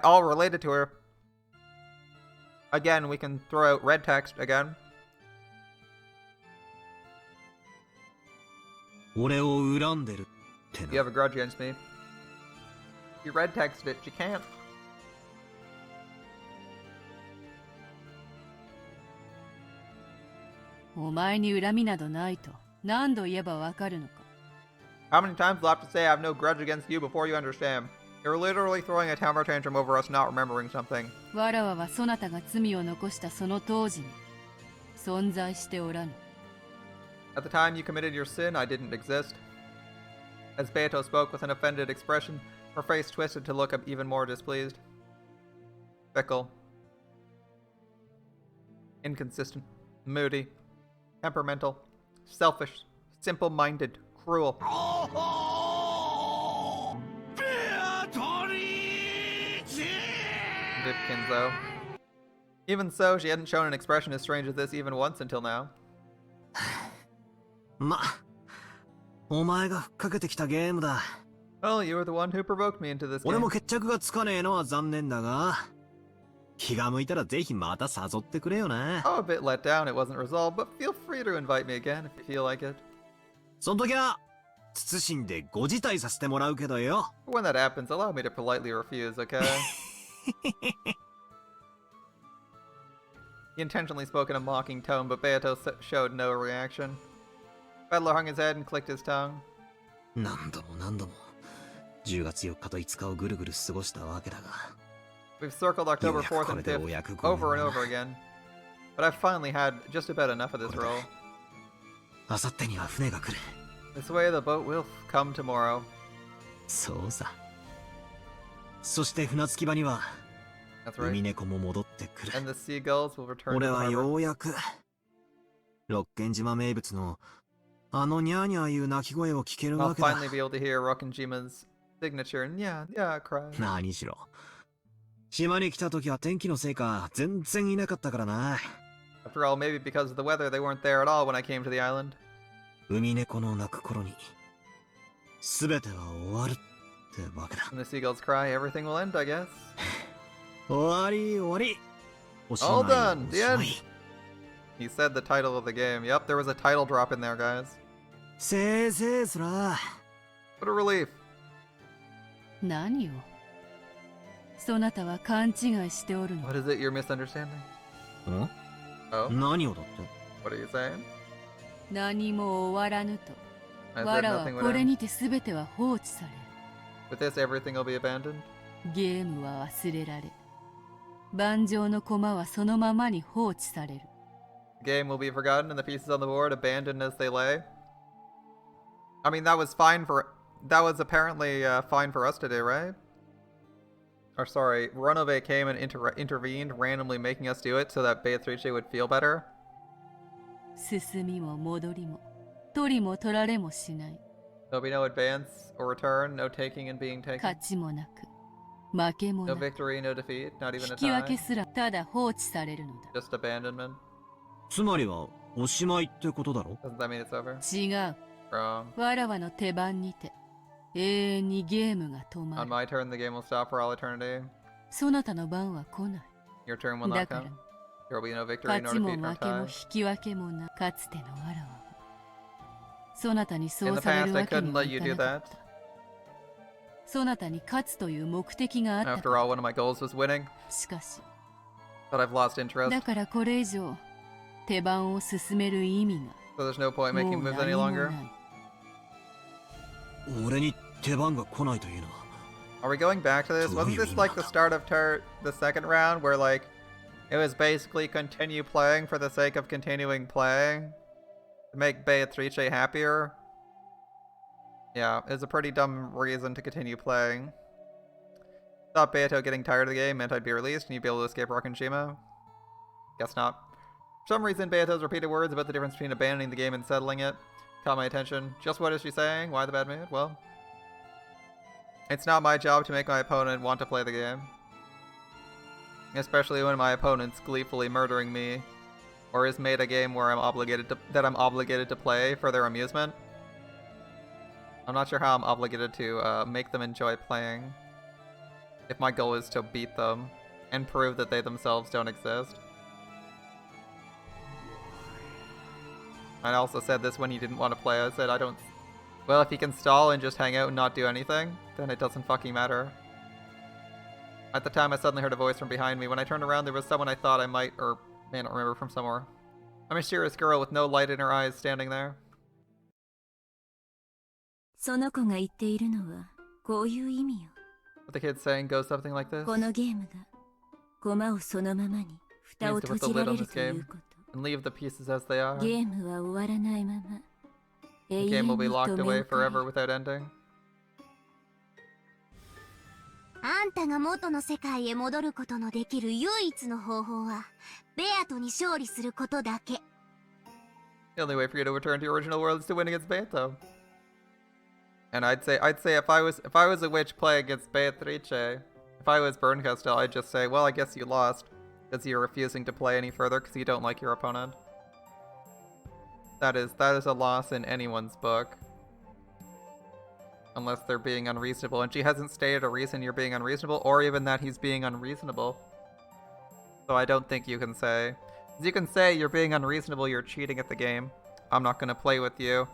all related to her, again, we can throw out red text again. You have a grudge against me. You red texted it, you can't. お前に恨みなどないと何度言えばわかるのか。 How many times do I have to say I have no grudge against you before you understand? You're literally throwing a temper tantrum over us not remembering something. わらわはそなたが罪を残したその当時に存在しておらぬ。 At the time you committed your sin, I didn't exist. As Beato spoke with an offended expression, her face twisted to look even more displeased. Fickle. Inconsistent. Moody. Temperamental. Selfish. Simple-minded. Cruel. Vipkin, though. Even so, she hadn't shown an expression as strange as this even once until now. お前がふっかけてきたゲームだ。Well, you were the one who provoked me into this 俺 game. も決着がつかねえのは残念だが、気が向いたらぜひまた誘ってくれよな。I'm a bit let down it wasn't resolved, but feel free to invite me again if you feel like it. その時は、謹んでご辞退させてもらうけどよ。When that happens, allow me to politely refuse, okay? He intentionally spoke in a mocking tone, but Beato showed no reaction. Peddler hung his head and clicked his tongue. 何度も何度も、10月4日と5日をぐるぐる過ごしたわけだが。We've circled October 4th and 5th over and over again. But I've finally had just about enough of this role. あさってには船が来る。This way the boat will come tomorrow. そうさ。そして船着き場には、 That's right. 海猫も戻ってくる。 And the seagulls will return to 俺 the は harbor. ようやく、六軒島名物の、あのニャーニャーいう鳴き声を聞ける I'll わけだ。 finally be able to hear Rokkenjima's signature nya cry. 何しろ。島に来た時は天気のせいか全然いなかったからな。 After all, maybe because of the weather, they weren't there at all when I came to the island. 海猫の鳴く頃に、すべては終わるってわけだ。 When the seagulls cry, everything will end, I guess. 終わり終わり。おしまい All done, お the しま end. い。 He said the title of the game. Yep, there was a title drop in there, guys. せいせいすら。 What a relief. 何をそなたは勘違いしておるの。 What is it you're misunderstanding? ん Oh, 何をだって。 what are you saying? 何も終わらぬと。 I わ said らは nothing こ would れ end. にて全ては放置される。 With this, everything will be abandoned. ゲームは忘れられ、盤上の駒はそのままに放置される。 The game will be forgotten and the pieces on the board abandoned as they lay. I mean, that was fine for... That was apparently fine for us to do, right? Or sorry, Runove came and intervened, randomly making us do it so that Beatrice would feel better. 進みも戻りも、取りも取られもしない。 There'll be no advance or return, no taking and being taken. 勝ちもなく、負けも No なく、 victory, no defeat, not even 引 a き分け tie. すらただ放置されるのだ。 Just abandonment. つまりは、おしまいってことだろ。 Doesn't that mean it's over? 違う。 Wrong. わらわの手番にて、永遠にゲームが止ま On る。 my turn, the game will stop for all eternity. そなたの番は来ない。 Your turn will だ not から come. There will be no victory, 勝 no ちも defeat, no 負けも tie. 引き分けもなかつてのわらわはそなたにそ In う the され past, る I わけに couldn't は let い you か do なか that. ったそなたに勝つという目的があったか After all, one of my goals was winning, しかし but I've lost interest. だからこれ以上手番を進める意味 So there's no point が making もう moves 何 any も longer. ない俺に手番が来ないというのは。 Are we going back to this? So Wasn't you this mean like the now? start of the second round where like it was basically continue playing for the sake of continuing playing to make Beatrice happier? Yeah, it's a pretty dumb reason to continue playing. Thought Beato getting tired of the game meant I'd be released and you'd be able to escape Rokkenshima? Guess not. For some reason, Beato's repeated words about the difference between abandoning the game and settling it caught my attention. Just what is she saying? Why the bad mood? Well, it's not my job to make my opponent want to play the game. Especially when my opponent's gleefully murdering me, or has made a game where I'm obligated to play for their amusement. I'm not sure how I'm obligated to make them enjoy playing, if my goal is to beat them and prove that they themselves don't exist. I also said this when he didn't want to play. I said, well, if he can stall and just hang out and not do anything, then it doesn't fucking matter. At the time, I suddenly heard a voice from behind me. When I turned around, there was someone I thought I might, or may not remember, from somewhere. A mysterious girl with no light in her eyes standing there. その子が言っているのはこういう意味よ。 What the kid's saying goes something like this. このゲームが駒をそのままに蓋を閉じられるということ。 And leave the pieces as they are. ゲームは終わらないまま。 The game will be locked away forever without ending. あんたが元の世界へ戻ることのできる唯一の方法はベアトに勝利することだけ。 The only way for you to return to your original world is to win against Beato. And I'd say if I was a witch playing against Beatrice, if I was Berncastel, I'd just say, well, I guess you lost, because you're refusing to play any further because you don't like your opponent. That is a loss in anyone's book. Unless they're being unreasonable, and she hasn't stated a reason you're being unreasonable, or even that he's being unreasonable. So I don't think you can say. You can say you're being unreasonable, you're cheating at the game. I'm not gonna play with you.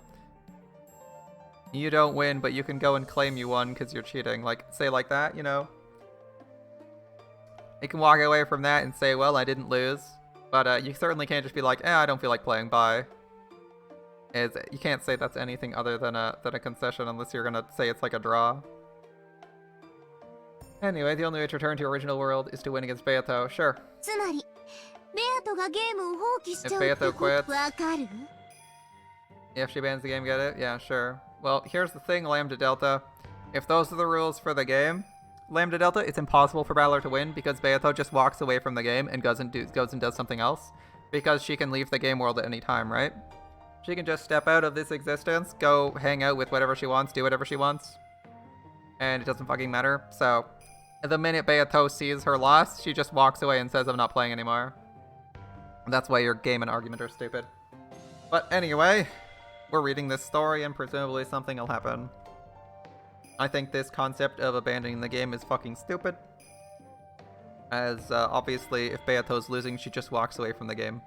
You don't win, but you can go and claim you won because you're cheating. Like, say like that, you know? You can walk away from that and say, well, I didn't lose. But you certainly can't just be like, I don't feel like playing, bye. You can't say that's anything other than a concession unless you're gonna say it's like a draw. Anyway, the only way to return to your original world is to win against Beato. Sure. つまりベアトがゲームを放棄しちゃう If って Beato ことわ quits. かる？ If she bans the game, get it? Yeah, sure. Well, here's the thing, Lambda Delta. If those are the rules for the game, Lambda Delta, it's impossible for Battler to win because Beato just walks away from the game and goes and does something else. Because she can leave the game world at any time, right? She can just step out of this existence, go hang out with whatever she wants, do whatever she wants. And it doesn't fucking matter. So, the minute Beato sees her loss, she just walks away and says, I'm not playing anymore. That's why your game and argument are stupid. But anyway, we're reading this story and presumably something will happen. I think this concept of abandoning the game is fucking stupid. As, obviously, if Beato's losing, she just walks away from the game.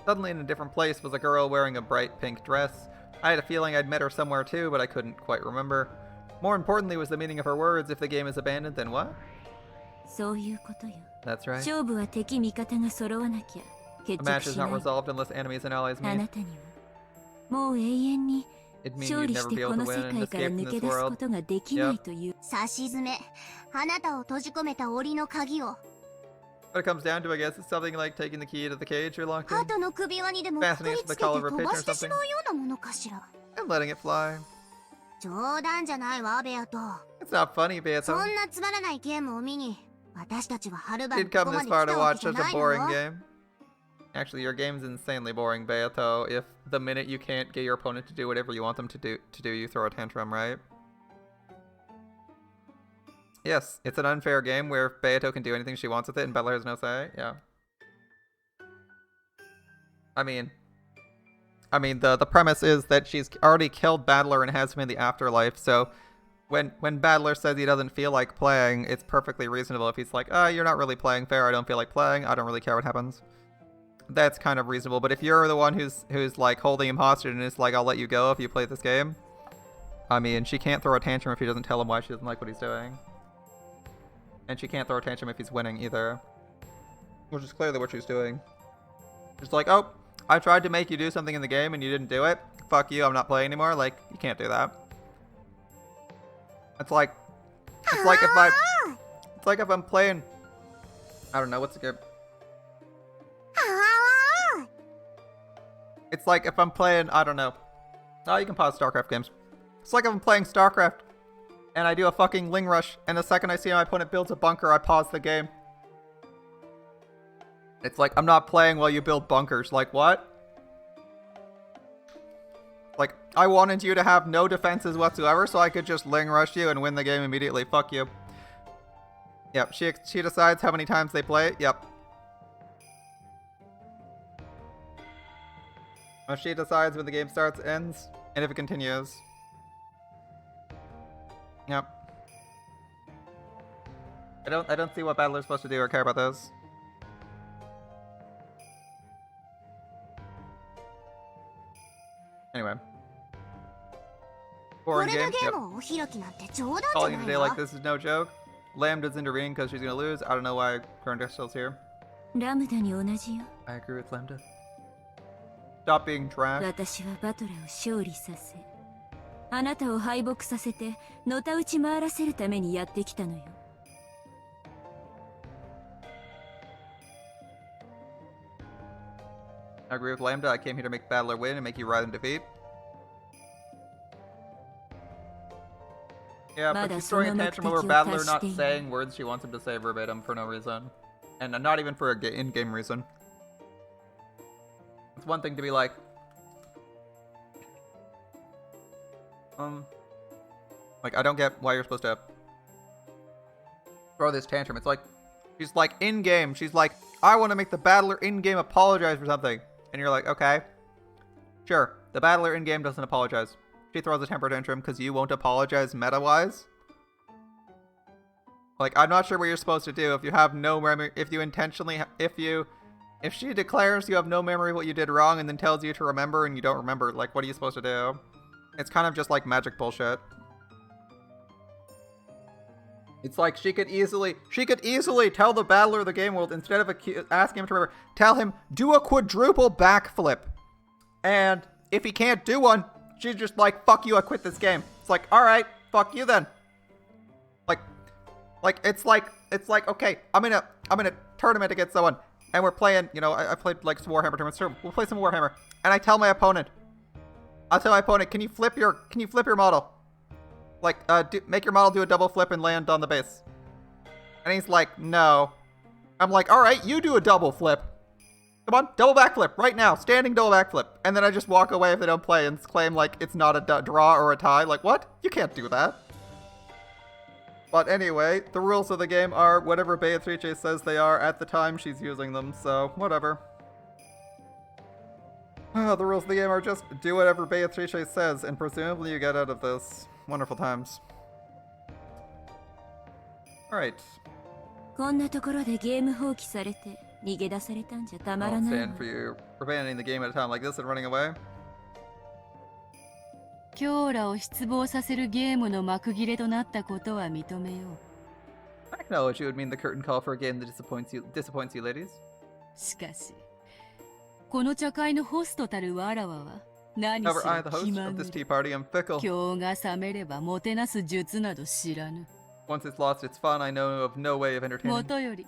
Suddenly in a different place was a girl wearing a bright pink dress. I had a feeling I'd met her somewhere too, but I couldn't quite remember. More importantly was the meaning of her words. If the game is abandoned, then what? そういうことよ。 That's right. 勝負は敵味方が揃わなきゃ The 決 match 着 is し not ない。 resolved unless enemies and allies あ meet. なたにはもう永遠に It'd mean 勝 you'd 利し never て be こ able to の win 世 and 界から escape from 抜け this 出すこ world. とができないという。さしずめあなたを閉じ込めた檻の鍵を What it comes down to, I guess, is something like taking the key to the cage you're locked ハ in トの首輪にでもくくりつけて飛ばしてしまうようなものかしら。 and letting it fly. 冗談じゃないわベアト。 It's not funny, そ Beato. んなつまらないゲームを見に私たちははるばる You'd ここ come ま this で来 far た to わ watch けじゃ such な a いの boring game. Actually, your game's insanely boring, Beato. If the minute you can't get your opponent to do whatever you want them to do, you throw a tantrum, right? Yes, it's an unfair game where Beato can do anything she wants with it and Battler has no say. Yeah. I mean, the premise is that she's already killed Battler and has him in the afterlife, so when Battler says he doesn't feel like playing, it's perfectly reasonable if he's like, you're not really playing fair, I don't feel like playing, I don't really care what happens. That's kind of reasonable, but if you're the one who's like holding him hostage and is like, I'll let you go if you play this game, I mean, she can't throw a tantrum if he doesn't tell him why she doesn't like what he's doing. And she can't throw a tantrum if he's winning either. Which is clearly what she's doing. She's like, oh, I tried to make you do something in the game and you didn't do it. Fuck you, I'm not playing anymore. Like, you can't do that. It's like if I'm playing, I don't know, what's a good... It's like if I'm playing, I don't know. Oh, you can pause StarCraft games. It's like if I'm playing StarCraft and I do a fucking Ling Rush and the second I see my opponent builds a bunker, I pause the game. It's like, I'm not playing while you build bunkers. Like, what? Like, I wanted you to have no defenses whatsoever so I could just Ling Rush you and win the game immediately. Fuck you. Yep, she decides how many times they play it. Yep. She decides when the game starts, ends, and if it continues. Yep. I don't see what Battler's supposed to do or care about those. Anyway. こ Boring れ game. でゲ Yep. ームをお開きなんて冗談じゃ Calling な it a い day わ like this is no joke. Lambda's intervening because she's gonna lose. I don't know why current official's here. ラムダに同じよ。 I agree with Lambda. Stop being trash. 私はバトラを勝利させ、あなたを敗北させてのたうち回らせるためにやってきたのよ。I agree with Lambda. I came here to make Battler win and make you ride in defeat. Yeah, but she's throwing a tantrum over Battler not saying words she wants him to say verbatim for no reason. And not even for a in-game reason. It's one thing to be like... Like, I don't get why you're supposed to throw this tantrum. It's like, she's like, in-game, she's like, I want to make the Battler in-game apologize for something. And you're like, okay. Sure, the Battler in-game doesn't apologize. She throws a temper tantrum because you won't apologize meta-wise. Like, I'm not sure what you're supposed to do if you have no memory, if you intentionally, if she declares you have no memory of what you did wrong and then tells you to remember and you don't remember, like, what are you supposed to do? It's kind of just like magic bullshit. It's like she could easily tell the Battler of the game world, instead of asking him to remember, tell him, do a quadruple backflip. And if he can't do one, she's just like, fuck you, I quit this game. It's like, alright, fuck you then. It's like, okay, I'm in a tournament against someone, and we're playing, you know, I played like some Warhammer tournaments, so we'll play some Warhammer, and I tell my opponent, can you flip your model? Like, make your model do a double flip and land on the base. And he's like, no. I'm like, alright, you do a double flip. Come on, double backflip, right now, standing double backflip. And then I just walk away if they don't play and claim like it's not a draw or a tie. Like, what? You can't do that. But anyway, the rules of the game are whatever Beatrice says they are at the time she's using them, so whatever. The rules of the game are just do whatever Beatrice says, and presumably you get out of this. Wonderful times. Alright. こんなところでゲーム放棄されて逃げ出されたんじゃたまら I'll ないわ。 stand for you for abandoning the game at a time like this and running away. 今日らを失望させるゲームの幕切れとなったことは認めよう。 I acknowledge it would mean the curtain call for a game that disappoints you ladies. しかし、この茶会のホストたるわらわは何し However, I, ろ the 気 host ま of ぐ this れ。 tea party, am fickle. 今日が冷めればもてなす術など知らぬ。 Once it's lost its fun, I know of no way of も entertaining. とより、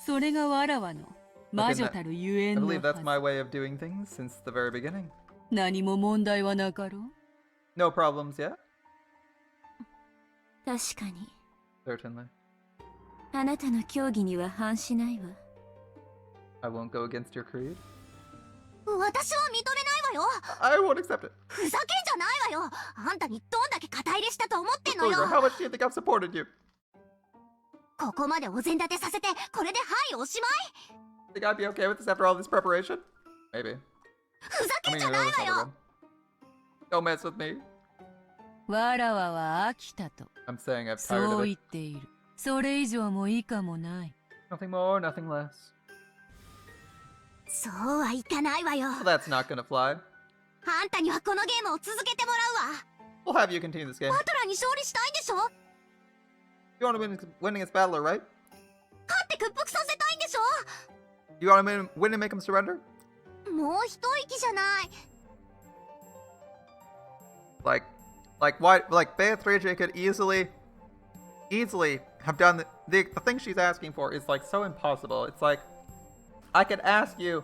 それがわらわの魔女たるゆえ I んの believe は that's ず。 my way of doing things since the very beginning. 何も問題はなかろう。 No problems yet? 確かに Certainly. あなたの教義には反しないわ。 I won't go against your creed. 私は認めないわよ。 I won't accept it. ふざけんじゃないわよ。あんたにどんだけ肩入れしたと思ってんのよ。 Olga, how much do you think I've supported you? ここまでお膳立てさせて、これではいおしまい。 Think I'd be okay with this after all this preparation? Maybe. ふざ I けん mean, じゃない it's わ not よ。 good. Don't mess with me. わらわは飽きたと。 I'm saying I'm tired そ of う言 it. っている。それ以上も以下もない。 Nothing more, nothing less. そうはいかないわよ。 Well, that's not gonna fly. あんたにはこのゲームを続けてもらうわ。 We'll have you continue this game. バトラーに勝利したいんでしょ？ You want to win against Battler, right? 勝って屈服させたいんでしょ？ You want to win and make him surrender? もう一息じゃない。 Like Beatrice could easily have done the thing she's asking for is like so impossible. It's like, I could ask you,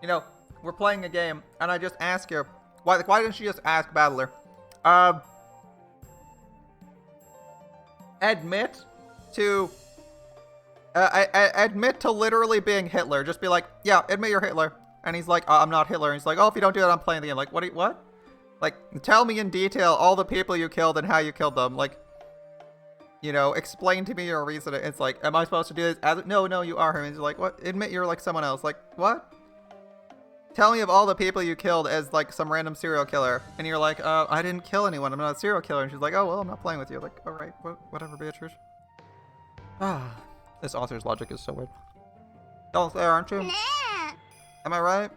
you know, we're playing a game, and I just ask you, why didn't she just ask Battler, admit to literally being Hitler. Just be like, yeah, admit you're Hitler. And he's like, I'm not Hitler. And he's like, oh, if you don't do that, I'm playing the game. Like, what? Like, tell me in detail all the people you killed and how you killed them. Like, you know, explain to me your reason. It's like, am I supposed to do this? No, you are him. And he's like, what? Admit you're like someone else. Like, what? Tell me of all the people you killed as like some random serial killer. And you're like, I didn't kill anyone. I'm not a serial killer. And she's like, oh, well, I'm not playing with you. Like, all right, whatever, Beatrice. Ah, this author's logic is so weird. Don't there, aren't you? Am I right?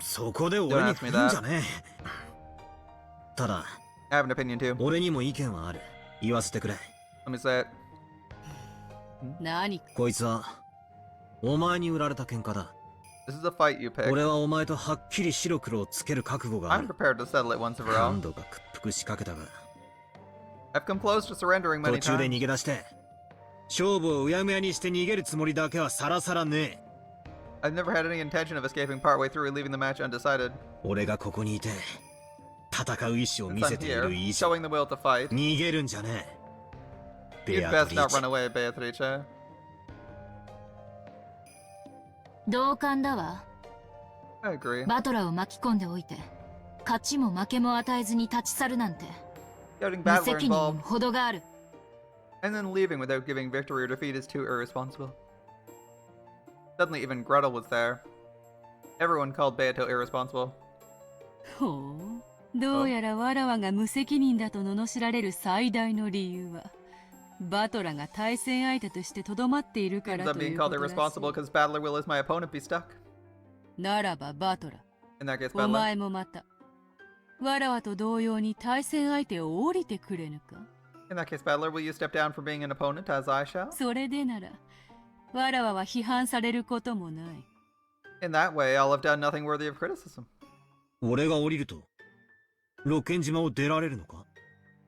そこで俺に振るんじゃねえ。ただ、I have an opinion too. 俺にも意見はある。言わせてくれ。Let me say it. 何かこいつは、お前に売られた喧嘩だ。This is a fight you pick. 俺はお前とはっきり白黒をつける覚悟があ I'm る。 prepared to settle it once and for all. 何度か屈服しかけたが、 I've come close to surrendering 途 many 中で times. 逃げ出して、勝負をうやむやにして逃げるつもりだけはさらさらねえ。 I've never had any intention of escaping partway through, leaving the match undecided. 俺がここにいて、戦う意志を Since 見せ I'm てい here, る以上、 showing the will to fight. 逃げるんじゃねえ。 You'd ベア best トリ not ーチ run away, Beatrice. 同感だわ。 I agree. バトラーを巻き込んでおいて、勝ちも負けも与えずに立ち去るなんて、 Getting 無 Battler 責任にも involved 程がある。 and then leaving without giving victory or defeat is too irresponsible. Suddenly, even Gretel was there. Everyone called Beato irresponsible. ほう、どうやらわらわが無責任だと罵られる最大の理由はバトラが対戦相手としてとどまっているか Ends ら up とい being うこ called とらし irresponsible い。 because Battler will as my opponent be stuck. ならばバトラ、 In that case, お Battler. 前もまたわらわと同様に対戦相手を降りてくれぬか。 In that case, Battler, will you step down from being an opponent as I shall? それでならわらわは批判されることもない。 In that way, I'll have done nothing worthy of criticism. 俺が降りると、ロケン島を出られるのか？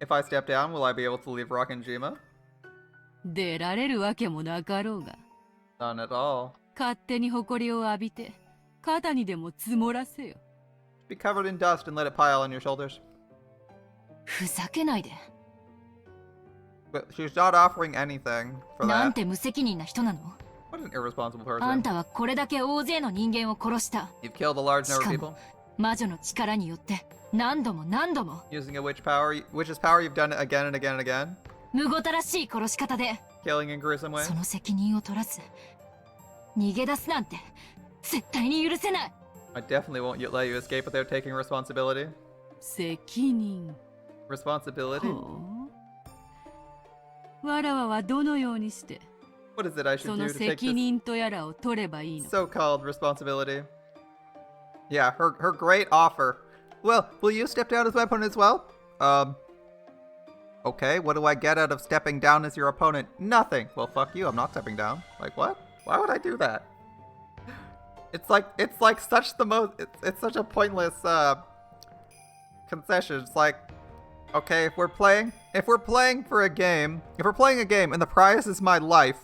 If I step down, will I be able to leave Rockenjima? 出られるわけもなかろうが、 None at all. 勝手に誇りを浴びて肩にでも積もらせよ。 Be covered in dust and let it pile on your shoulders. ふざけないで。 But she's not offering anything for なん that. て無責任な人なの？ What an irresponsible あん person. たはこれだけ大勢の人間を殺した。 You've killed a large number of しか people も魔女の力によって何度も何度も using a witch's power. You've done it again and again and again, むごたらしい殺し方で killing in gruesome ways. その責任を取らず逃げ出すなんて絶対に許せない。 I definitely won't let you escape without taking responsibility. 責任。 Responsibility? ほう。わらわはどのようにしてWhat is it I そ should の do to take 責 this 任とやらを取ればいいのか。 so-called responsibility? Yeah, her great offer. Well, will you step down as my opponent as well? Okay, what do I get out of stepping down as your opponent? Nothing. Well, fuck you, I'm not stepping down. Like, what? Why would I do that? It's like such the most, it's such a pointless, concession. It's like, okay, if we're playing a game and the prize is my life,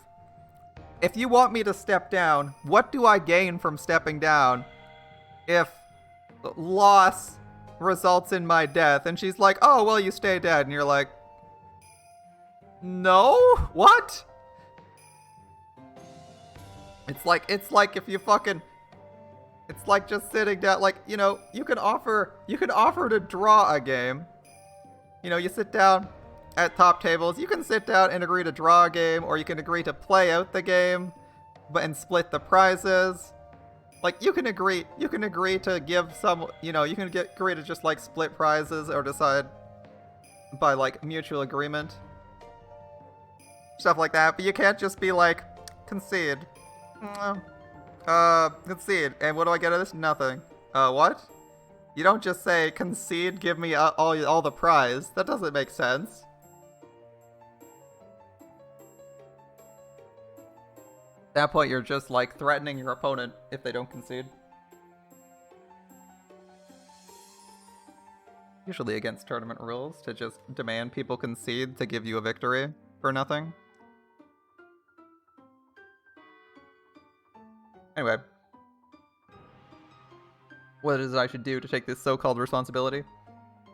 if you want me to step down, what do I gain from stepping down if loss results in my death? And she's like, oh, well, you stay dead. And you're like, no? What? It's like if you fucking, it's like just sitting down, like, you know, you can offer to draw a game. You know, you sit down at top tables, you can sit down and agree to draw a game, or you can agree to play out the game, and split the prizes. Like, you can agree to give some, you know, you can agree to just, like, split prizes or decide by, like, mutual agreement. Stuff like that, but you can't just be like, concede. Concede. And what do I get out of this? Nothing. What? You don't just say, concede, give me all the prize. That doesn't make sense. At that point, you're just, like, threatening your opponent if they don't concede. Usually against tournament rules, to just demand people concede to give you a victory for nothing. Anyway. What is it I should do to take this so-called responsibility?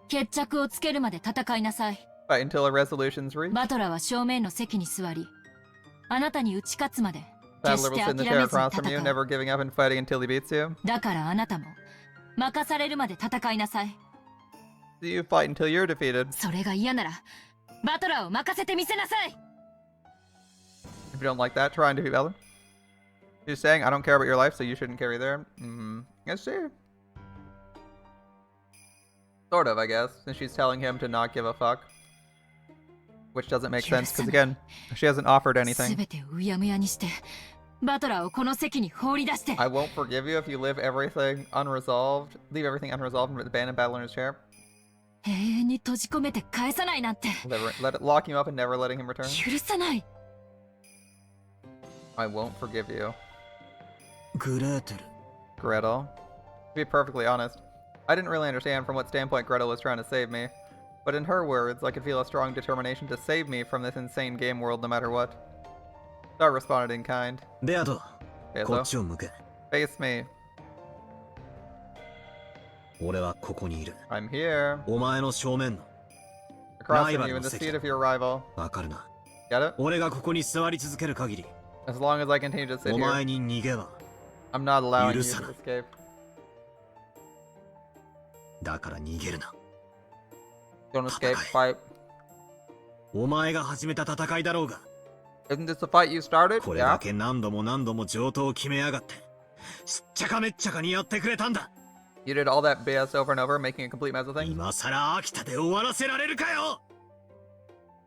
決着をつけるまで戦いなさい。 Fight until a resolution's reached. バトラーは正面の席に座り、あなたに打ち勝つまで決 Battler して will sit in the 諦め chair ずに across from you, 戦う。 never giving up and fighting until he beats you. だからあなたも任されるまで戦いなさい。 You fight until you're defeated. それが嫌ならバトラーを任せてみせなさい。 If you don't like that, try and defeat Bella. She's saying, I don't care about your life, so you shouldn't care either. I see. Sort of, I guess, since she's telling him to not give a fuck. Which doesn't make sense, because again, she hasn't offered anything. 全てをうやむやにして、バトラーをこの席に放り出して。 I won't forgive you if you leave everything unresolved and abandon battle in his chair. 永遠に閉じ込めて返さないなんて。 Let it lock him up and never letting him return. 許さない。 I won't forgive you. グレーテル。 Gretel. To be perfectly honest, I didn't really understand from what standpoint Gretel was trying to save me. But in her words, I could feel a strong determination to save me from this insane game world no matter what. Star responded in kind. ベアト、 Beato, こっちを向け。 face me. 俺はここにいる。 I'm here. お前の正面の。 Across from Rival you in the の席。 seat of your rival. わかるな。 Get it? 俺がここに座り続ける限り、 As long as I continue to sit お here, 前に逃げは。 I'm not allowing you 許さ to ない。 escape. だから逃げるな。 Don't escape, fight. お前が始めた戦いだろうが。 Isn't this the fight you started? これだ Yeah. け何度も何度も上等を決めやがって。しっちゃかめっちゃかにやってくれたんだ。 You did all that BS over and over, making a complete mess of things? 今さら飽きたで終わらせられるかよ。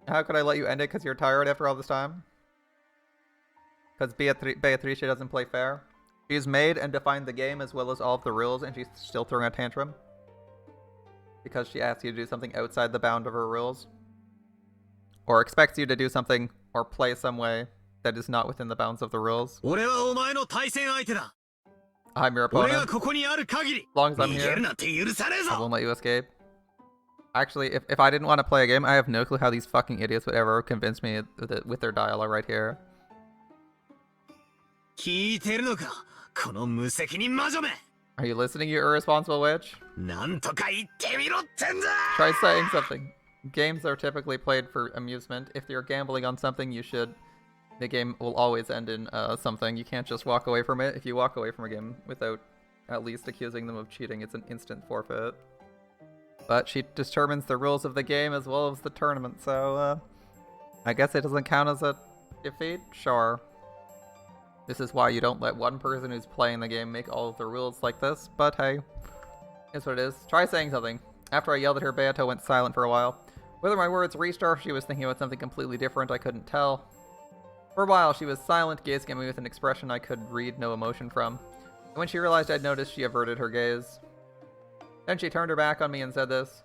How could I let you end it because you're tired after all this time? Because Beatrice doesn't play fair. She's made and defined the game as well as all of the rules, and she's still throwing a tantrum. Because she asks you to do something outside the bound of her rules. Or expects you to do something or play some way that is not within the bounds of the rules. 俺はお前の対戦相手だ。 I'm your 俺が opponent. ここにある限り、 As long as I'm 逃げ here, るなんて許さねえ I ぞ。 won't let you escape. Actually, if I didn't want to play a game, I have no clue how these fucking idiots would ever convince me with their dialogue right here. 聞いてるのか、この無責任魔女め。 Are you listening, you irresponsible witch? なんとか言ってみろってんだ。 Try saying something. Games are typically played for amusement. If you're gambling on something, you should. The game will always end in something. You can't just walk away from it. If you walk away from a game without at least accusing them of cheating, it's an instant forfeit. But she determines the rules of the game as well as the tournament, so I guess it doesn't count as a defeat? Sure. This is why you don't let one person who's playing the game make all of the rules like this, but hey, it's what it is. Try saying something. After I yelled at her, Beato went silent for a while. Whether my words reached her or if she was thinking about something completely different, I couldn't tell. For a while, she was silent, gazing at me with an expression I could read no emotion from. And when she realized I'd noticed, she averted her gaze. Then she turned her back on me and said this.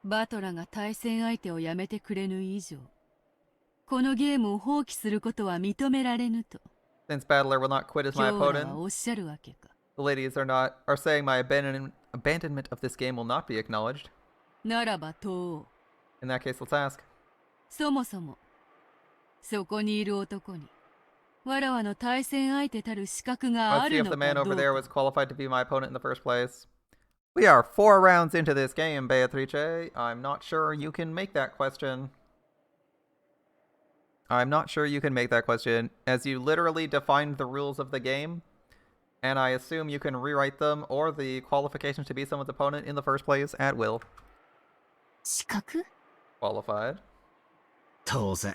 バトラが対戦相手をやめてくれぬ以上、このゲームを放棄することは認められぬと。 Since Battler will not quit as my 今日らは opponent, おっしゃるわけか。 the ladies are saying my abandonment of this game will not be acknowledged. ならば問おう。 In that case, let's ask. そもそも、そこにいる男に、わらわの対戦相手たる資格があ Let's see る if の the か man ど over う there か。 was qualified to be my opponent in the first place. We are 4 rounds into this game, Beatrice. I'm not sure you can make that question. I'm not sure you can make that question, as you literally defined the rules of the game, and I assume you can rewrite them or the qualifications to be someone's opponent in the first place at will. 資格？ Qualified. 当然。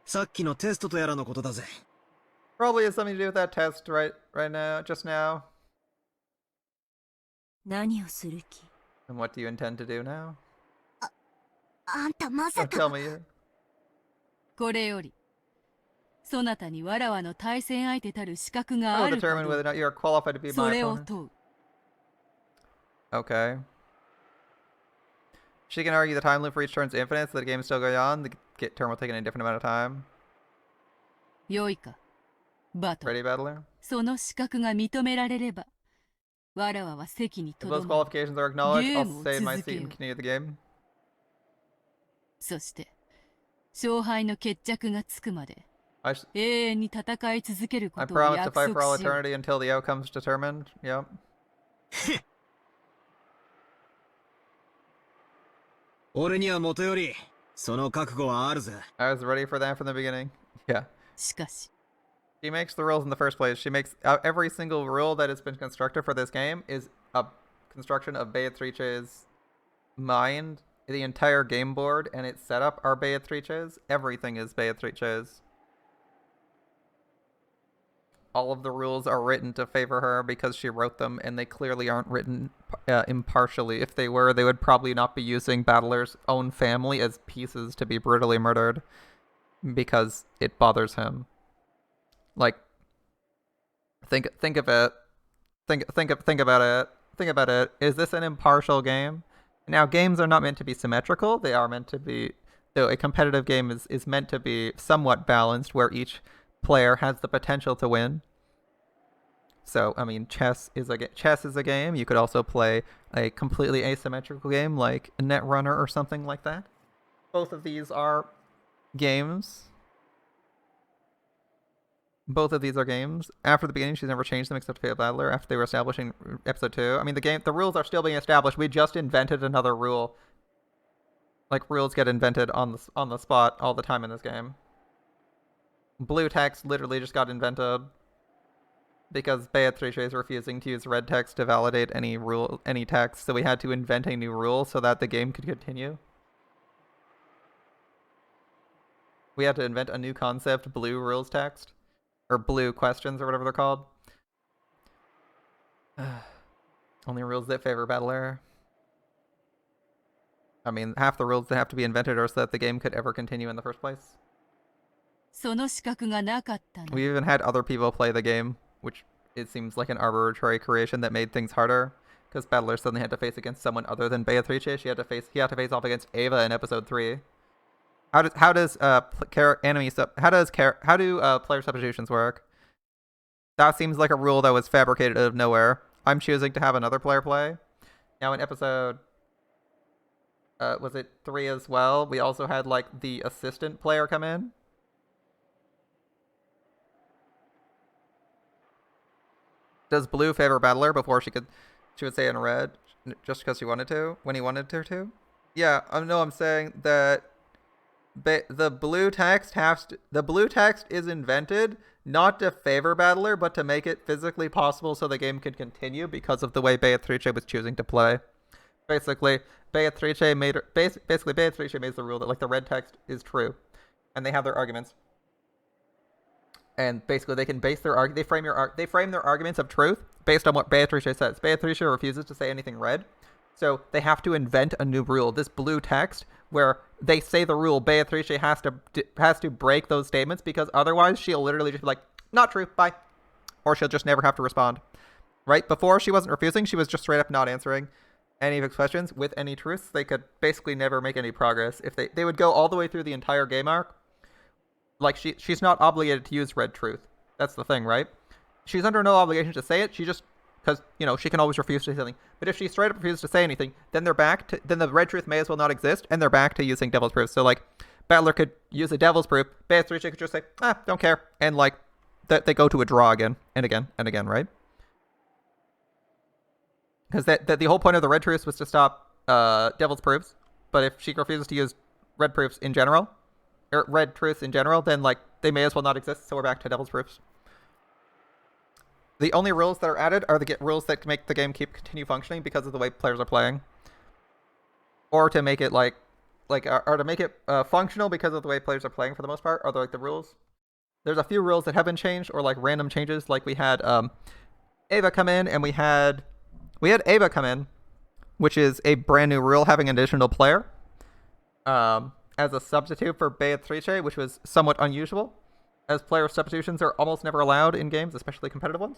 さっきのテストとやらのことだぜ。 Probably has something to do with that test right now, just now. 何をする気？ And what do you intend to do now? あんたまさ Don't か tell me. これより、そなたにわらわの対戦相手たる資格が I あ will るか determine ど whether う or か not you are qualified to be そ my れを opponent. 問う。 She can argue the time loop for each turn is infinite, so the game is still going on. The turn will take an indefinite amount of time. よいか、バトル。 Ready, Battler? その資格が認められれば、わらわは席に If と those どまる。 qualifications are acknowledged, I'll Gameを save my 続け seat よう。 and continue the game. そして、勝敗の決着がつくまで、永遠に戦い続けるこ I とを promise to 約 fight 束 for all しよう。 eternity until the outcome's determined. Yep. 俺にはもとより、その覚悟はあるぜ。I was ready for that from the beginning. Yeah. しかし、 She makes the rules in the first place. She makes every single rule that has been constructed for this game is a construction of Beatrice's mind the entire game board and its setup are Beatrice's. Everything is Beatrice's. All of the rules are written to favor her because she wrote them, and they clearly aren't written impartially. If they were, they would probably not be using Battler's own family as pieces to be brutally murdered because it bothers him. Like, think of it. Think about it. Think about it. Is this an impartial game? Now, games are not meant to be symmetrical. They are meant to be, though a competitive game is meant to be somewhat balanced, where each player has the potential to win. So, I mean, chess is a game. You could also play a completely asymmetrical game like Netrunner or something like that. Both of these are games. Both of these are games. After the beginning, she's never changed them except Fatal Battler after they were establishing episode 2. I mean, the rules are still being established. We just invented another rule. Like, rules get invented on the spot all the time in this game. Blue text literally just got invented because Beatrice is refusing to use red text to validate any text, so we had to invent a new rule so that the game could continue. We had to invent a new concept, blue rules text, or blue questions, or whatever they're called. Only rules that favor Battler. I mean, half the rules that have to be invented are so that the game could ever continue in the first place. その資格がなかったの。 We even had other people play the game, which it seems like an arbitrary creation that made things harder. Because Battler suddenly had to face against someone other than Beatrice. He had to face off against Ava in episode 3. How do player substitutions work? That seems like a rule that was fabricated out of nowhere. I'm choosing to have another player play. Now in episode was it 3 as well? We also had like the assistant player come in. Does blue favor Battler before she would say in red just because she wanted to when he wanted her to? Yeah, no, I'm saying that the blue text is invented not to favor Battler but to make it physically possible so the game could continue because of the way Beatrice was choosing to play. Basically, Beatrice made the rule that like the red text is true, and they have their arguments. And basically, they can base they frame their arguments of truth based on what Beatrice says. Beatrice refuses to say anything red, so they have to invent a new rule. This blue text, where they say the rule, Beatrice has to break those statements because otherwise she'll literally just be like, "Not true, bye," or she'll just never have to respond. Right before, she wasn't refusing; she was just straight up not answering any of his questions with any truths. They could basically never make any progress if they would go all the way through the entire game arc. Like, she's not obligated to use red truth. That's the thing, right? She's under no obligation to say it. She just, because, you know, she can always refuse to say something. But if she straight up refuses to say anything, then the red truth may as well not exist, and they're back to using devil's proof. So, like, Battler could use a devil's proof, Beatrice could just say, don't care. And, like, they go to a draw again, and again, and again, right? Because the whole point of the red truths was to stop devil's proofs. But if she refuses to use red proofs in general, or red truths in general, then like they may as well not exist, so we're back to devil's proofs. The only rules that are added are the rules that make the game continue functioning because of the way players are playing. Or to make it or to make it functional because of the way players are playing for the most part, are like the rules. There's a few rules that have been changed, or like random changes, like we had Ava come in, and we had Ava come in, which is a brand new rule having an additional player. As a substitute for Beatrice, which was somewhat unusual, as player substitutions are almost never allowed in games, especially competitive ones.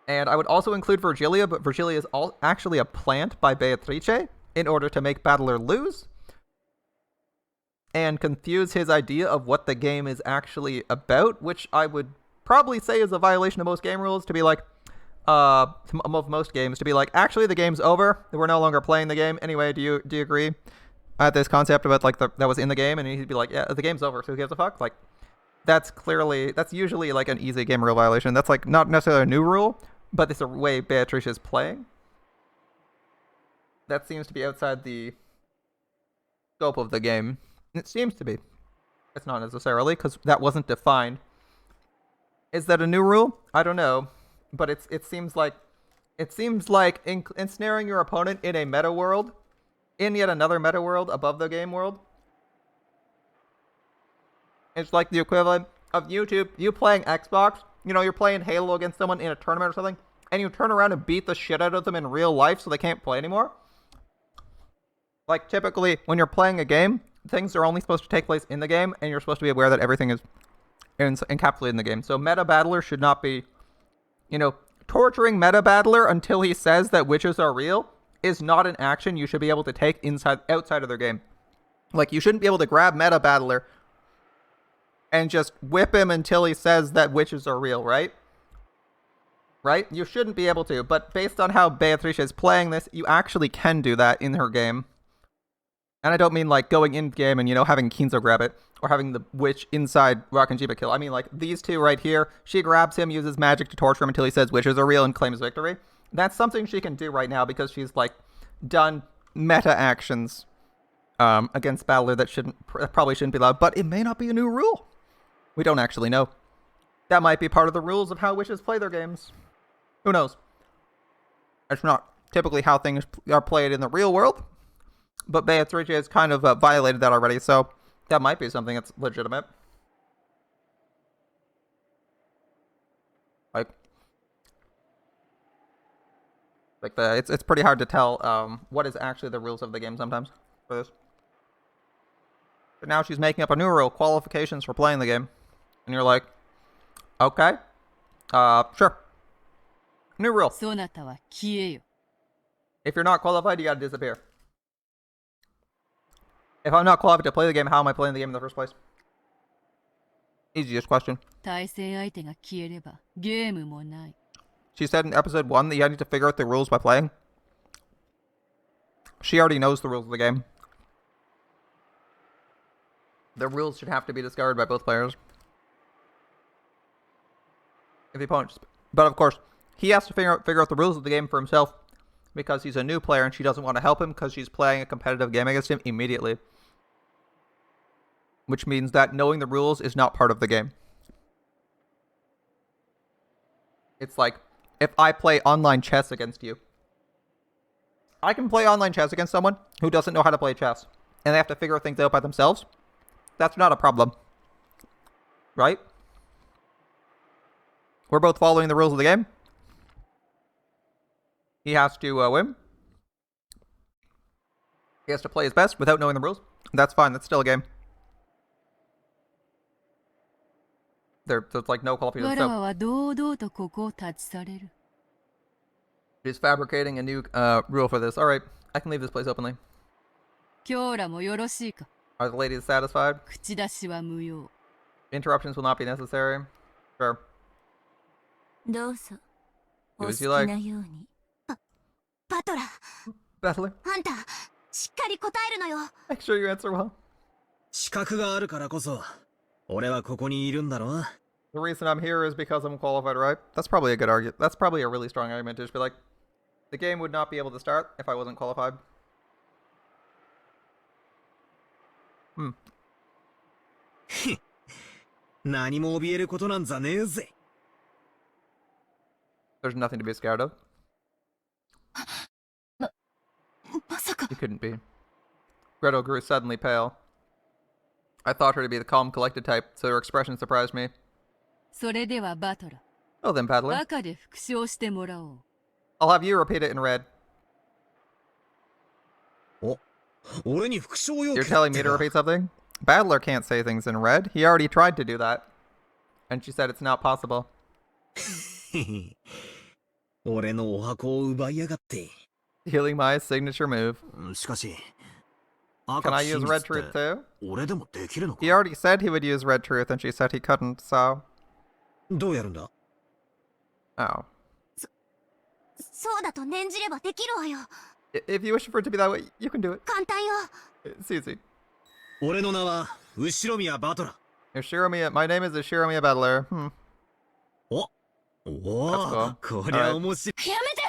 And I would also include Virgilia, but Virgilia is actually a plant by Beatrice in order to make Battler lose and confuse his idea of what the game is actually about, which I would probably say is a violation of most game rules, to be like, of most games, to be like, actually the game's over, we're no longer playing the game. Anyway, do you agree? This concept about like that was in the game, and he'd be like, yeah, the game's over, so who gives a fuck? Like, that's usually like an easy game rule violation. That's like not necessarily a new rule, but it's a way Beatrice is playing. That seems to be outside the scope of the game. It seems to be. It's not necessarily, because that wasn't defined. Is that a new rule? I don't know, but it seems like ensnaring your opponent in a meta world in yet another meta world above the game world. It's like the equivalent of YouTube, you playing Xbox, you know, you're playing Halo against someone in a tournament or something, and you turn around and beat the shit out of them in real life so they can't play anymore. Like, typically, when you're playing a game, things are only supposed to take place in the game, and you're supposed to be aware that everything is encapsulated in the game. So Meta Battler should not be, you know, torturing Meta Battler until he says that witches are real is not an action you should be able to take outside of their game. Like, you shouldn't be able to grab Meta Battler and just whip him until he says that witches are real, right? Right? You shouldn't be able to, but based on how Beatrice is playing this, you actually can do that in her game. And I don't mean like going in game and, you know, having Kinzo grab it, or having the witch inside Rock and Jiba kill. I mean like these two right here, she grabs him, uses magic to torture him until he says witches are real and claims victory. That's something she can do right now because she's like done meta actions against Battler that probably shouldn't be allowed, but it may not be a new rule. We don't actually know. That might be part of the rules of how witches play their games. Who knows? It's not typically how things are played in the real world, but Beatrice has kind of violated that already, so that might be something that's legitimate. It's pretty hard to tell what is actually the rules of the game sometimes for this. But now she's making up a new rule, qualifications for playing the game. And you're like, okay, sure. New rule. そなたは消えよ。 If you're not qualified, you gotta disappear. If I'm not qualified to play the game, how am I playing the game in the first place? Easiest question. 対戦相手が消えればゲームもない。 She said in episode 1 that you need to figure out the rules by playing. She already knows the rules of the game. The rules should have to be discovered by both players. If the opponent... But of course, he has to figure out the rules of the game for himself because he's a new player and she doesn't want to help him because she's playing a competitive game against him immediately. Which means that knowing the rules is not part of the game. It's like, if I play online chess against you, I can play online chess against someone who doesn't know how to play chess, and they have to figure things out by themselves. That's not a problem. Right? We're both following the rules of the game. He has to win. He has to play his best without knowing the rules. That's fine. That's still a game. There's like no qualification. わらわは堂々とここを立ち去れる。 She's fabricating a new rule for this. Alright, I can leave this place openly. 今日らもよろしいか。 Are the ladies satisfied? 口出しは無用。 Interruptions will not be necessary. Sure. どうぞ Do お as 好 you き like. なように。バトラー、 Battler, あんた、しっかり答えるのよ。 make sure you answer well. 資格があるからこそ俺はここにいるんだろ。 The reason I'm here is because I'm qualified, right? That's probably a good argument. That's probably a really strong argument to just be like, the game would not be able to start if I wasn't qualified. Hmm. 何も怯えることなんざねえぜ。 There's nothing to be scared of. まさか。 You couldn't be. Gretel grew suddenly pale. I thought her to be the calm, collected type, so her expression surprised me. それではバトラ Oh then, ー、 Battler. 赤で復唱してもらおう。 I'll have you repeat it in red. 俺に副賞要 You're 求 telling me to repeat something? Battler can't say things in red. He already tried to do that. And she said it's not possible. 俺のお箱を奪いやがって。 Healing my signature move. しかし Can I use red truth too? 俺でもできるのか He already said he would use red truth and she said he couldn't, so... どうやるんだ Oh. そうだと念じればできるわよ。 If you wish for it to be that way, you can do it. 簡単よ。 It's easy. 俺の名は後宮バトラ。 Yoshiromiya, my name is Yoshiromiya Battler.おお That's こりゃ面白い。やめて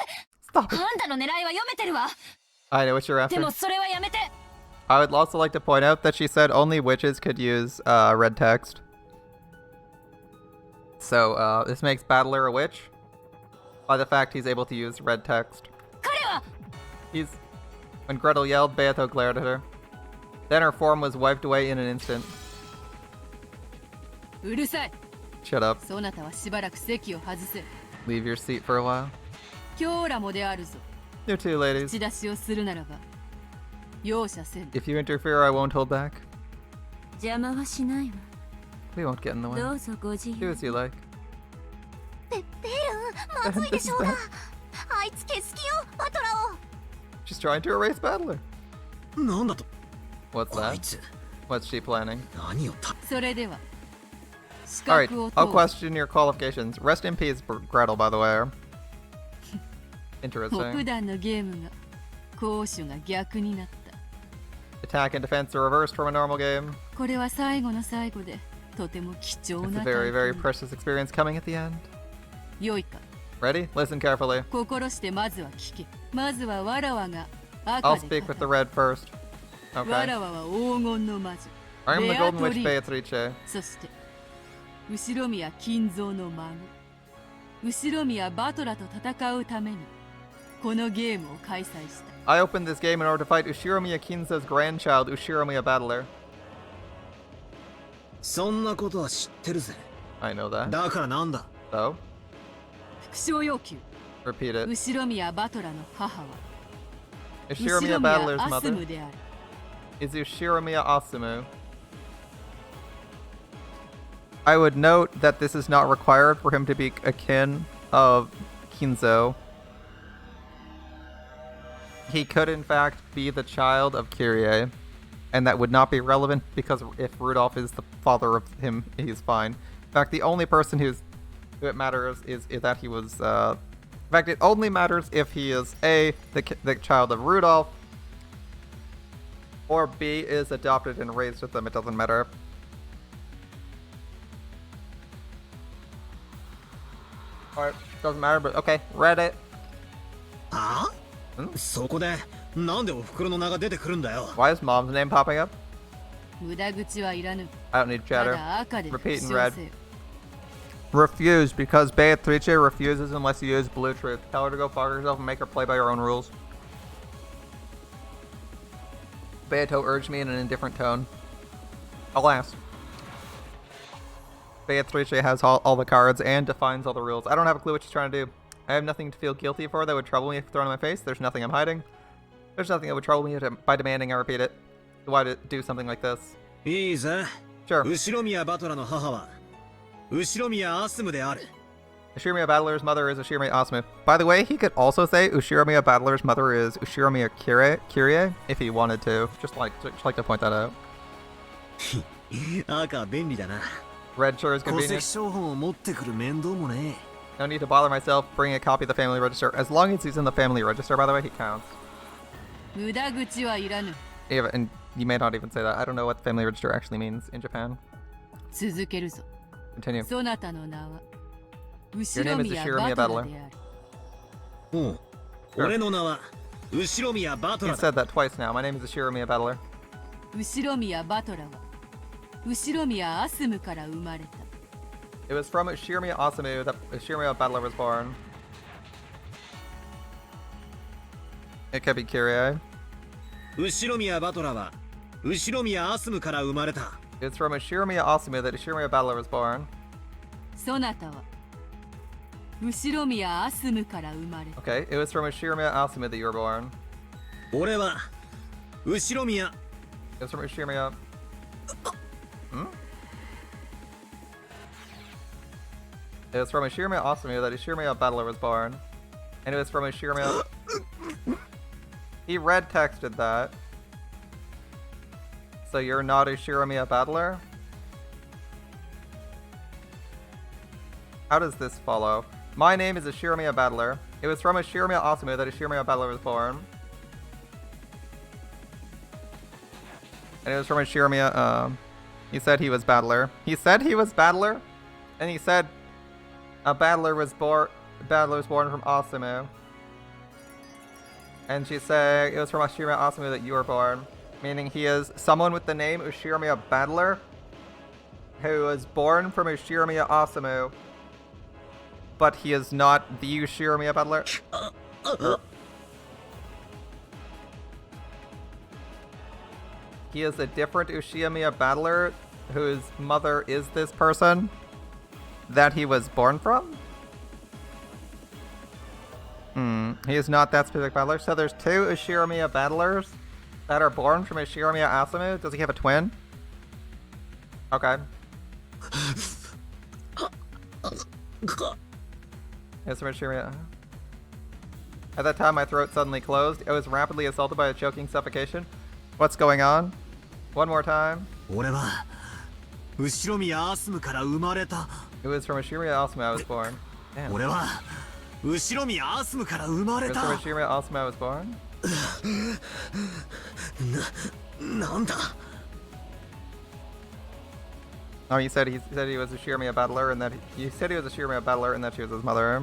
Stop あ it. んたの狙いは読めてるわ I know what you're で after. もそれはやめて I would also like to point out that she said only witches could use red text. So this makes Battler a witch by the fact he's able to use red text. 彼は He's When Gretel yelled, Beato glared at her. Then her form was wiped away in an instant. うるさい。 Shut up. そなたはしばらく席を外せ。 Leave your seat for a while. 今日らもであるぞ。 You two ladies. 口出しをするならば容赦せん。 If you interfere, I won't hold back. 邪魔はしないわ。 We won't get in the ど way. うぞご自 Do 由 as you like. ベルンまずいでしょうがあいつ消す気よバトラを She's trying to erase Battler. なんだと What's こい that? つ What's she planning? 何をたそれでは資 Alright, 格を I'll 通 question your qualifications. Rest in peace, Gretel, by the way. 普 Interesting. 段のゲームが攻守が逆になった。 Attack and defense are reversed from a normal game. これは最後の最後でとても貴重 It's な a 体 very, very 験。 precious experience coming at the end. 良いか Ready? Listen carefully. 心してまずは聞け。まずはわらわが I'll 赤で speak with the 語る red first. わ Okay. らわは黄金の魔女 I'm the Golden Witch ベアトリ Beatrice. そして後宮金蔵の孫後宮バトラと戦うためにこのゲームを開催した。 I opened this game in order to fight Ushiromiya Kinza's grandchild, Ushiromiya Battler. そんなことは知ってるぜ I know that. だからなんだ So, 副賞要求 repeat it. 後宮バトラの母は Ushiromiya 後 Battler's 宮アス mother ムである。 is Ushiromiya Asumu. I would note that this is not required for him to be a kin of Kinzo. He could, in fact, be the child of Kyrie, and that would not be relevant because if Rudolph is the father of him, he's fine. In fact, the only person who it matters is that he was. In fact, it only matters if he is A, the child of Rudolph, or B, is adopted and raised with them. It doesn't matter. Alright, doesn't matter, but okay, read it. ああ、んそこでなんでお袋の名が出てくるんだよ Why is mom's name popping up? 無駄口はいらぬ。 I don't need た chatter. だ赤で Repeat 副 in 賞 red. せよ。 Refused because Beatrice refuses unless you use blue truth. Tell her to go fuck herself and make her play by your own rules. Beato urged me in an indifferent tone. Alas. Beatrice has all the cards and defines all the rules. I don't have a clue what she's trying to do. I have nothing to feel guilty for that would trouble me if thrown in my face. There's nothing I'm hiding. There's nothing that would trouble me by demanding I repeat it. Why do something like this? いいぜ Sure. 後宮バトラの母は後宮アスムである Ushiromiya Battler's mother is Ushiromiya Asumu. By the way, he could also say Ushiromiya Battler's mother is Ushiromiya Kyrie if he wanted to. Just like to point that out. 赤便利だな Red sure is 戸籍 convenient. 抄本を持ってくる面倒もね No need to bother myself. Bring a copy of the family register. As long as he's in the family register, by the way, he counts. 無駄口はいらぬ。 And you may not even say that. I don't know what the family register actually means in Japan. 続けるぞ。 Continue. そなたの名は Your 後 name is 宮 Ushiromiya バトラ Battler. である。うん Sure. 俺の名は後宮バト He ラだ said that twice now. My name is Ushiromiya Battler. 後宮バトラは後宮アスムから生まれた。 It was from Ushiromiya Asumu that Ushiromiya Battler was born. It could be Kyrie. 後宮バトラは後宮アスムから生まれた It's from Ushiromiya Asumu that Ushiromiya Battler was born. そなたは後宮アスムから生まれた。 Okay, it was from Ushiromiya Asumu that you were born. 俺は後宮 It was from Ushiromiya. Hmm? It was from Ushiromiya Asumu that Ushiromiya Battler was born. And it was from Ushiromiya. He red texted that. So you're not Ushiromiya Battler? How does this follow? My name is Ushiromiya Battler. It was from Ushiromiya Asumu that Ushiromiya Battler was born. And it was from Ushiromiya, he said he was Battler. He said he was Battler? And he said a Battler was born from Asumu. And she said it was from Ushiromiya Asumu that you were born. Meaning he is someone with the name Ushiromiya Battler who was born from Ushiromiya Asumu. But he is not the Ushiromiya Battler. he is a different Ushiyamiya battler whose mother is this person that he was born from? He is not that specific battler. So there's 2 Ushiyamiya battlers that are born from Ushiyamiya Asumu. Does he have a twin? Okay. Yes, from Ushiyamiya. At that time, my throat suddenly closed. I was rapidly assaulted by a choking suffocation. What's going on? One more time. 俺は後宮アスムから生まれた。 It was from Ushiyamiya Asumu I was born. Damn. 俺は後宮アスムから生まれ It was た。 from Ushiyamiya Asumu I was born. なんだ。 Oh, he said he was a Ushiyamiya battler and that he said he was a Ushiyamiya battler and that she was his mother.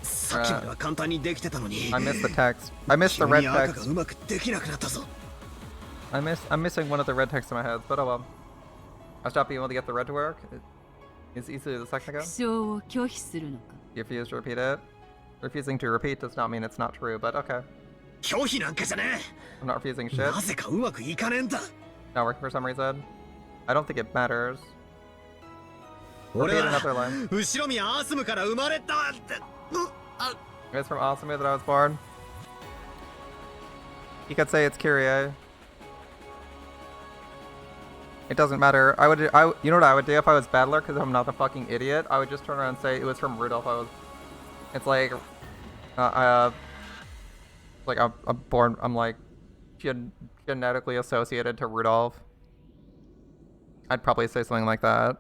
さっきまでは簡単にできてたのに。 I missed the text. I missed the red 君赤が text. うまくできなくなったぞ。 I'm missing one of the red texts in my head, but oh well. I stopped being able to get the red to work. It's easily the second ago. 苦笑を拒否するのか。 You refuse to repeat it. Refusing to repeat does not mean it's not true, but okay. 拒否なんかじゃね I'm not refusing え。 shit. なぜかうまくいかねえんだ。 Not working for some reason. I don't think it matters. 俺 Repeat は another line. 後宮アスムから生まれたって。It's from Asumu that I was born. He could say it's Kyrie. It doesn't matter. You know what I would do if I was Battler, because I'm not a fucking idiot? I would just turn around and say it was from Rudolph. It's like, I'm like genetically associated to Rudolph. I'd probably say something like that.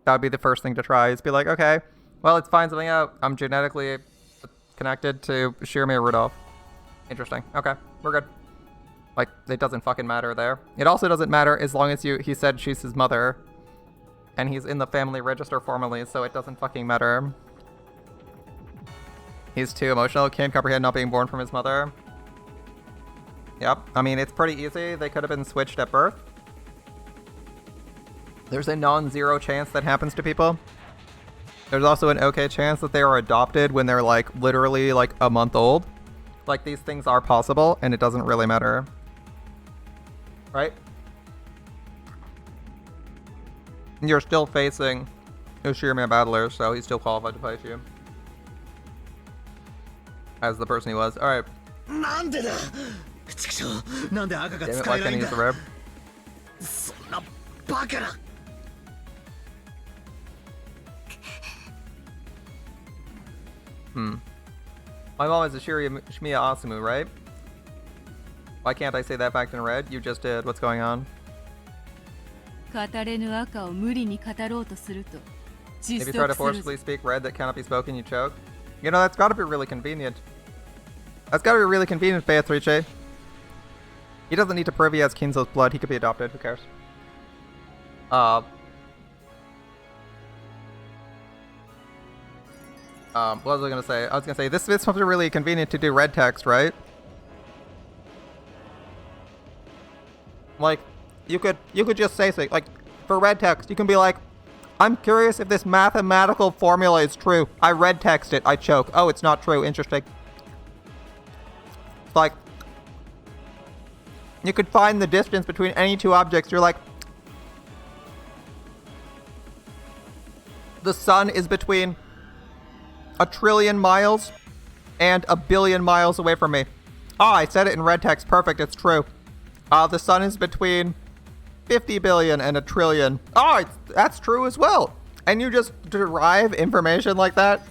That would be the first thing to try, is be like, okay, well, let's find something out. I'm genetically connected to Shiromir Rudolph. Interesting. Okay, we're good. Like, it doesn't fucking matter there. It also doesn't matter as long as he said she's his mother. And he's in the family register formally, so it doesn't fucking matter. He's too emotional, can't comprehend not being born from his mother. Yep, I mean, it's pretty easy. They could have been switched at birth. There's a non-zero chance that happens to people. There's also an okay chance that they are adopted when they're like literally like a month old. Like, these things are possible and it doesn't really matter. Right? You're still facing Ushiyamiya Battler, so he's still qualified to fight you. As the person he was. Alright. なんでだ。ちくしょう。なんで赤が Damn it, 使 why えな can't い he ん use だ。 the rib? そんなバカな。My mom is a Shimiya Asumu, right? Why can't I say that fact in red? You just did. What's going on? 語れぬ赤を無理に語ろうとすると If you 窒 try to 息するぞ forcefully speak red that cannot be spoken, you choke. You know, that's gotta be really convenient. That's gotta be really convenient, Beatrice. He doesn't need to prove he has Kinzo's blood. He could be adopted. Who cares? What was I gonna say? I was gonna say, this must be really convenient to do red text, right? Like, you could just say something, like, for red text, you can be like, I'm curious if this mathematical formula is true. I red text it, I choke. Oh, it's not true, interesting. It's like, you could find the distance between any 2 objects. You're like, the sun is between 1 trillion miles and 1 billion miles away from me. Oh, I said it in red text. Perfect, it's true. The sun is between 50 billion and 1 trillion. Oh, that's true as well. And you just derive information like that.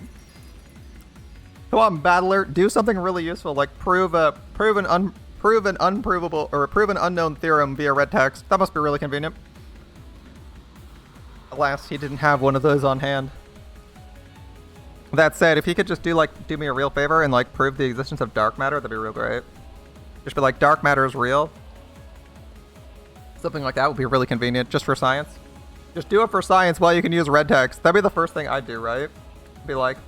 Come on, Battler, do something really useful, like prove an unprovable or prove an unknown theorem via red text. That must be really convenient. Alas, he didn't have one of those on hand. That said, if he could just do me a real favor and like prove the existence of dark matter, that'd be real great. Just be like, dark matter is real. Something like that would be really convenient, just for science. Just do it for science while you can use red text. That'd be the first thing I'd do, right? Be like,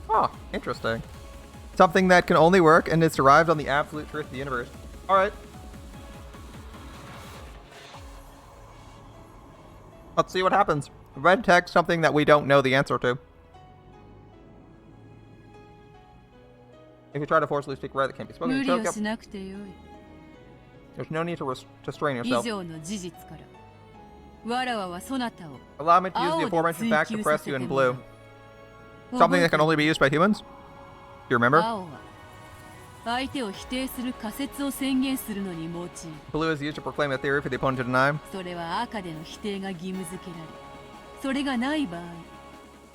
oh, interesting. Something that can only work and is derived on the absolute truth of the universe. Alright. Let's see what happens. Red text, something that we don't know the answer to. If you try to forcibly speak red, it can't be spoken. 無 You 理を choke し up. なくてよい。 There's no need to restrain 以 yourself. 上の事実からわらわはそなたを Allow me to use the 青で aforementioned fact 追 to 求さ press せ you て in もら blue. う Something that can only be used by humans? Do you remember? 青は相手を否定する仮説を宣言するのに用いる。 Blue is used to proclaim a theory for the opponent to deny. それは赤での否定が義務付けられ、それがない場合、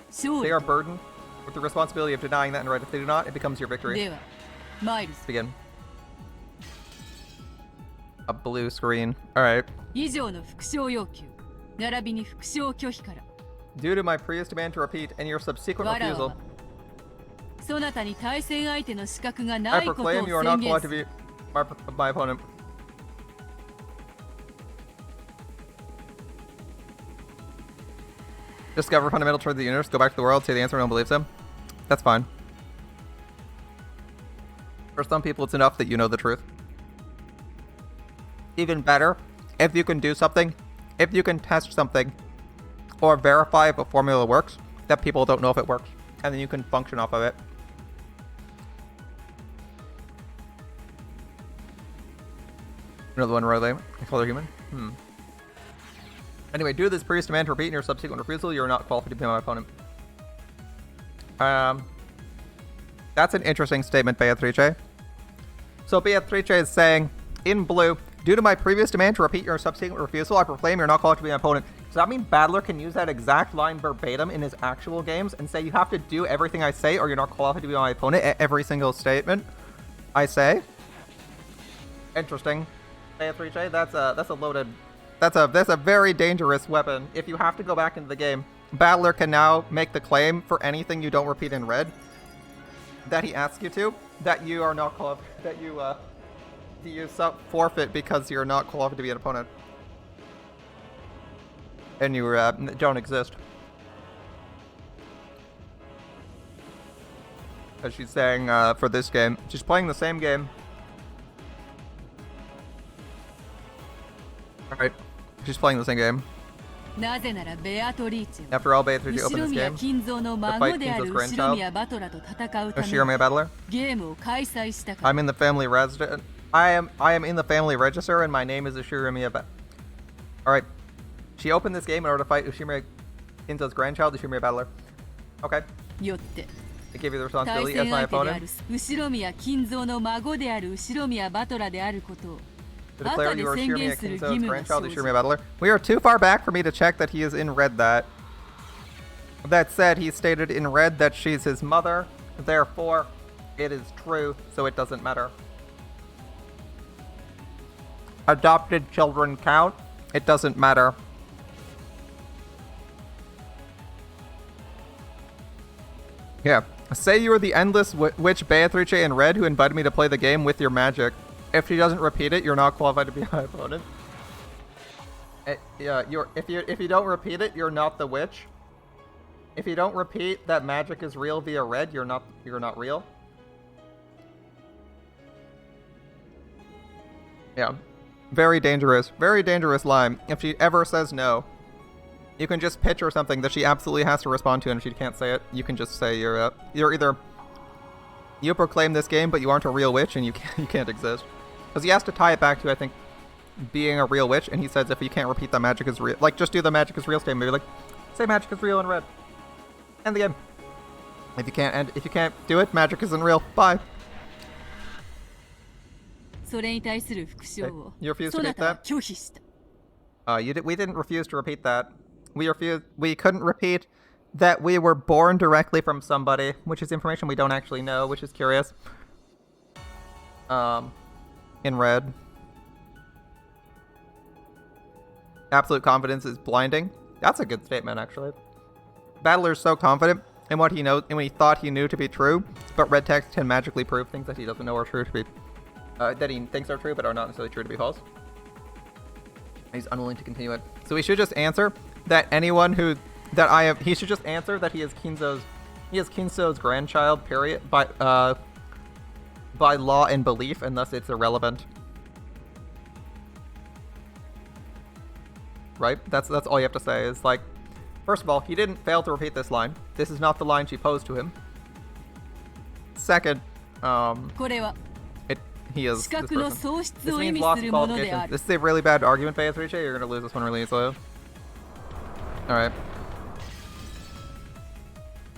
勝 They 利 are burdened with the responsibility of denying that and right. If they do not, it becomes your victory. ではマイルズ Begin. A blue screen. Alright. 以上の復唱要求並びに復唱拒否から Due to my previous demand to repeat and your subsequent わらわ refusal, はそなたに対戦相手の資格がな I いことを proclaim you are not 宣言 qualified す to る。 be my opponent. Discover fundamental truth of the universe, go back to the world, say the answer, no one believes him. That's fine. For some people, it's enough that you know the truth. Even better, if you can do something, if you can test something, or verify if a formula works, that people don't know if it works, and then you can function off of it. Another one, Riley. I call her human. Anyway, due to this previous demand to repeat in your subsequent refusal, you are not qualified to be my opponent. That's an interesting statement, Beatrice. So Beatrice is saying, in blue, due to my previous demand to repeat your subsequent refusal, I proclaim you're not qualified to be my opponent. Does that mean Battler can use that exact line verbatim in his actual games and say, you have to do everything I say or you're not qualified to be my opponent at every single statement I say? Interesting. Beatrice, that's a loaded... That's a very dangerous weapon. If you have to go back into the game, Battler can now make the claim for anything you don't repeat in red that he asks you to, that you are not qualified, that you forfeit because you're not qualified to be an opponent. And you don't exist. As she's saying for this game. She's playing the same game. Alright. She's playing the same game. なぜならベアトリーチェは After all, Beatrice 後 opened ろ this 宮 game. 金蔵の The 孫 fight であ Kinzo's る後ろ grandchild. 宮バトラと戦うため Shirame Battler. ゲームを開催したから I'm in the family resident. I am in the family register, and my name is Ushirimiya. Alright. She opened this game in order to fight Ushirimiya Kinzo's grandchild, Ushirimiya Battler. Okay. よって I give you the 対 responsibility 戦 as my 相手である opponent 後ろ宮金蔵の孫である後ろ宮バトラであることを to declare 赤で you are 宣言 Ushirimiya する義 Kinzo's 務が grandchild, 生じ Ushirimiya Battler. We are too far back for me to check that he is in red that. That said, he stated in red that she's his mother. Therefore, it is true, so it doesn't matter. Adopted children count. It doesn't matter. Yeah. Say you are the endless witch Beatrice in red who invited me to play the game with your magic. If she doesn't repeat it, you're not qualified to be my opponent. Yeah, if you don't repeat it, you're not the witch. If you don't repeat that magic is real via red, you're not real. Yeah. Very dangerous line. If she ever says no, you can just pitch her something that she absolutely has to respond to, and if she can't say it, you can just say you're either you proclaim this game, but you aren't a real witch, and you can't exist. Because he has to tie it back to, I think, being a real witch, and he says if you can't repeat that magic is real, like just do the magic is real statement, maybe like say magic is real in red. End the game. If you can't do it, magic isn't real. Bye. それに対する復唱を You refuse to そな make たは that? 拒否した We didn't refuse to repeat that. We couldn't repeat that we were born directly from somebody, which is information we don't actually know, which is curious. In red. Absolute confidence is blinding. That's a good statement, actually. Battler's so confident in what he knows and what he thought he knew to be true, but red text can magically prove things that he doesn't know are true to be that he thinks are true but are not necessarily true to be false. He's unwilling to continue it. So he should just answer that he should just answer that he is Kinzo's grandchild, period, by law and belief, and thus it's irrelevant. Right? That's all you have to say is like, first of all, he didn't fail to repeat this line. This is not the line she posed to him. Second, これは he is 視 this 覚の person. 喪失 This を意 means 味 loss す of るもので qualification. ある This is a really bad argument, Beatrice. You're gonna lose this one really easily. Alright.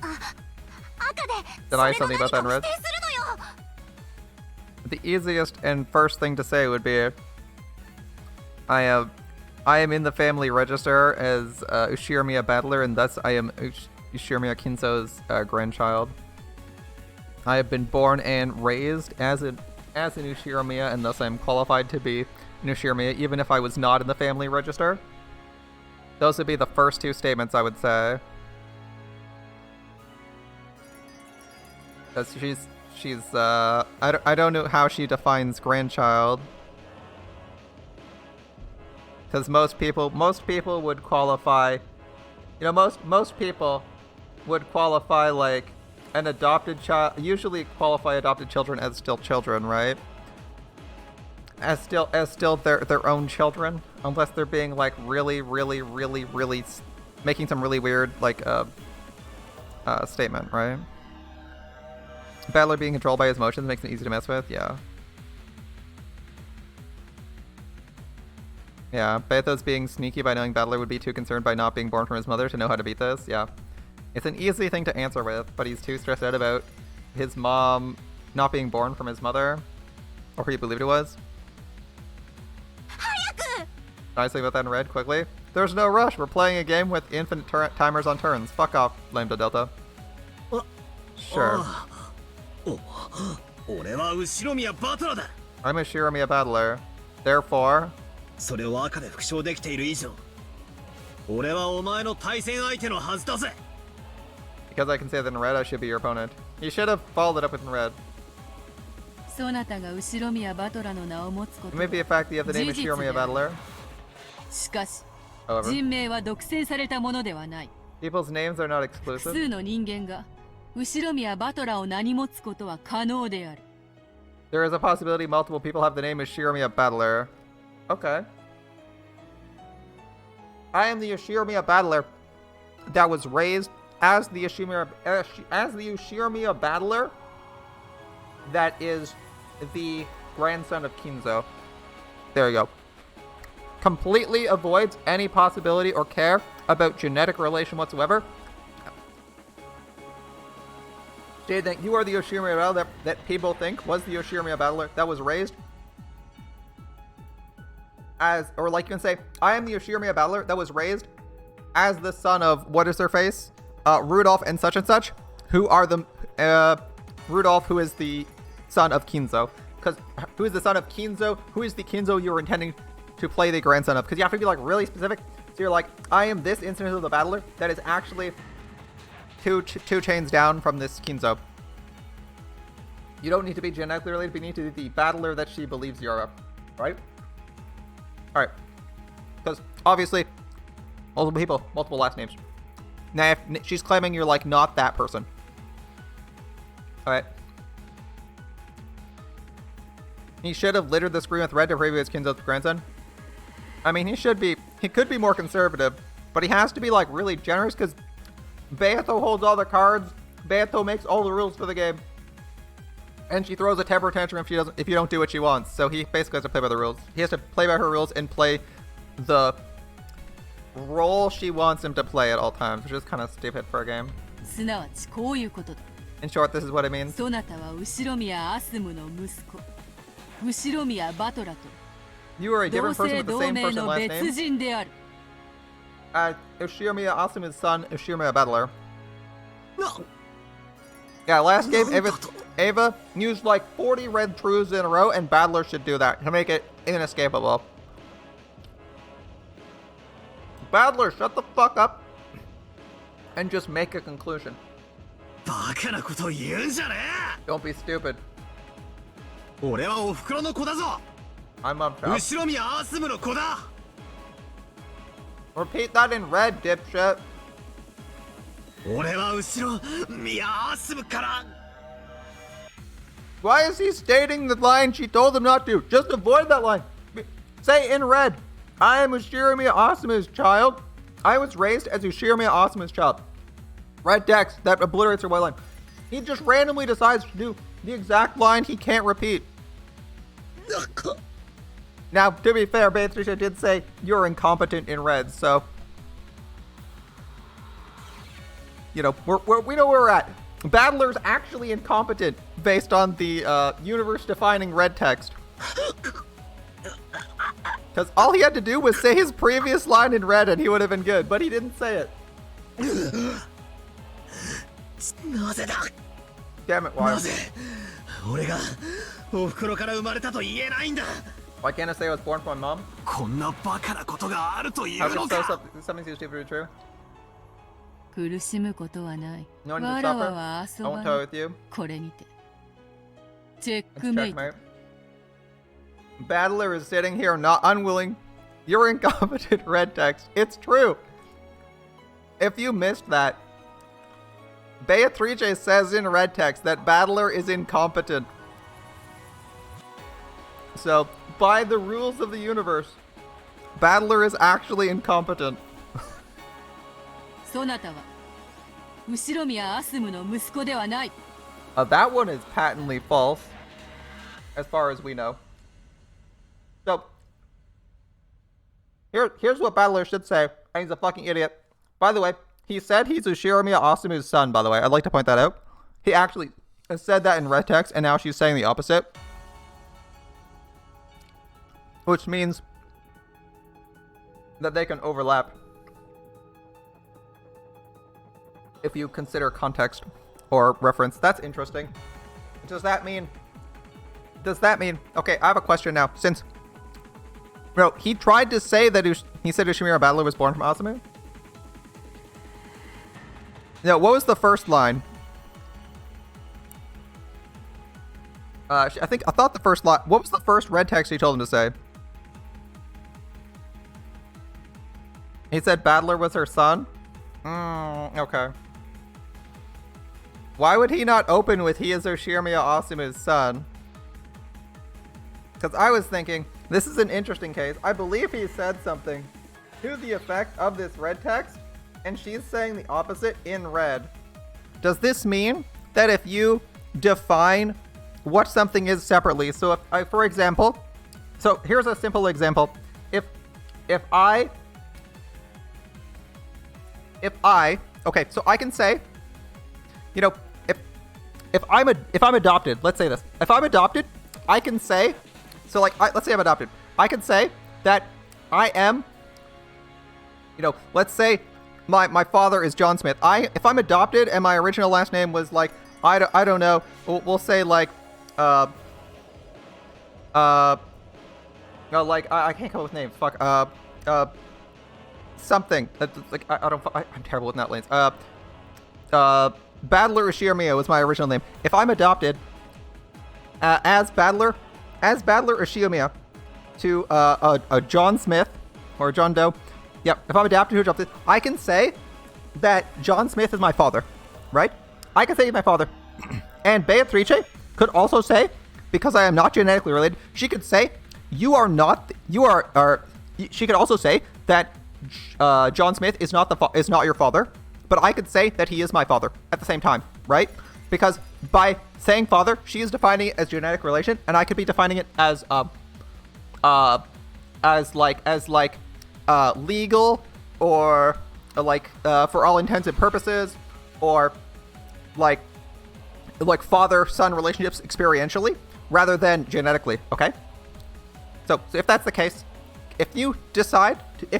赤で Did そ I れ say の something 何 about か that を in 否 red? 定するのよ。 The easiest and first thing to say would be I am in the family register as Ushirimiya Battler, and thus I am Ushirimiya Kinzo's grandchild. I have been born and raised as an Ushirimiya, and thus I am qualified to be an Ushirimiya, even if I was not in the family register. Those would be the first two statements I would say. Because I don't know how she defines grandchild. Because most people would qualify, most people would qualify like an adopted child, usually qualify adopted children as still children, right? As still their own children, unless they're being like really making some really weird like statement, right? Battler being controlled by his emotions makes it easy to mess with, yeah. Yeah, Beathos being sneaky by knowing Battler would be too concerned by not being born from his mother to know how to beat this, yeah. It's an easy thing to answer with, but he's too stressed out about his mom not being born from his mother, or who he believed it was. Can I say about that in red, quickly? There's no rush, we're playing a game with infinite timers on turns. Fuck off, Lambda Delta. Sure. 俺は後ろ宮バトラーだ。 I'm a Shiramiya Battler. Therefore, それを赤で復唱できている以上、俺はお前の対戦相手のはずだぜ。 because I can say that in red, I should be your opponent. You should have followed it up with in red. そなたが後宮バトラの名を持つこ It と may be a fact that you have the name of Shiramiya Battler. しかし However, 人名は独占されたものではない people's names are not 複 exclusive. 数の人間が後宮バトラを名に持つことは可能である There is a possibility multiple people have the name of Shiramiya Battler. Okay. I am the Ushiramiya Battler that was raised as the Ushiramiya Battler that is the grandson of Kinzo. There you go. Completely avoids any possibility or care about genetic relation whatsoever. Jade, that you are the Ushiramiya Battler that people think was the Ushiramiya Battler that was raised as, or like you can say, I am the Ushiramiya Battler that was raised as the son of, what is their face? Rudolph and such, who are the, Rudolph, who is the son of Kinzo. Because, who is the son of Kinzo? Who is the Kinzo you're intending to play the grandson of? Because you have to be, like, really specific. So you're like, I am this instance of the Battler that is actually two chains down from this Kinzo. You don't need to be genetically related, but you need to be the Battler that she believes you are, right? Alright. Because, obviously, multiple people, multiple last names. Now, if she's claiming you're, like, not that person. Alright. He should have littered the screen with red to preview his Kinzo's grandson. I mean, he could be more conservative, but he has to be, like, really generous, because Beato holds all the cards, Beato makes all the rules for the game, and she throws a temper tantrum if you don't do what she wants. So he basically has to play by the rules. He has to play by her rules and play the role she wants him to play at all times, which is kind of stupid for a game. すなわちこういうことだ In short, this is what it means. そなたは後宮アスムの息子後宮バトラと You are a 同 different person 姓 with the 同 same 名 first and の last 別 name. 人である Ushiramiya Asuma's son, Ushiramiya Battler. な、 Yeah, last game, なんだと Ava used like 40 red truths in a row, and Battler should do that to make it inescapable. Battler, shut the fuck up and just make a conclusion. バカなこと言うんじゃね Don't be stupid. え。俺はお袋の子だぞ。 I'm up top. 後ろ宮アースムの子だ。 Repeat that in red, dipshit. 俺は後ろ宮アースムから。 Why is he stating the line she told him not to? Just avoid that line. Say in red, I am Ushiramiya Asuma's child. I was raised as Ushiramiya Asuma's child. Red text that obliterates her white line. He just randomly decides to do the exact line he can't repeat. Now, to be fair, Beatrice did say you're incompetent in red, so... You know, we know where we're at. Battler's actually incompetent based on the universe-defining red text. Because all he had to do was say his previous line in red and he would have been good, but he didn't say it. Damn it, why? Why can't I say I was born from my mom? How can something so stupid be true? 苦しむことはない。 No one わ to ら suffer. わは I 遊 won't ば toy ない。 with you. これにて。チェッ It's クメイト。 checkmate. Battler is sitting here not unwilling. You're incompetent, red text. It's true. If you missed that, Beatrice says in red text that Battler is incompetent. So, by the rules of the universe, Battler is actually incompetent. そなたは後宮アスムの息子ではない。 That one is patently false, as far as we know. So, here's what Battler should say, and he's a fucking idiot. By the way, he said he's Ushiramiya Asumu's son, by the way. I'd like to point that out. He actually said that in red text, and now she's saying the opposite. Which means that they can overlap. If you consider context or reference. That's interesting. Does that mean... Okay, I have a question now. Since... Bro, he tried to say that he said Ushimura Battler was born from Asumu? No, what was the first line? I thought the first line... What was the first red text he told him to say? He said Battler was her son? Okay. Why would he not open with he is Ushiramiya Asumu's son? Because I was thinking, this is an interesting case. I believe he said something to the effect of this red text, and she's saying the opposite in red. Does this mean that if you define what something is separately, so if for example, so here's a simple example. If I, okay, so I can say, you know, if I'm adopted, let's say this. If I'm adopted, I can say, so like, let's say I'm adopted. I can say that I am, you know, let's say my father is John Smith. If I'm adopted and my original last name was like, I don't know, we'll say like, no, like, I can't come up with names. Fuck, something. Like, I'm terrible with names. Battler Ushiramiya was my original name. If I'm adopted as Battler Ushiramiya to a John Smith or John Doe, yep. If I'm adopted to a John Smith, I can say that John Smith is my father, right? I can say he's my father, and Beatrice could also say, because I am not genetically related, she could say you are not. She could also say that John Smith is not your father. But I could say that he is my father at the same time, right? Because by saying father, she is defining it as genetic relation, and I could be defining it as legal, or for all intents and purposes, or like father-son relationships experientially, rather than genetically. Okay. So if that's the case, if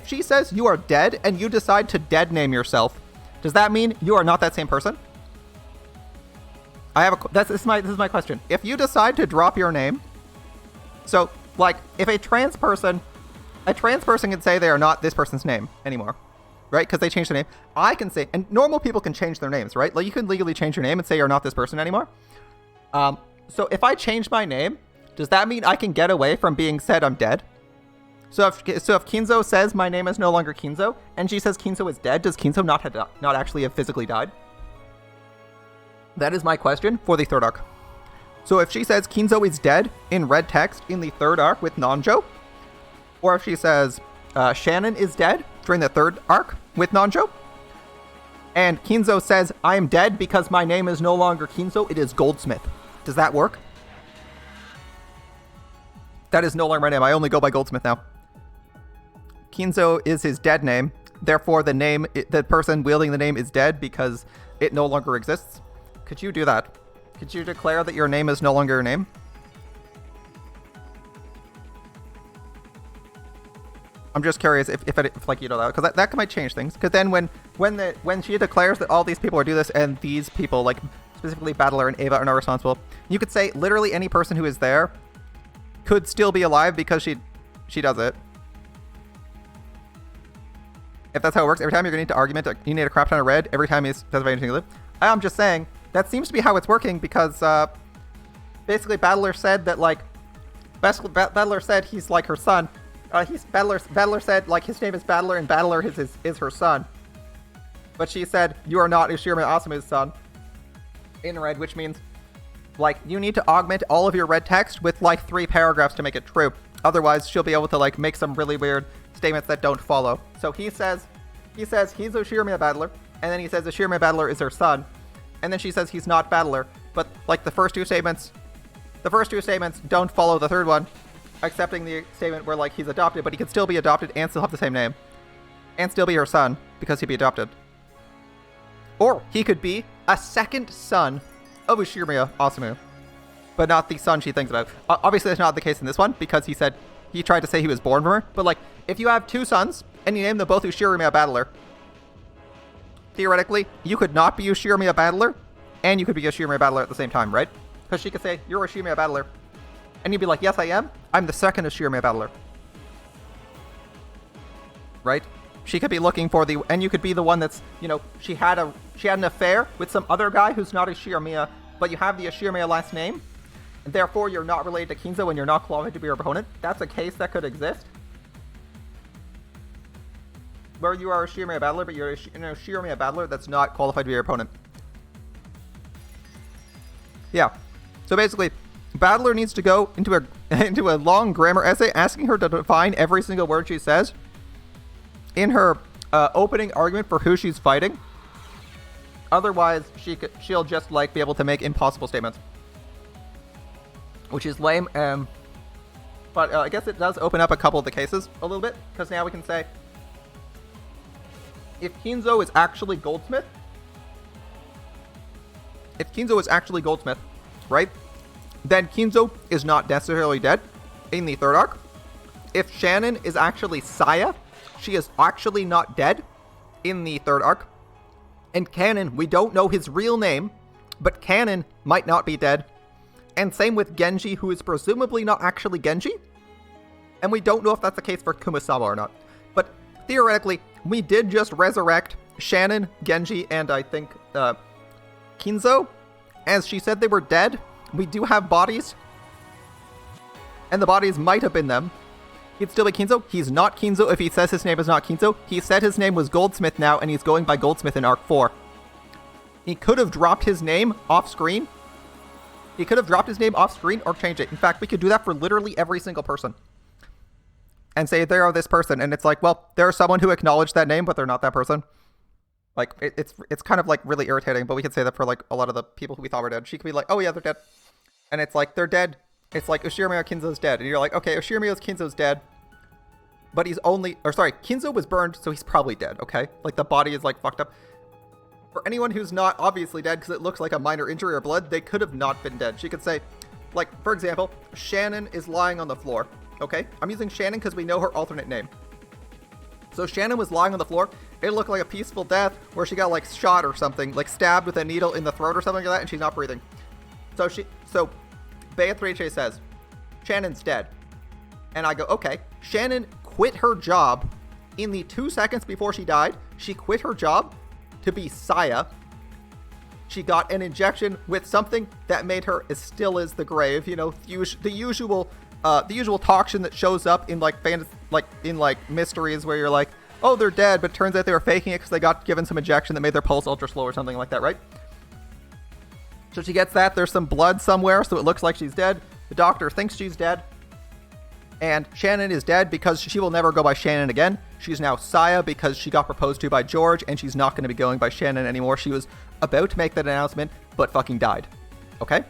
she says you are dead and you decide to dead name yourself, does that mean you are not that same person? This is my question. If you decide to drop your name, so like if a trans person can say they are not this person's name anymore, right? Because they changed their name. I can say, and normal people can change their names, right? Like you can legally change your name and say you're not this person anymore. So if I change my name, does that mean I can get away from being said I'm dead? So if Kinzo says my name is no longer Kinzo, and she says Kinzo is dead, does Kinzo not actually have physically died? That is my question for the third arc. So if she says Kinzo is dead in red text in the third arc with Nanjo, or if she says Shannon is dead during the third arc with Nanjo, and Kinzo says, I am dead because my name is no longer Kinzo, it is Goldsmith. Does that work? That is no longer my name. I only go by Goldsmith now. Kinzo is his dead name. Therefore, the person wielding the name is dead because it no longer exists. Could you do that? Could you declare that your name is no longer your name? I'm just curious if like, you know, that, because that might change things. Because then when she declares that all these people are do this, and these people, like specifically Battler and Ava, are not responsible, you could say literally any person who is there could still be alive because she does it. If that's how it works, every time you're going to need to argument, you need a crap ton of red every time he specifies anything to live. I'm just saying, that seems to be how it's working because basically Battler said that, like, Battler said he's like her son. Battler said, like, his name is Battler and Battler is her son. But she said, you are not Ushirima Asuma's son. In red, which means, like, you need to augment all of your red text with, like, 3 paragraphs to make it true. Otherwise, she'll be able to, like, make some really weird statements that don't follow. So he says he's Ushirima Battler, and then he says Ushirima Battler is her son, and then she says he's not Battler, but, like, the first two statements don't follow the third one, accepting the statement where, like, he's adopted, but he could still be adopted and still have the same name, and still be her son, because he'd be adopted. Or he could be a second son of Ushirima Asumu, but not the son she thinks about. Obviously, that's not the case in this one, because he tried to say he was born from her. But, like, if you have 2 sons, and you name them both Ushirima Battler, theoretically, you could not be Ushirima Battler, and you could be Ushirima Battler at the same time, right? Because she could say, you're Ushirima Battler, and you'd be like, yes, I am. I'm the second Ushirima Battler. Right? She could be looking for and you could be the one that's, you know, she had an affair with some other guy who's not Ushirima, but you have the Ushirima last name, and therefore you're not related to Kinzo and you're not qualified to be her opponent. That's a case that could exist. Where you are a Ushirima Battler, but you're an Ushirima Battler that's not qualified to be your opponent. Yeah. So basically, Battler needs to go into a long grammar essay asking her to define every single word she says in her opening argument for who she's fighting. Otherwise, she'll just, like, be able to make impossible statements, which is lame. But I guess it does open up a couple of the cases a little bit, because now we can say, if Kinzo is actually Goldsmith, right, then Kinzo is not necessarily dead in the 3rd arc. If Shannon is actually Saya, she is actually not dead in the 3rd arc. And Canon, we don't know his real name, but Canon might not be dead. And same with Genji, who is presumably not actually Genji. And we don't know if that's the case for Kumasama or not. But theoretically, we did just resurrect Shannon, Genji, and I think Kinzo. As she said they were dead. We do have bodies. And the bodies might have been them. He'd still be Kinzo. He's not Kinzo if he says his name is not Kinzo. He said his name was Goldsmith now, and he's going by Goldsmith in Arc 4. He could have dropped his name off screen. He could have dropped his name off screen or changed it. In fact, we could do that for literally every single person. And say they are this person, and it's like, well, there's someone who acknowledged that name, but they're not that person. Like, it's kind of, like, really irritating, but we could say that for, like, a lot of the people who we thought were dead. She could be like, oh yeah, they're dead. And it's like, they're dead. It's like, Ushirima Kinzo's dead. And you're like, okay, Ushirima Kinzo's dead. But Kinzo was burned, so he's probably dead, okay? Like, the body is, like, fucked up. For anyone who's not obviously dead because it looks like a minor injury or blood, they could have not been dead. She could say, like, for example, Shannon is lying on the floor, okay? I'm using Shannon because we know her alternate name. So Shannon was lying on the floor. It looked like a peaceful death where she got, like, shot or something, like stabbed with a needle in the throat or something like that, and she's not breathing. So Beatrice says, Shannon's dead. And I go, okay, Shannon quit her job in the 2 seconds before she died. She quit her job to be Saya. She got an injection with something that made her as still as the grave. You know, the usual toxin that shows up in, like, mysteries where you're like, oh, they're dead, but it turns out they were faking it because they got given some injection that made their pulse ultra slow or something like that, right? So she gets that. There's some blood somewhere, so it looks like she's dead. The doctor thinks she's dead. And Shannon is dead because she will never go by Shannon again. She's now Saya because she got proposed to by George, and she's not going to be going by Shannon anymore. She was about to make that announcement, but fucking died. Okay?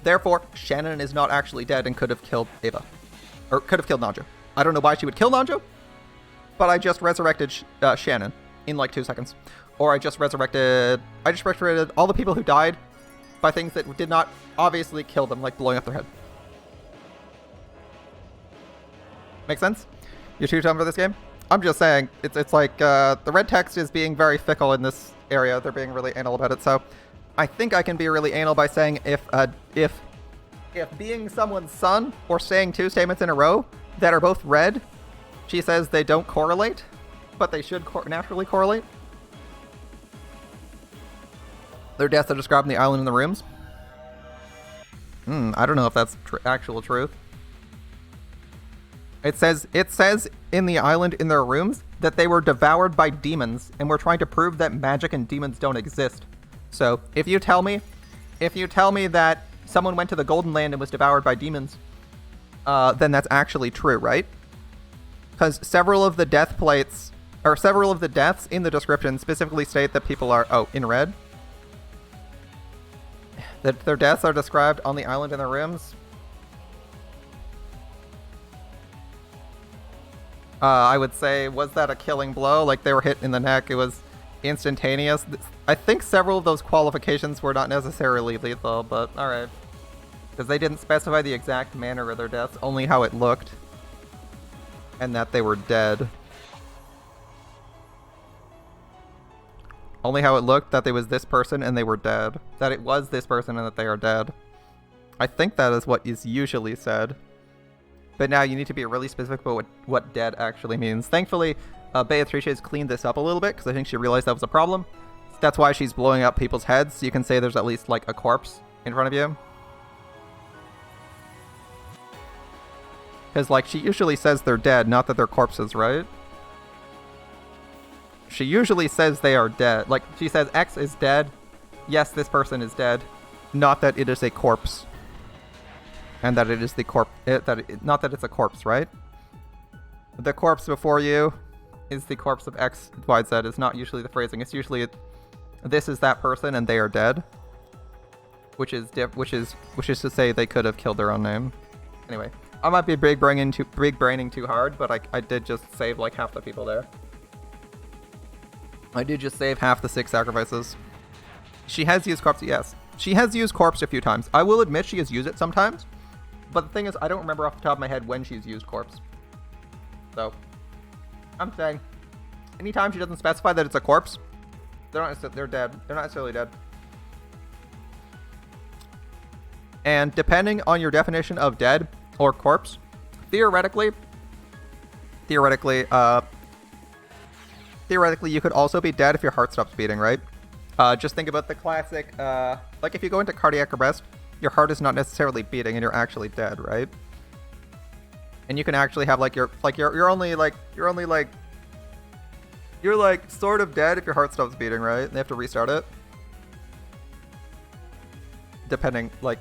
Therefore, Shannon is not actually dead and could have killed Ava. Or could have killed Nanjo. I don't know why she would kill Nanjo, but I just resurrected Shannon in like 2 seconds. Or I just resurrected all the people who died by things that did not obviously kill them, like blowing up their head. Make sense? You're too dumb for this game? I'm just saying, it's like, the red text is being very fickle in this area. They're being really anal about it, so I think I can be really anal by saying if being someone's son, or saying 2 statements in a row that are both red, she says they don't correlate, but they should naturally correlate. Their deaths are described in the island in the rooms. I don't know if that's actual truth. It says in the island in their rooms that they were devoured by demons, and we're trying to prove that magic and demons don't exist. So if you tell me that someone went to the Golden Land and was devoured by demons, then that's actually true, right? Because several of the deaths in the description specifically state that people are in red. That their deaths are described on the island in their rooms. I would say, was that a killing blow? Like they were hit in the neck, it was instantaneous. I think several of those qualifications were not necessarily lethal, but alright. Because they didn't specify the exact manner of their deaths, only how it looked. And that they were dead. Only how it looked, that it was this person and they were dead. That it was this person and that they are dead. I think that is what is usually said. But now you need to be really specific about what dead actually means. Thankfully, Beatrice has cleaned this up a little bit, because I think she realized that was a problem. That's why she's blowing up people's heads, so you can say there's at least, like, a corpse in front of you. Because, like, she usually says they're dead, not that they're corpses, right? She usually says they are dead. Like, she says X is dead. Yes, this person is dead. Not that it is a corpse. And that it is the not that it's a corpse, right? The corpse before you is the corpse of X, Y, Z is not usually the phrasing. It's usually this is that person and they are dead. Which is to say they could have killed their own name. Anyway, I might be big braining too hard, but I did just save like half the people there. I did just save half the 6 sacrifices. She has used corpse, yes. She has used corpse a few times. I will admit she has used it sometimes. But the thing is, I don't remember off the top of my head when she's used corpse. So, I'm saying, anytime she doesn't specify that it's a corpse, they're dead. They're not necessarily dead. And depending on your definition of dead or corpse, theoretically, you could also be dead if your heart stops beating, right? Just think about the classic, like if you go into cardiac arrest, your heart is not necessarily beating and you're actually dead, right? And you can actually have like you're sort of dead if your heart stops beating, right? And they have to restart it. Depending, like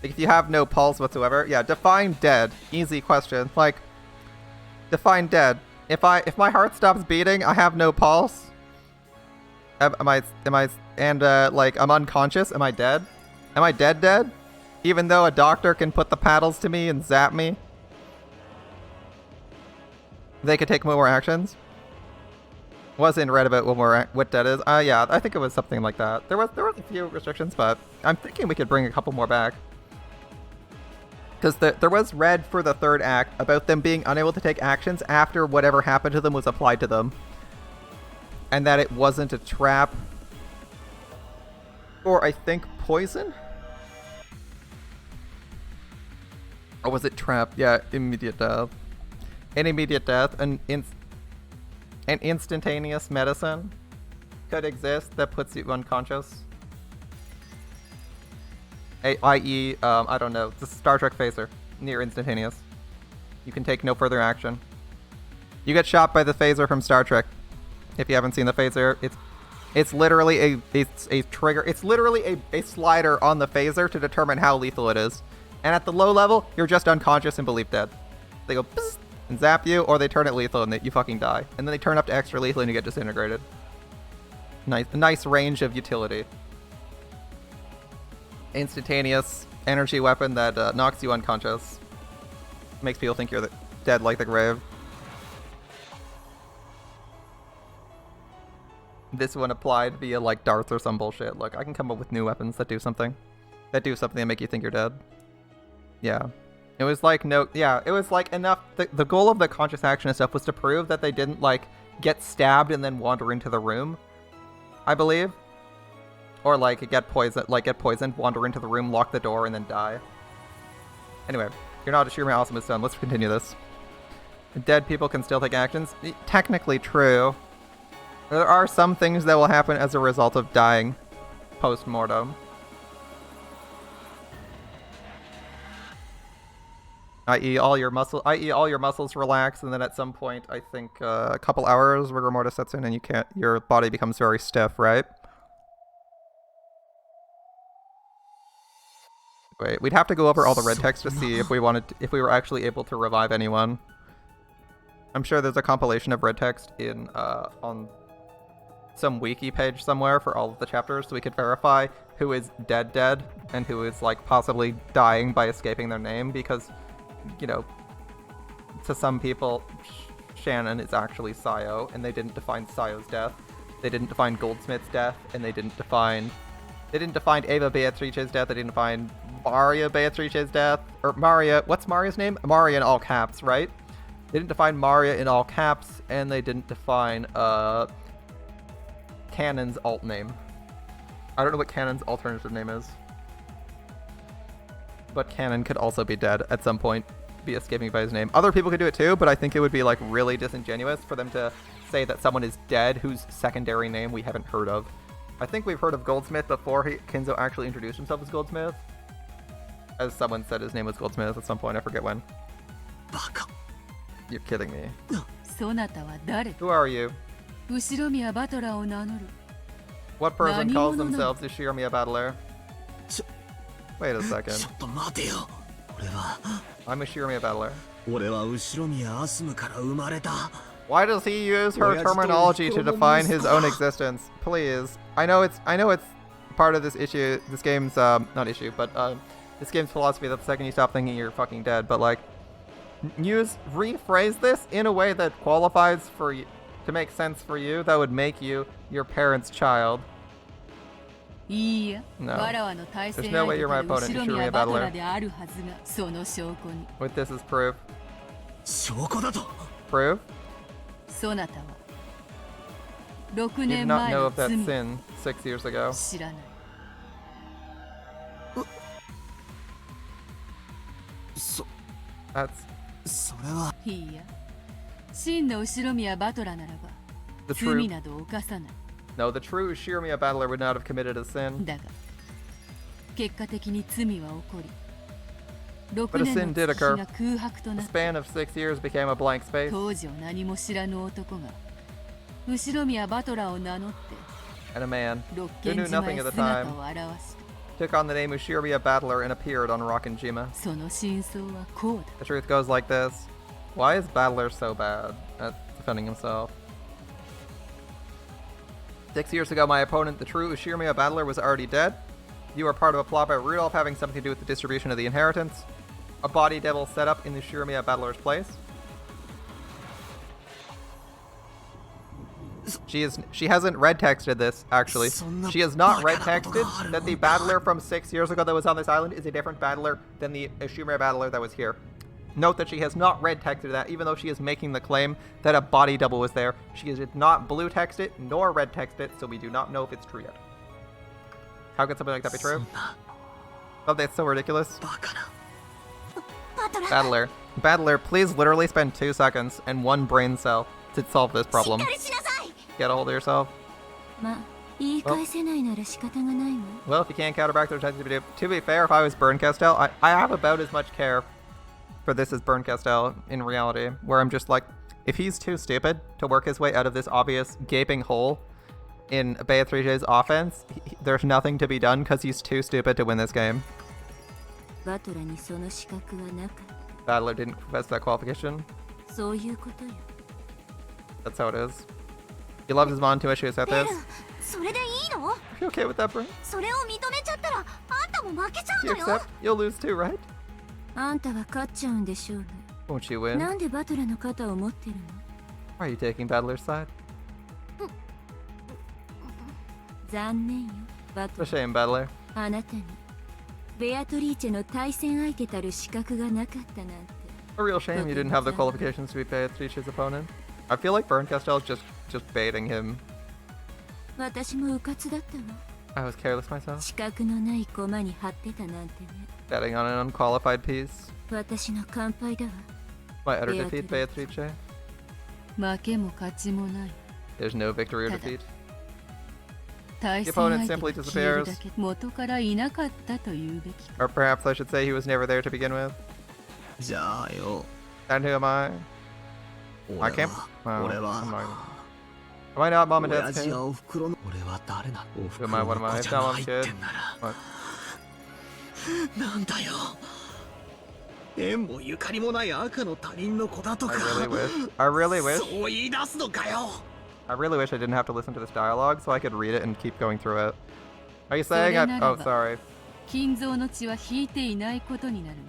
if you have no pulse whatsoever. Yeah, define dead. Easy question. Like, define dead. If my heart stops beating, I have no pulse. Am I like I'm unconscious? Am I dead? Am I dead? Even though a doctor can put the paddles to me and zap me? They could take more actions? Wasn't read about what dead is. Yeah, I think it was something like that. There was a few restrictions, but I'm thinking we could bring a couple more back. Because there was read for the 3rd act about them being unable to take actions after whatever happened to them was applied to them. And that it wasn't a trap. Or I think poison? Or was it trap? Yeah, immediate death. An immediate death, an instantaneous medicine could exist that puts you unconscious. I.e., I don't know, the Star Trek phaser, near instantaneous. You can take no further action. You get shot by the phaser from Star Trek. If you haven't seen the phaser, it's literally a trigger. It's literally a slider on the phaser to determine how lethal it is. And at the low level, you're just unconscious and believed dead. They go psst and zap you, or they turn it lethal and you fucking die. And then they turn up to extra lethal and you get disintegrated. Nice range of utility. Instantaneous energy weapon that knocks you unconscious. Makes people think you're dead like the grave. This one applied via like darts or some bullshit. Look, I can come up with new weapons that do something. That make you think you're dead. Yeah. It was like it was like enough. The goal of the conscious action and stuff was to prove that they didn't like get stabbed and then wander into the room, I believe. Or like get poisoned, wander into the room, lock the door, and then die. Anyway, you're not a Shirumi Asamu's son. Let's continue this. Dead people can still take actions. Technically true. There are some things that will happen as a result of dying post-mortem. i.e. all your muscles relax, and then at some point, I think a couple hours, rigor mortis sets in, and your body becomes very stiff, right? Wait, we'd have to go over all the red text to see if we were actually able to revive anyone. I'm sure there's a compilation of red text in on some wiki page somewhere for all of the chapters, so we could verify who is dead and who is like possibly dying by escaping their name, because, you know, to some people, Shannon is actually Sayo, and they didn't define Sayo's death. They didn't define Goldsmith's death, and they didn't define Eva Beatrice's death. They didn't define Maria Beatrice's death, or Maria. What's Maria's name? Maria in all caps, right? They didn't define Maria in all caps, and they didn't define Canon's alt name. I don't know what Canon's alternative name is. But Canon could also be dead at some point, be escaping by his name. Other people could do it too, but I think it would be like really disingenuous for them to say that someone is dead whose secondary name we haven't heard of. I think we've heard of Goldsmith before Kinzo actually introduced himself as Goldsmith. As someone said his name was Goldsmith at some point, I forget when. You're kidding me. Who are you? What person calls themselves a Shirumi Battler? Wait a second. I'm a Shirumi Battler. Why does he use her terminology to define his own existence? Please. I know it's part of this issue, this game's not issue, but this game's philosophy that the second you stop thinking you're fucking dead, but like rephrase this in a way that qualifies for you, to make sense for you, that would make you your parents' child. No. There's no way you're my opponent, you Shirumi Battler. Wait, this is proof. Proof? Did not know of that sin 6 years ago. That's... The true... No, the true Shirumi Battler would not have committed a sin. But a sin did occur. A span of 6 years became a blank space. And a man, who knew nothing at the time, took on the name Shirumi Battler and appeared on Rockinjima. The truth goes like this. Why is Battler so bad at defending himself? 6 years ago, my opponent, the true Shirumi Battler, was already dead. You are part of a plot by Rudolph having something to do with the distribution of the inheritance. A body devil set up in the Shirumi Battler's place. She hasn't red texted this, actually. She has not red texted that the battler from 6 years ago that was on this island is a different battler than the Shirumi Battler that was here. Note that she has not red texted that, even though she is making the claim that a body double was there. She did not blue text it, nor red text it, so we do not know if it's true yet. How could something like that be true? Oh, that's so ridiculous. Battler, please literally spend 2 seconds and 1 brain cell to solve this problem. Get a hold of yourself. Well, if you can't counterback their attempts to be fair, if I was Burn Castell, I have about as much care for this as Burn Castell in reality, where I'm just like, if he's too stupid to work his way out of this obvious gaping hole in Beatrice's offense, there's nothing to be done because he's too stupid to win this game. バトラにその資格はなかった。 Battler didn't profess that qualification. そういうことよ。 That's how it is. He loved his mom too much. She accept ベ this. ル、それでいいの？ You okay with that, bro? それを認めちゃったらあんたも負けちゃう You のよ。 accept? You'll lose too, right? あんたは勝っちゃうんでしょうね。 Won't you win? なんでバトラの肩を持ってるの？ Why are you taking Battler's side? 残念よ、バト It's a ラ。 shame, Battler. あなたにベアトリーチェの対戦相手たる資格がなかったなんて。 A real shame you didn't have the qualifications to be Beatrice's opponent. I feel like Berncastel is just baiting him. 私も迂闊だったわ。 I was careless myself. 資格のない駒に張ってたなんてね。 Betting on an unqualified piece. 私の完敗だわ。 My utter defeat, Beatrice. 負けも勝ちもない。 There's no victory or defeat. 対戦 opponent 相手 simply が消える disappears. だけ元からいなかったと言うべき。 Or perhaps I should say he was never there to begin with. じゃあよ、 And who am I? 俺 I can't. は Well, 俺 I'm は not. Am I not mom and 親 dad's 父 kid? やおふくろの俺は誰なの？おふく Am I ろ what の am I? 子じゃない Tell him, って kid. んなら What? なんだよ、縁もゆかりもない赤の他人の子だと I か really wish. I really wish. そう言い出すのかよ。 I really wish I didn't have to listen to this dialogue so I could read it and keep going through it. Are you saying I... Oh, sorry. 金蔵の血は引いていないことになるね。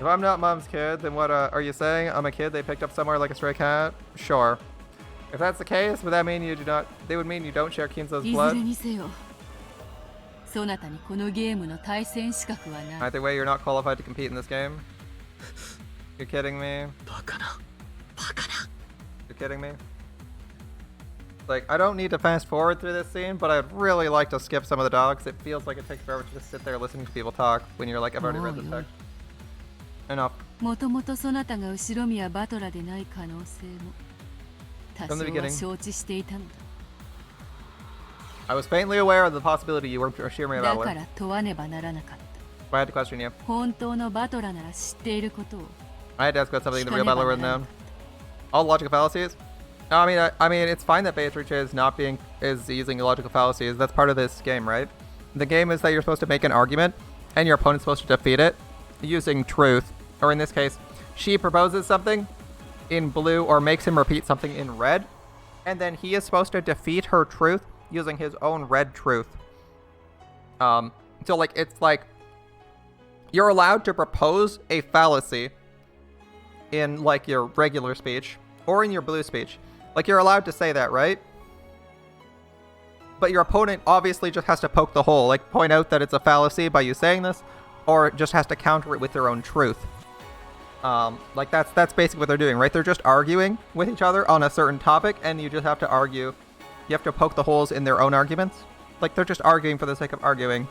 If I'm not mom's kid, then what, are you saying I'm a kid they picked up somewhere like a stray cat? Sure. If that's the case, would that mean you do not... They would mean you don't share Kinzo's いず blood? れにせよ、そなたにこのゲームの対戦資格はない。 Either way, you're not qualified to compete in this game. You're kidding me? バカな、バカな。 You're kidding me? Like, I don't need to fast forward through this scene, but I'd really like to skip some of the dialogue 'cause it feels like it takes forever to just sit there listening to people talk when you're like, I've already read this text. Enough. もともとそなたが後ろ宮バトラでない可能性も多 From the 少 beginning. は承知していたの I was faintly aware of the possibility you were Shirmia だ。だ Battler. から問わねばならなかった。 I had to question you. 本当のバトラなら知っていることを。 I had to ask about something the real 聞かねば Battler な would ら have な known. かった。 All logical fallacies? No, I mean, it's fine that Beatrice is using logical fallacies. That's part of this game, right? The game is that you're supposed to make an argument, and your opponent's supposed to defeat it using truth. Or in this case, she proposes something in blue or makes him repeat something in red, and then he is supposed to defeat her truth using his own red truth. So like it's like you're allowed to propose a fallacy in like your regular speech or in your blue speech. Like you're allowed to say that, right? But your opponent obviously just has to poke the hole, like point out that it's a fallacy by you saying this, or just has to counter it with their own truth. Like that's basically what they're doing, right? They're just arguing with each other on a certain topic, and you just have to argue. You have to poke the holes in their own arguments. Like they're just arguing for the sake of arguing.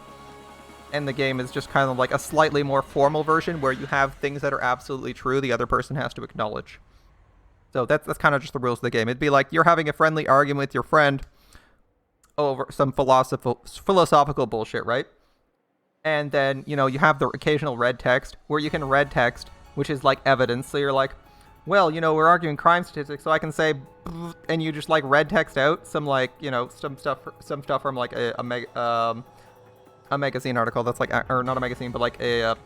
And the game is just kind of like a slightly more formal version where you have things that are absolutely true the other person has to acknowledge. So that's kind of just the rules of the game. It'd be like you're having a friendly argument with your friend over some philosophical bullshit, right? And then, you know, you have the occasional red text where you can red text, which is like evidence. So you're like, well, you know, we're arguing crime statistics, so I can say, and you just like red text out some like, you know, some stuff from like a magazine article that's like, or not a magazine, but like a,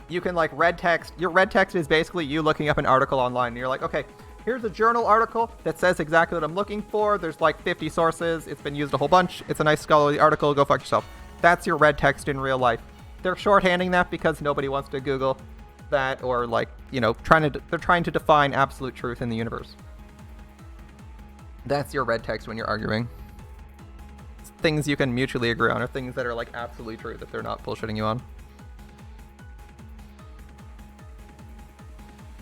you can like red text. Your red text is basically you looking up an article online, and you're like, okay, here's a journal article that says exactly what I'm looking for. There's like 50 sources. It's been used a whole bunch. It's a nice scholarly article. Go fuck yourself. That's your red text in real life. They're shorthanding that because nobody wants to Google that, or like, you know, they're trying to define absolute truth in the universe. That's your red text when you're arguing. It's things you can mutually agree on, or things that are like absolutely true that they're not bullshitting you on.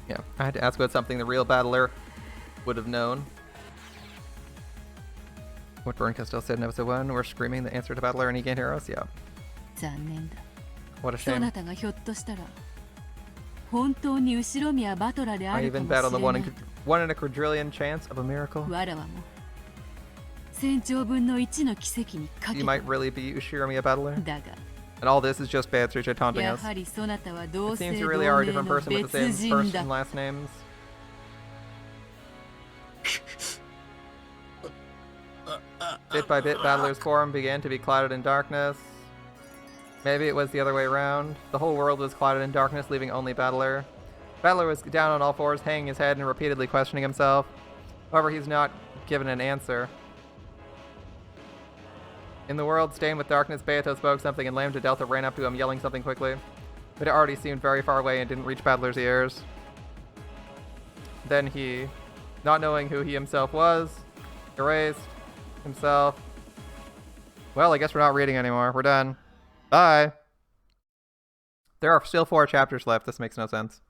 Yeah, I had to ask about something the real battler would have known. What Berncastel said in episode 1, we're screaming the answer to battler and he can't hear us? Yeah. 残念だ。 What a そ shame. なたがひょっとしたら本当に後ろ宮バトラであ I るか even も bet し on the れ one な in, い。 one in a quadrillion chance of a miracle. わらわも1000兆分の1の奇跡にかけ You た。 might really be Ushiramiya battler. だが And all this is just Beatrice taunting や us. はりそなたは同 It 姓 seems 同 you really are a 名 different の person with the 別 same 人 first だ and。last names. Bit by bit, Battler's form began to be clouded in darkness. Maybe it was the other way around. The whole world was clouded in darkness, leaving only Battler. Battler was down on all fours, hanging his head and repeatedly questioning himself. However, he's not given an answer. In the world stained with darkness, Beato spoke something and Lambda Delta ran up to him, yelling something quickly. But it already seemed very far away and didn't reach Battler's ears. Then he, not knowing who he himself was, erased himself. Well, I guess we're not reading anymore. We're done. Bye. There are still 4 chapters left. This makes no sense.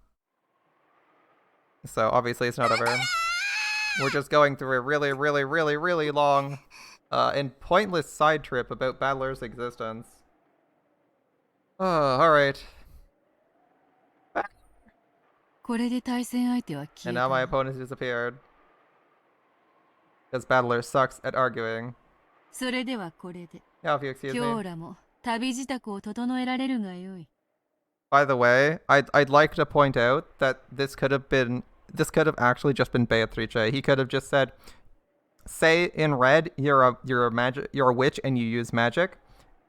So obviously it's not over. We're just going through a really, really, really, really long and pointless side trip about Battler's existence. Oh, alright. And now my opponent has disappeared. Because Battler sucks at arguing. Yeah, if you excuse me. By the way, I'd like to point out that this could have actually just been Beatrice. He could have just said, say in red you're a witch and you use magic,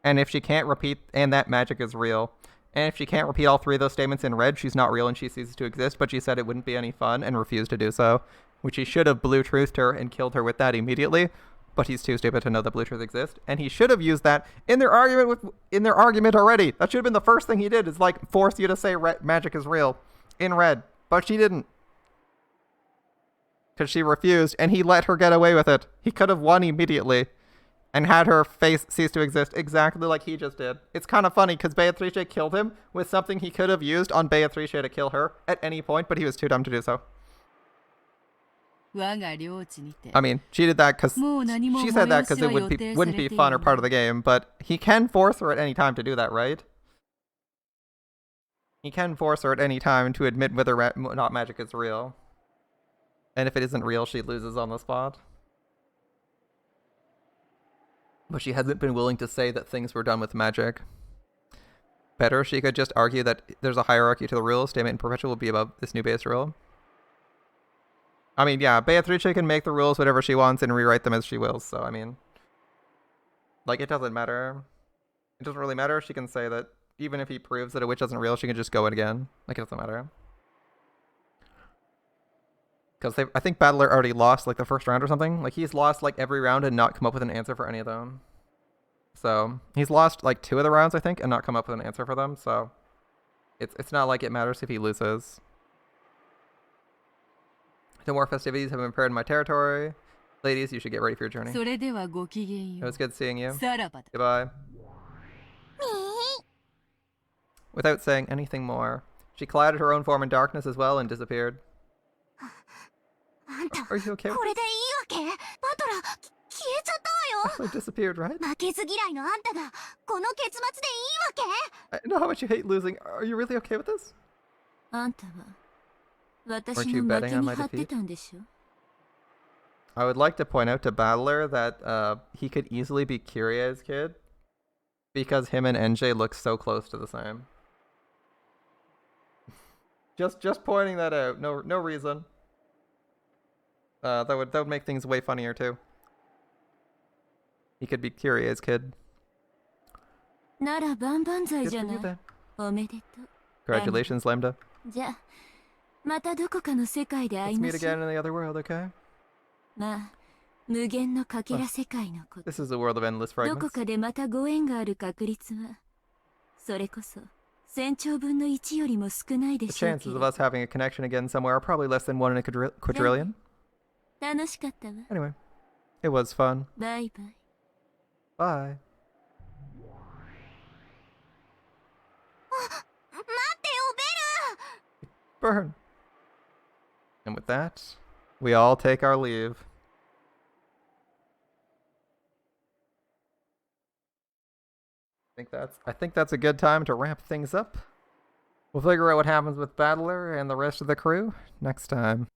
and if she can't repeat, and that magic is real. And if she can't repeat all 3 of those statements in red, she's not real and she ceases to exist, but she said it wouldn't be any fun and refused to do so. Which he should have blue truthed her and killed her with that immediately, but he's too stupid to know that blue truth exists. And he should have used that in their argument already. That should have been the first thing he did, is like force you to say magic is real in red. But she didn't. Because she refused, and he let her get away with it. He could have won immediately and had her face cease to exist exactly like he just did. It's kind of funny because Beatrice killed him with something he could have used on Beatrice to kill her at any point, but he was too dumb to do so. I mean, she did that because she said that because it wouldn't be fun or part of the game, but he can force her at any time to do that, right? He can force her at any time to admit whether or not magic is real. And if it isn't real, she loses on the spot. But she hasn't been willing to say that things were done with magic. Better, she could just argue that there's a hierarchy to the rules. Statement in perpetual will be above this new base rule. I mean, yeah, Beatrice can make the rules whatever she wants and rewrite them as she wills. So, I mean, like, it doesn't matter. It doesn't really matter. She can say that even if he proves that a witch isn't real, she can just go in again. Like, it doesn't matter. Because I think Battler already lost, like, the first round or something. Like, he's lost, like, every round and not come up with an answer for any of them. So, he's lost, like, 2 of the rounds, I think, and not come up with an answer for them. So, it's not like it matters if he loses. No more festivities have been prepared in my territory. Ladies, you should get ready for your journey. It was good seeing you. Goodbye. Without saying anything more, she clouded her own form in darkness as well and disappeared. Are you okay with this? I disappeared, right? I know how much you hate losing. Are you really okay with this? Weren't you betting on my defeat? I would like to point out to Battler that he could easily be Kyrie's kid because him and NJ look so close to the same. Just pointing that out. No reason. That would make things way funnier too. He could be Kyrie's kid. Good for you then. Congratulations, Lambda. Let's meet again in the other world, okay? This is a world of endless fragments. The chances of us having a connection again somewhere are probably less than 1 in a quadrillion. Anyway, it was fun. Bye. Burn. And with that, we all take our leave. I think that's a good time to wrap things up. We'll figure out what happens with Battler and the rest of the crew next time.